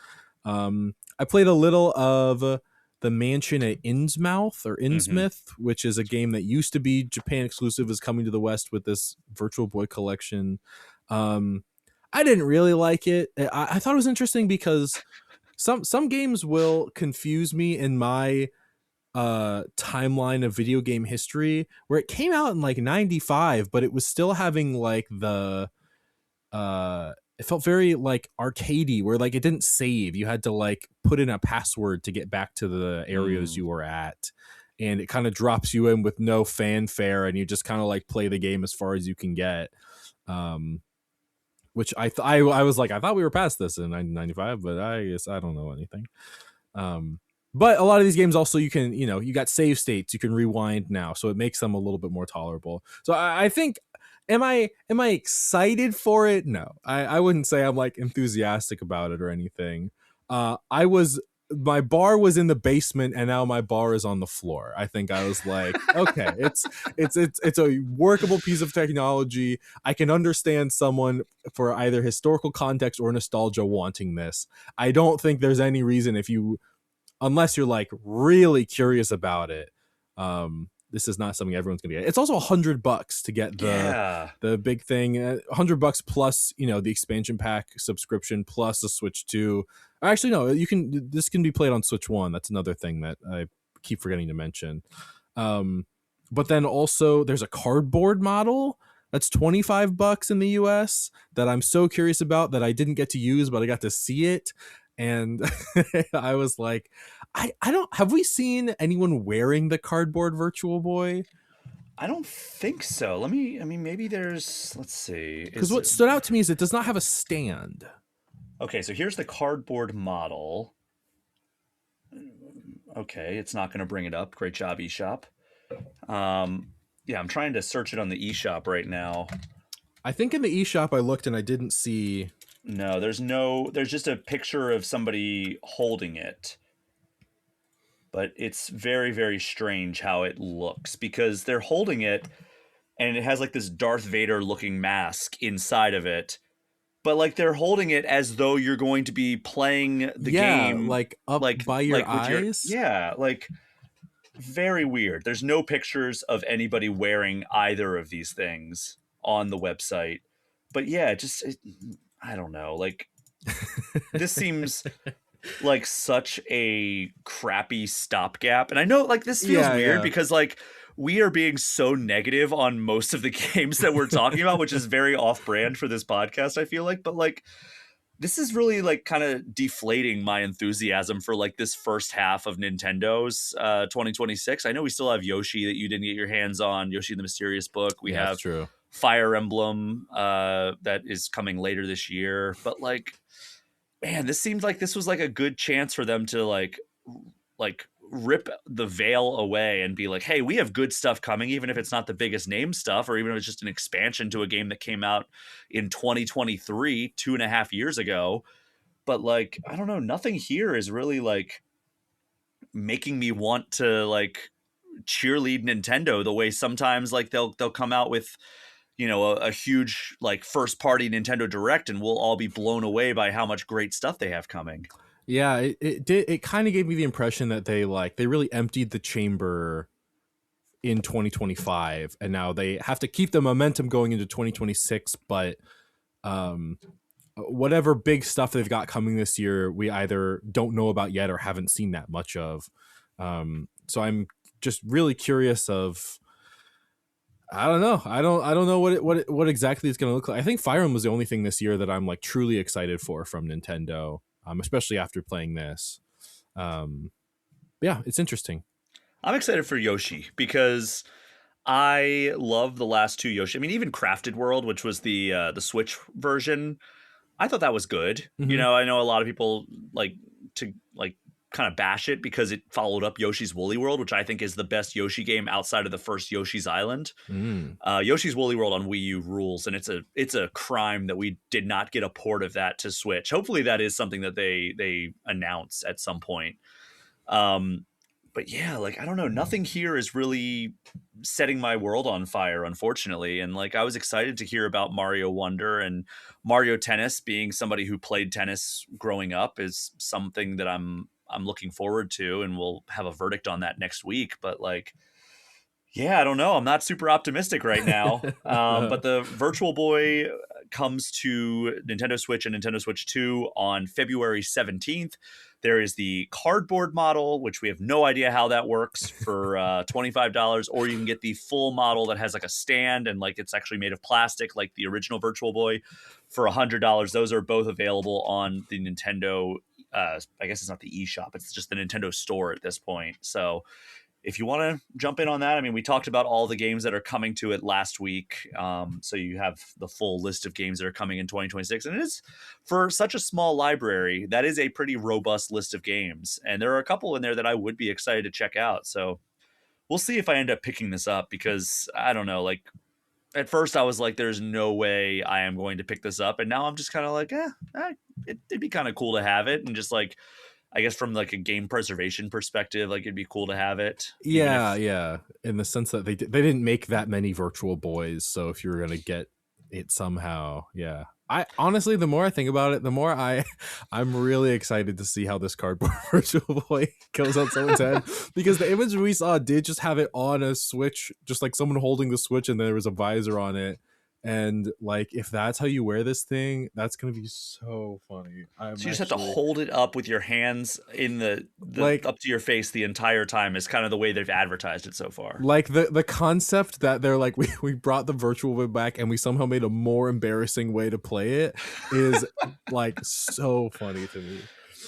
I played a little of the Mansion at Innsmouth or Innsmouth, which is a game that used to be Japan exclusive, is coming to the West with this Virtual Boy collection. I didn't really like it. I thought it was interesting because some games will confuse me in my timeline of video game history, where it came out in like 95, but it was still having like the it felt very like arcadey, where like it didn't save. You had to like put in a password to get back to the areas you were at, and it kind of drops you in with no fanfare, and you just kind of like play the game as far as you can get. Which I was like, I thought we were past this in 1995, but I guess I don't know anything. But a lot of these games also, you can, you got save states, you can rewind now, so it makes them a little bit more tolerable. So I think, am I excited for it? No, I wouldn't say I'm like enthusiastic about it or anything. My bar was in the basement, and now my bar is on the floor. I think I was like, okay, it's a workable piece of technology. I can understand someone for either historical context or nostalgia wanting this. I don't think there's any reason, unless you're like really curious about it, this is not something everyone's gonna get. It's also $100 to get the big thing. $100 plus, the expansion pack subscription plus the Switch 2. Actually, no, this can be played on Switch 1. That's another thing that I keep forgetting to mention. But then also there's a cardboard model that's $25 in the US that I'm so curious about, that I didn't get to use, but I got to see it. And I was like, I don't, have we seen anyone wearing the cardboard Virtual Boy? I don't think so. Maybe let's see. Because what stood out to me is it does not have a stand. Okay, so here's the cardboard model. Okay, it's not going to bring it up. Great job, eShop. Yeah, I'm trying to search it on the eShop right now. I think in the eShop I looked and I didn't see. No, there's just a picture of somebody holding it. But it's very, very strange how it looks, because they're holding it and it has like this Darth Vader looking mask inside of it. But like they're holding it as though you're going to be playing the game, like up by your eyes. Like very weird. There's no pictures of anybody wearing either of these things on the website. But yeah, I don't know. Like this seems like such a crappy stopgap. And I know like this feels weird because like we are being so negative on most of the games that we're talking about, which is very off-brand for this podcast, I feel like. But like, this is really like kind of deflating my enthusiasm for like this first half of Nintendo's 2026. I know we still have Yoshi that you didn't get your hands on, Yoshi and the Mysterious Book. We have true. Fire Emblem that is coming later this year. But like, man, this seems like this was like a good chance for them to like rip the veil away and be like, hey, we have good stuff coming, even if it's not the biggest name stuff, or even if it's just an expansion to a game that came out in 2023, 2.5 years ago. But like, I don't know, nothing here is really like making me want to like cheerlead Nintendo the way sometimes like they'll come out with, a huge like first party Nintendo Direct and we'll all be blown away by how much great stuff they have coming. Yeah, it did. It kind of gave me the impression that they really emptied the chamber in 2025, and now they have to keep the momentum going into 2026. But um, whatever big stuff they've got coming this year, we either don't know about yet or haven't seen that much of. So I'm just really curious of. I don't know. I don't know what exactly it's going to look like. I think Fire Emblem was the only thing this year that I'm like truly excited for from Nintendo, especially after playing this. Yeah, it's interesting. I'm excited for Yoshi because I love the last two Yoshi. I mean, even Crafted World, which was the Switch version, I thought that was good. You know, I know a lot of people like to like kind of bash it because it followed up Yoshi's Woolly World, which I think is the best Yoshi game outside of the first Yoshi's Island. Yoshi's Woolly World on Wii U rules, and it's a crime that we did not get a port of that to Switch. Hopefully, that is something that they announce at some point. But yeah, like, I don't know, nothing here is really setting my world on fire, unfortunately. And like, I was excited to hear about Mario Wonder and Mario Tennis. Being somebody who played tennis growing up is something that I'm looking forward to, and we'll have a verdict on that next week. But like, yeah, I don't know. I'm not super optimistic right now. But the Virtual Boy comes to Nintendo Switch and Nintendo Switch 2 on February 17th. There is the cardboard model, which we have no idea how that works, for $25, or you can get the full model that has like a stand and like it's actually made of plastic, like the original Virtual Boy, for $100. Those are both available on the Nintendo. I guess it's not the eShop; it's just the Nintendo store at this point. So if you want to jump in on that, I mean, we talked about all the games that are coming to it last week. So you have the full list of games that are coming in 2026. And it is, for such a small library, that is a pretty robust list of games. And there are a couple in there that I would be excited to check out. So we'll see if I end up picking this up, because I don't know, like, at first I was like, there's no way I am going to pick this up. And now I'm just kind of like, it'd be kind of cool to have it. And just like, I guess from like a game preservation perspective, like, it'd be cool to have it. Yeah. In the sense that they didn't make that many Virtual Boys, so if you were gonna get it somehow, yeah. I honestly, the more I think about it, the more I'm really excited to see how this cardboard Virtual Boy goes on someone's head, because the image we saw did just have it on a Switch, just like someone holding the Switch, and there was a visor on it. And like, if that's how you wear this thing, that's gonna be so funny. So you just have to hold it up with your hands in the like up to your face the entire time, is kind of the way they've advertised it so far. Like the concept that they're like, we brought the Virtual Boy back and we somehow made a more embarrassing way to play it is like so funny to me.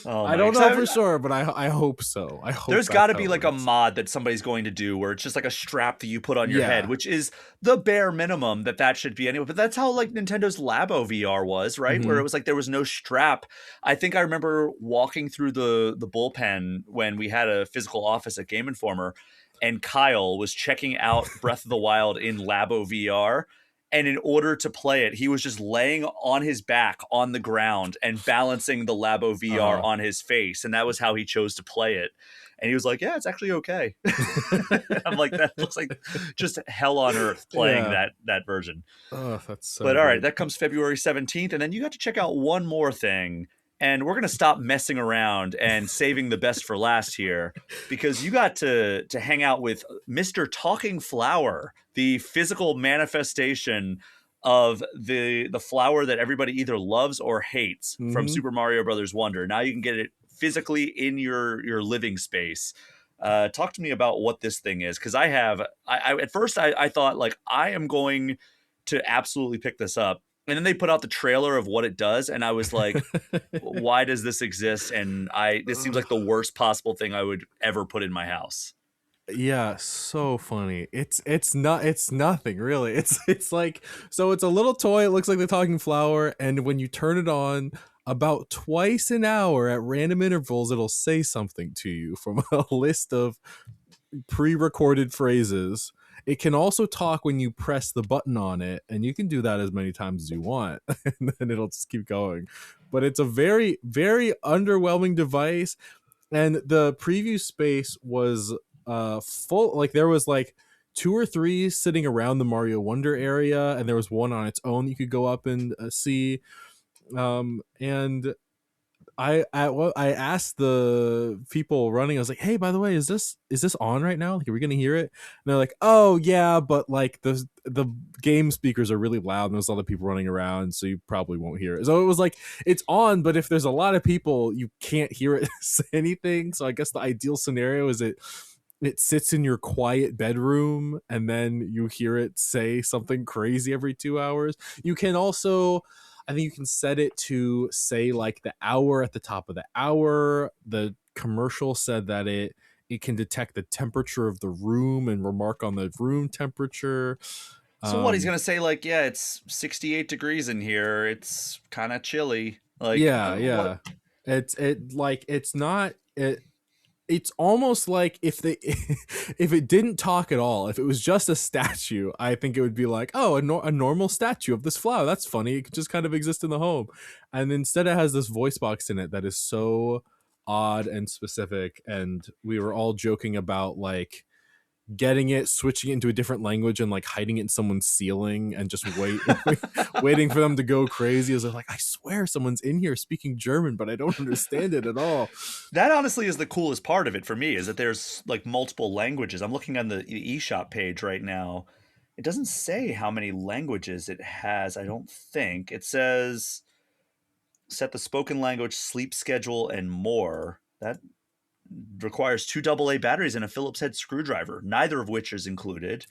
Oh, I don't know for sure, but I hope so. I hope there's got to be like a mod that somebody's going to do where it's just like a strap that you put on your head, which is the bare minimum that should be anyway. But that's how like Nintendo's Labo VR was, right? Where it was like there was no strap. I think I remember walking through the bullpen when we had a physical office at Game Informer, and Kyle was checking out Breath of the Wild in Labo VR. And in order to play it, he was just laying on his back on the ground and balancing the Labo VR on his face. And that was how he chose to play it. And he was like, yeah, it's actually okay. I'm like, that looks like just hell on earth playing that version. Oh, that's so But all right, that comes February 17th. And then you got to check out one more thing. And we're going to stop messing around and saving the best for last here, because you got to hang out with Mr. Talking Flower, the physical manifestation of the flower that everybody either loves or hates from Super Mario Brothers Wonder. Now you can get it physically in your living space. Talk to me about what this thing is, because I at first I thought like, I am going to absolutely pick this up. And then they put out the trailer of what it does, and I was like, why does this exist? And this seems like the worst possible thing I would ever put in my house. Yeah, so funny. It's nothing really. It's like, so it's a little toy. It looks like the talking flower, and when you turn it on about twice an hour at random intervals, it'll say something to you from a list of pre-recorded phrases. It can also talk when you press the button on it, and you can do that as many times as you want, and then it'll just keep going. But it's a very, very underwhelming device, and the preview space was full. Like, there was like 2 or 3 sitting around the Mario Wonder area, and there was one on its own you could go up and see. And I asked the people running, I was like, hey, by the way, is this on right now? Like, are we gonna hear it? And they're like, oh yeah, but like the game speakers are really loud and there's a lot of people running around, so you probably won't hear it. So it was like, it's on, but if there's a lot of people, you can't hear it say anything. So I guess the ideal scenario is it sits in your quiet bedroom and then you hear it say something crazy every 2 hours. You can also, I think you can set it to say like the hour at the top of the hour. The commercial said that it can detect the temperature of the room and remark on the room temperature. So what, he's gonna say like, yeah, it's 68 degrees in here, it's kind of chilly. Like, yeah. It's almost like if they if it didn't talk at all, if it was just a statue, I think it would be like, oh, a normal statue of this flower, that's funny, it could just kind of exist in the home. And instead it has this voice box in it that is so odd and specific. And we were all joking about like getting it, switching it into a different language and like hiding it in someone's ceiling and just waiting for them to go crazy. I was like, I swear someone's in here speaking German, but I don't understand it at all. That honestly is the coolest part of it for me, is that there's like multiple languages. I'm looking on the eShop page right now. It doesn't say how many languages it has. I don't think it says set the spoken language, sleep schedule, and more. That requires 2 AA batteries and a Phillips head screwdriver, neither of which is included.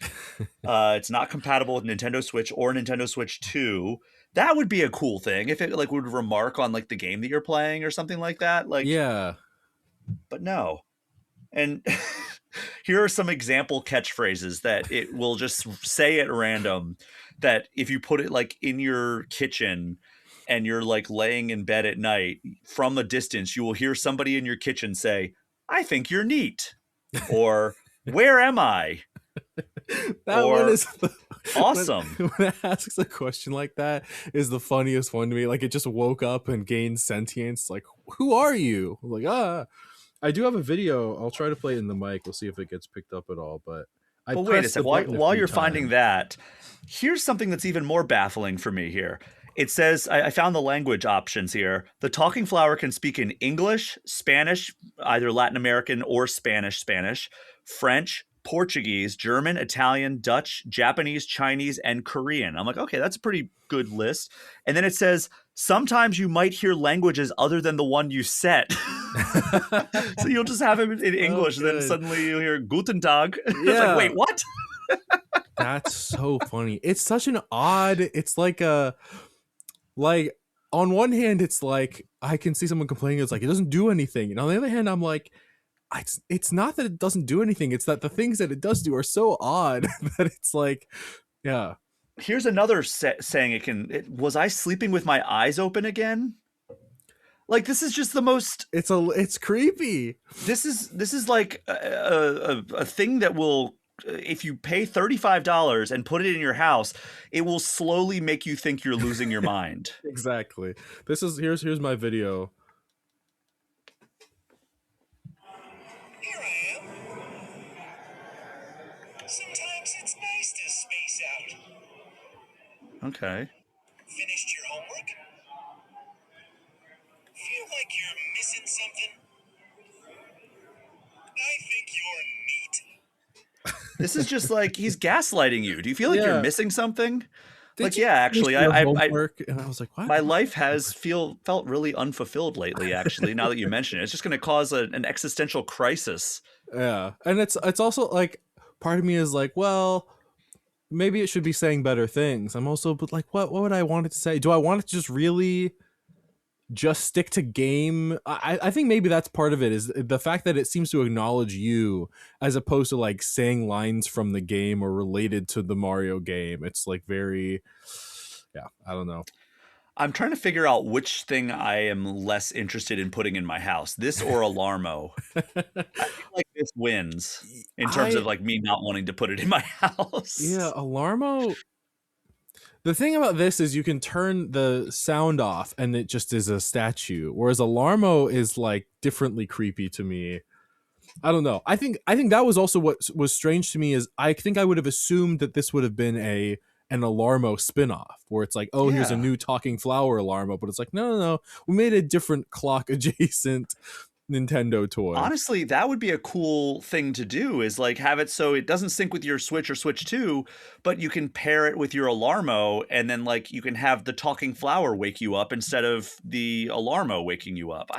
It's not compatible with Nintendo Switch or Nintendo Switch 2. That would be a cool thing if it like would remark on like the game that you're playing or something like that. Like, yeah, but no. And here are some example catchphrases that it will just say at random, that if you put it like in your kitchen and you're like laying in bed at night, from a distance, you will hear somebody in your kitchen say, I think you're neat. Or, where am I? That or, one is awesome. When it asks a question like that is the funniest one to me. Like, it just woke up and gained sentience. Like, who are you? I'm like, I do have a video. I'll try to play it in the mic. We'll see if it gets picked up at all. But wait a second. While you're finding that, here's something that's even more baffling for me here. It says, I found the language options here. The talking flower can speak in English, Spanish, either Latin American or Spanish, French, Portuguese, German, Italian, Dutch, Japanese, Chinese, and Korean. I'm like, okay, that's a pretty good list. And then it says, sometimes you might hear languages other than the one you set. So you'll just have him in English, and then suddenly you'll hear Guten Tag. Yeah. It's like, wait, what? That's so funny. It's such an odd, it's like like on one hand, it's like I can see someone complaining, it's like it doesn't do anything. And on the other hand, I'm like, it's not that it doesn't do anything, it's that the things that it does do are so odd that it's like, yeah. Here's another saying was I sleeping with my eyes open again? Like, this is just the most, it's creepy. This is like a thing that will, if you pay $35 and put it in your house, it will slowly make you think you're losing your mind. Exactly. Here's my video. Here I am. Sometimes it's nice to space out. Okay. Finished your homework? Feel like you're missing something? I think you're neat. This is just like, he's gaslighting you. Do you feel like you're missing something? Like, yeah, actually, and I was like, what? My life has felt really unfulfilled lately, actually, now that you mention it. It's just going to cause an existential crisis. Yeah. And it's also like, part of me is like, well, maybe it should be saying better things. I'm also, but like, what would I want it to say? Do I want it to just really just stick to game? I think maybe that's part of it, is the fact that it seems to acknowledge you as opposed to like saying lines from the game or related to the Mario game. It's like very, I don't know. I'm trying to figure out which thing I am less interested in putting in my house, this or Alarmo. I feel like this wins in terms of like me not wanting to put it in my house. Yeah, Alarmo. The thing about this is you can turn the sound off and it just is a statue, whereas Alarmo is like differently creepy to me. I don't know. I think that was also what was strange to me, is I think I would have assumed that this would have been a an Alarmo spinoff where it's like, oh, here's a new talking flower Alarmo, but it's like, no, we made a different clock adjacent Nintendo toy. Honestly, that would be a cool thing to do, is like have it so it doesn't sync with your Switch or Switch 2, but you can pair it with your Alarmo, and then like you can have the talking flower wake you up instead of the Alarmo waking you up.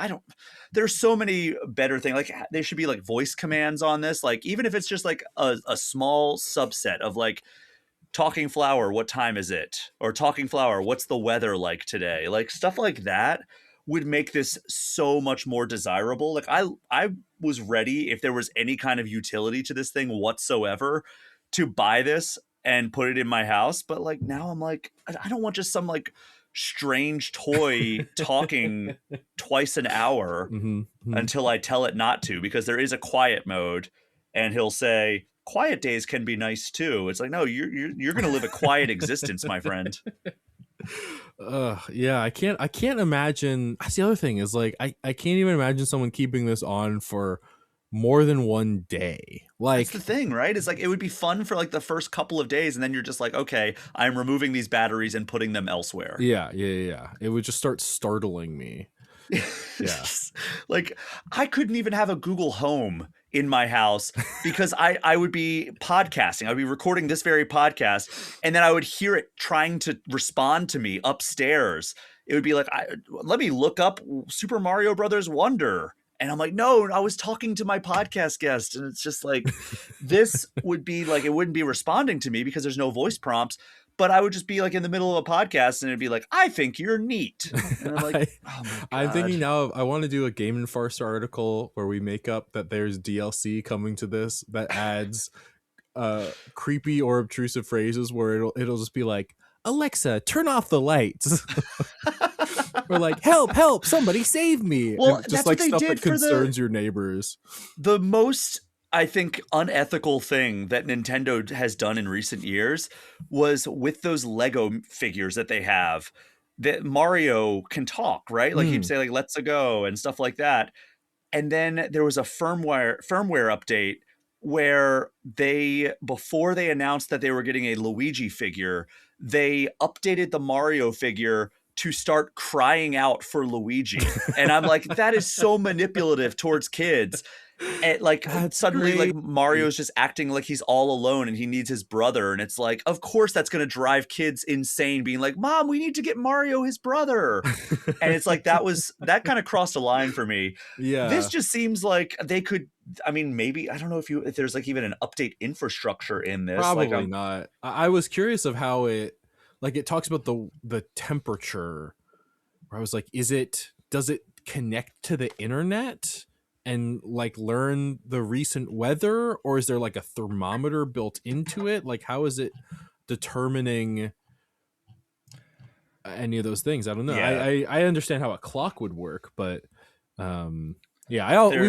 There's so many better things. Like there should be like voice commands on this. Like even if it's just like a small subset of like, talking flower, what time is it? Or talking flower, what's the weather like today? Like stuff like that would make this so much more desirable. Like I was ready, if there was any kind of utility to this thing whatsoever, to buy this and put it in my house. But like now I'm like, I don't want just some like strange toy talking twice an hour until I tell it not to, because there is a quiet mode and he'll say, quiet days can be nice too. It's like, no, you're going to live a quiet existence, my friend. Yeah, I can't imagine. That's the other thing, is like I can't even imagine someone keeping this on for more than one day. Like, that's the thing, right? It's like it would be fun for like the first couple of days, and then you're just like, okay, I'm removing these batteries and putting them elsewhere. Yeah. It would just start startling me. Yeah. Like I couldn't even have a Google Home in my house because I would be podcasting. I'd be recording this very podcast, and then I would hear it trying to respond to me upstairs. It would be like, let me look up Super Mario Brothers Wonder. And I'm like, no, I was talking to my podcast guest. And it's just like, this would be like, it wouldn't be responding to me because there's no voice prompts, but I would just be like in the middle of a podcast and it'd be like, I think you're neat. And I'm like, oh my God. I'm thinking now, I want to do a Game and Farce article where we make up that there's DLC coming to this that adds creepy or obtrusive phrases where it'll just be like, Alexa, turn off the lights. Or like, help, somebody save me. Well, and just that's like what they stuff did that for concerns your neighbors. The most, I think, unethical thing that Nintendo has done in recent years was with those Lego figures that they have, that Mario can talk, right? Like he'd say like, let's go and stuff like that. And then there was a firmware update where before they announced that they were getting a Luigi figure, they updated the Mario figure to start crying out for Luigi. And I'm like, that is so manipulative towards kids. And like suddenly great. like Mario's just acting like he's all alone and he needs his brother. And it's like, of course that's going to drive kids insane, being like, Mom, we need to get Mario his brother. And it's like, that kind of crossed a line for me. Yeah. This just seems like they could, I mean, maybe, I don't know if there's like even an update infrastructure in this. Probably like, not. I was curious of how it talks about the temperature, where I was like, does it connect to the internet and like learn the recent weather, or is there like a thermometer built into it? Like, how is it determining any of those things? I don't know. Yeah. I understand how a clock would work, but we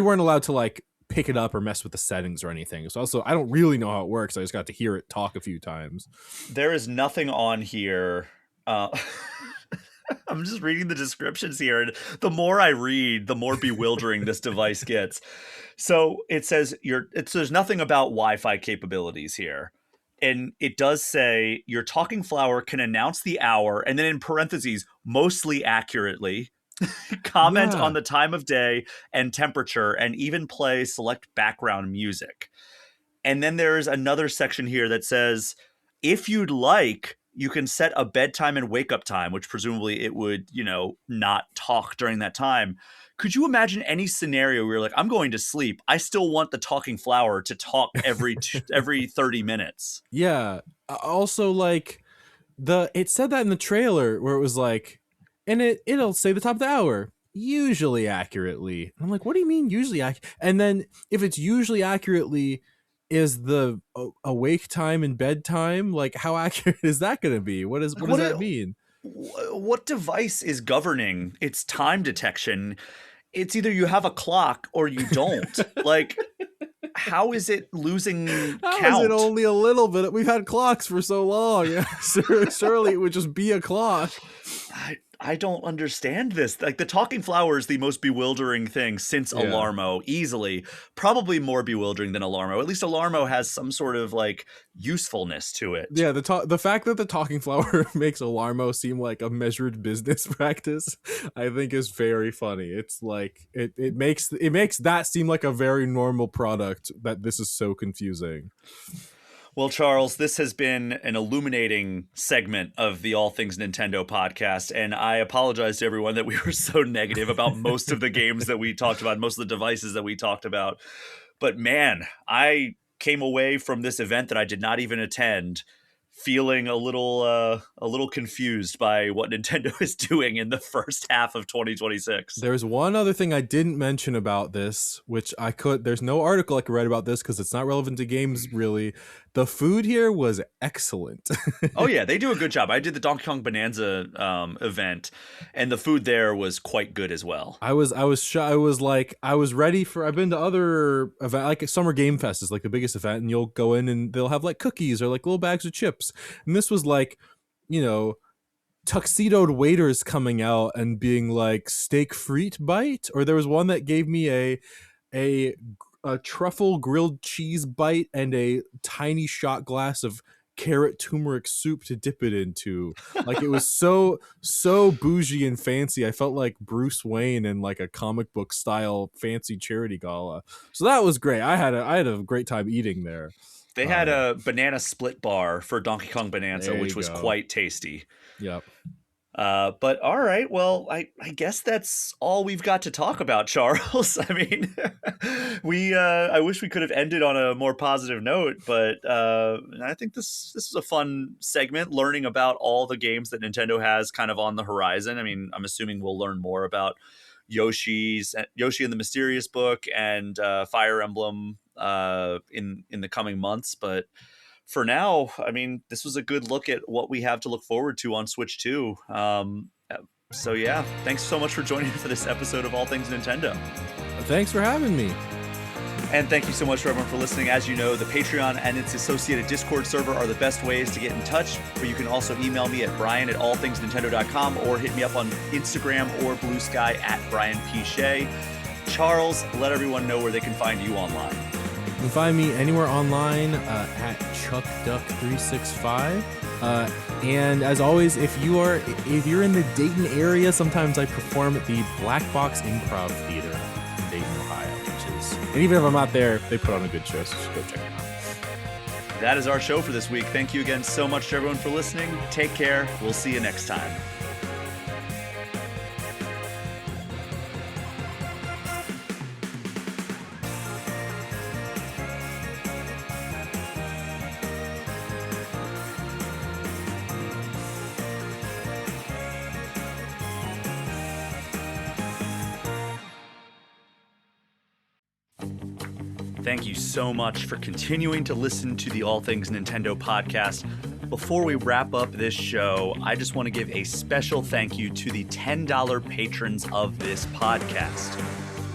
weren't allowed to like pick it up or mess with the settings or anything. So also, I don't really know how it works. I just got to hear it talk a few times. There is nothing on here. I'm just reading the descriptions here, and the more I read, the more bewildering this device gets. So it says there's nothing about Wi-Fi capabilities here. And it does say your talking flower can announce the hour, and then in parentheses, mostly accurately, comment on the time of day and temperature, and even play select background music. And then there's another section here that says, if you'd like, you can set a bedtime and wake up time, which presumably it would, not talk during that time. Could you imagine any scenario where you're like, I'm going to sleep, I still want the talking flower to talk every 30 minutes? Yeah. Also, like, it said that in the trailer where it was like, and it'll say the top of the hour, usually accurately. And I'm like, what do you mean usually accurate? And then if it's usually accurately, is the awake time and bedtime, like, how accurate is that going to be? What does that mean? What device is governing its time detection? It's either you have a clock or you don't. Like, how is it losing count? How is it only a little bit? We've had clocks for so long. Yeah, surely it would just be a clock. I don't understand this. Like, the talking flower is the most bewildering thing since Yeah. Alarmo, easily. Probably more bewildering than Alarmo. At least Alarmo has some sort of like usefulness to it. Yeah, the fact that the talking flower makes Alarmo seem like a measured business practice, I think is very funny. It's like it makes that seem like a very normal product, that this is so confusing. Well, Charles, this has been an illuminating segment of the All Things Nintendo podcast, and I apologize to everyone that we were so negative about most of the games that we talked about, most of the devices that we talked about. But man, I came away from this event that I did not even attend feeling a little confused by what Nintendo is doing in the first half of 2026. There's one other thing I didn't mention about this, which there's no article I could write about this because it's not relevant to games really. The food here was excellent. Oh yeah, they do a good job. I did the Donkey Kong Bonanza event, and the food there was quite good as well. I was ready for. I've been to other event, like Summer Game Fest is like the biggest event, and you'll go in and they'll have like cookies or like little bags of chips, and this was like, tuxedoed waiters coming out and being like steak frite bite, or there was one that gave me a truffle grilled cheese bite and a tiny shot glass of carrot turmeric soup to dip it into. Like, it was so bougie and fancy. I felt like Bruce Wayne in like a comic book style fancy charity gala. So that was great. I had a great time eating there. They had a banana split bar for Donkey Kong Bonanza, which was quite tasty. Yep. But all right, well, I guess that's all we've got to talk about, Charles. I mean, I wish we could have ended on a more positive note, but I think this is a fun segment, learning about all the games that Nintendo has kind of on the horizon. I mean, I'm assuming we'll learn more about Yoshi and the Mysterious Book and Fire Emblem in the coming months, but for now, I mean, this was a good look at what we have to look forward to on Switch 2. So yeah, thanks so much for joining me for this episode of All Things Nintendo. Thanks for having me. And thank you so much for everyone for listening. As you know, the Patreon and its associated Discord server are the best ways to get in touch. But you can also email me at brian@allthingsnintendo.com or hit me up on Instagram or Blue Sky at Brian P. Shea. Charles, let everyone know where they can find you online. You can find me anywhere online at ChuckDuck365. And as always, if you're in the Dayton area, sometimes I perform at the Black Box Improv Theater in Dayton, Ohio, and even if I'm not there, they put on a good show, so just go check it out. That is our show for this week. Thank you again so much to everyone for listening. Take care. We'll see you next time. Thank you so much for continuing to listen to the All Things Nintendo podcast. Before we wrap up this show, I just want to give a special thank you to the $10 patrons of this podcast.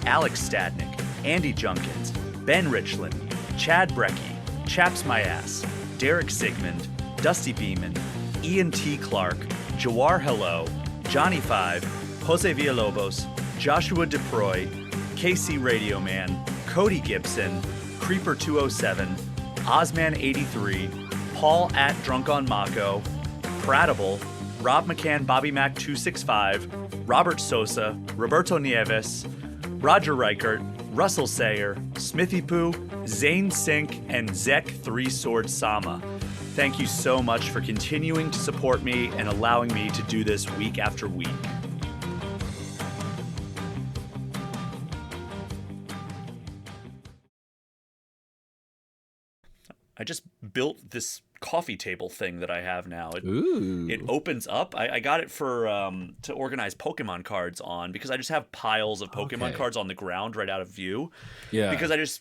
Alex Stadnick, Andy Junkins, Ben Richland, Chad Brecky, Chaps My Ass, Derek Sigmund, Dusty Beeman, Ian T. Clark, Jawar Hello, Johnny 5, Jose Villalobos, Joshua DeProy, KC Radio Man, Cody Gibson, Creeper 207, Ozman 83, Paul at Drunk on Mako, Pratable, Rob McCann, Bobby Mac 265, Robert Sosa, Roberto Nieves, Roger Reichert, Russell Sayer, Smithy Poo, Zane Sink, and Zek 3 Sword Sama. Thank you so much for continuing to support me and allowing me to do this week after week. I just built this coffee table thing that I have now. It opens up. I got it for to organize Pokemon cards on, because I just have piles of Pokemon cards on the ground right out of view. Yeah. Because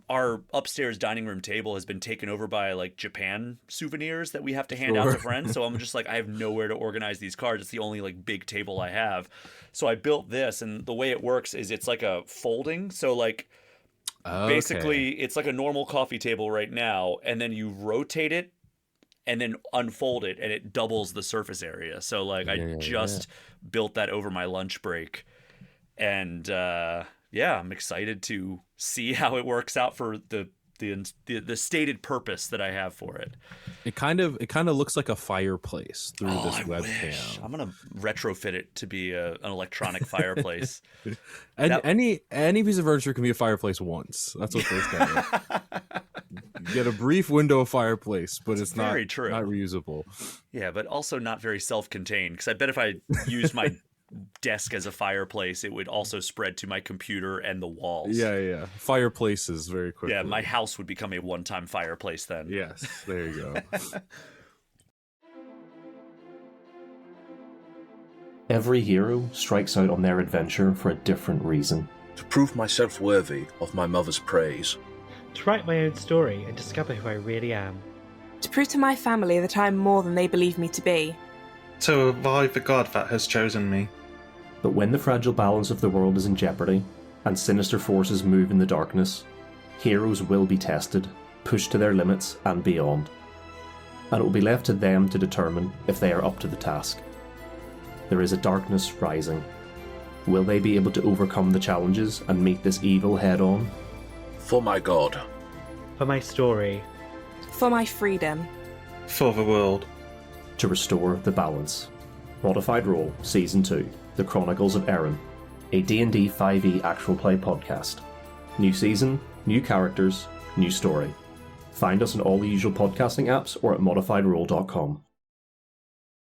our upstairs dining room table has been taken over by like Japan souvenirs that we have to hand out to friends. So I'm just like, I have nowhere to organize these cards. It's the only like big table I have. So I built this, and the way it works is it's like a folding. So like, basically, it's like a normal coffee table right now, and then you rotate it and then unfold it, and it doubles the surface area. So like I just built that over my lunch break, and I'm excited to see how it works out for the stated purpose that I have for it. It kind of looks like a fireplace through this webcam. I'm gonna retrofit it to be an electronic fireplace. And any piece of furniture can be a fireplace once. That's what this guy is. You get a brief window of fireplace, but it's not reusable. Yeah, but also not very self-contained, because I bet if I used my desk as a fireplace, it would also spread to my computer and the walls. Yeah. Fireplaces very quickly. Yeah, my house would become a one-time fireplace then. Yes, there you go. Every hero strikes out on their adventure for a different reason. To prove myself worthy of my mother's praise. To write my own story and discover who I really am. To prove to my family that I am more than they believe me to be. To revive the god that has chosen me. But when the fragile balance of the world is in jeopardy, and sinister forces move in the darkness, heroes will be tested, pushed to their limits and beyond. And it will be left to them to determine if they are up to the task. There is a darkness rising. Will they be able to overcome the challenges and meet this evil head-on? For my god. For my story. For my freedom. For the world. To restore the balance. Modified Role Season 2, The Chronicles of Erin, a D&D 5e actual play podcast. New season, new characters, new story. Find us on all the usual podcasting apps or at modifiedrole.com.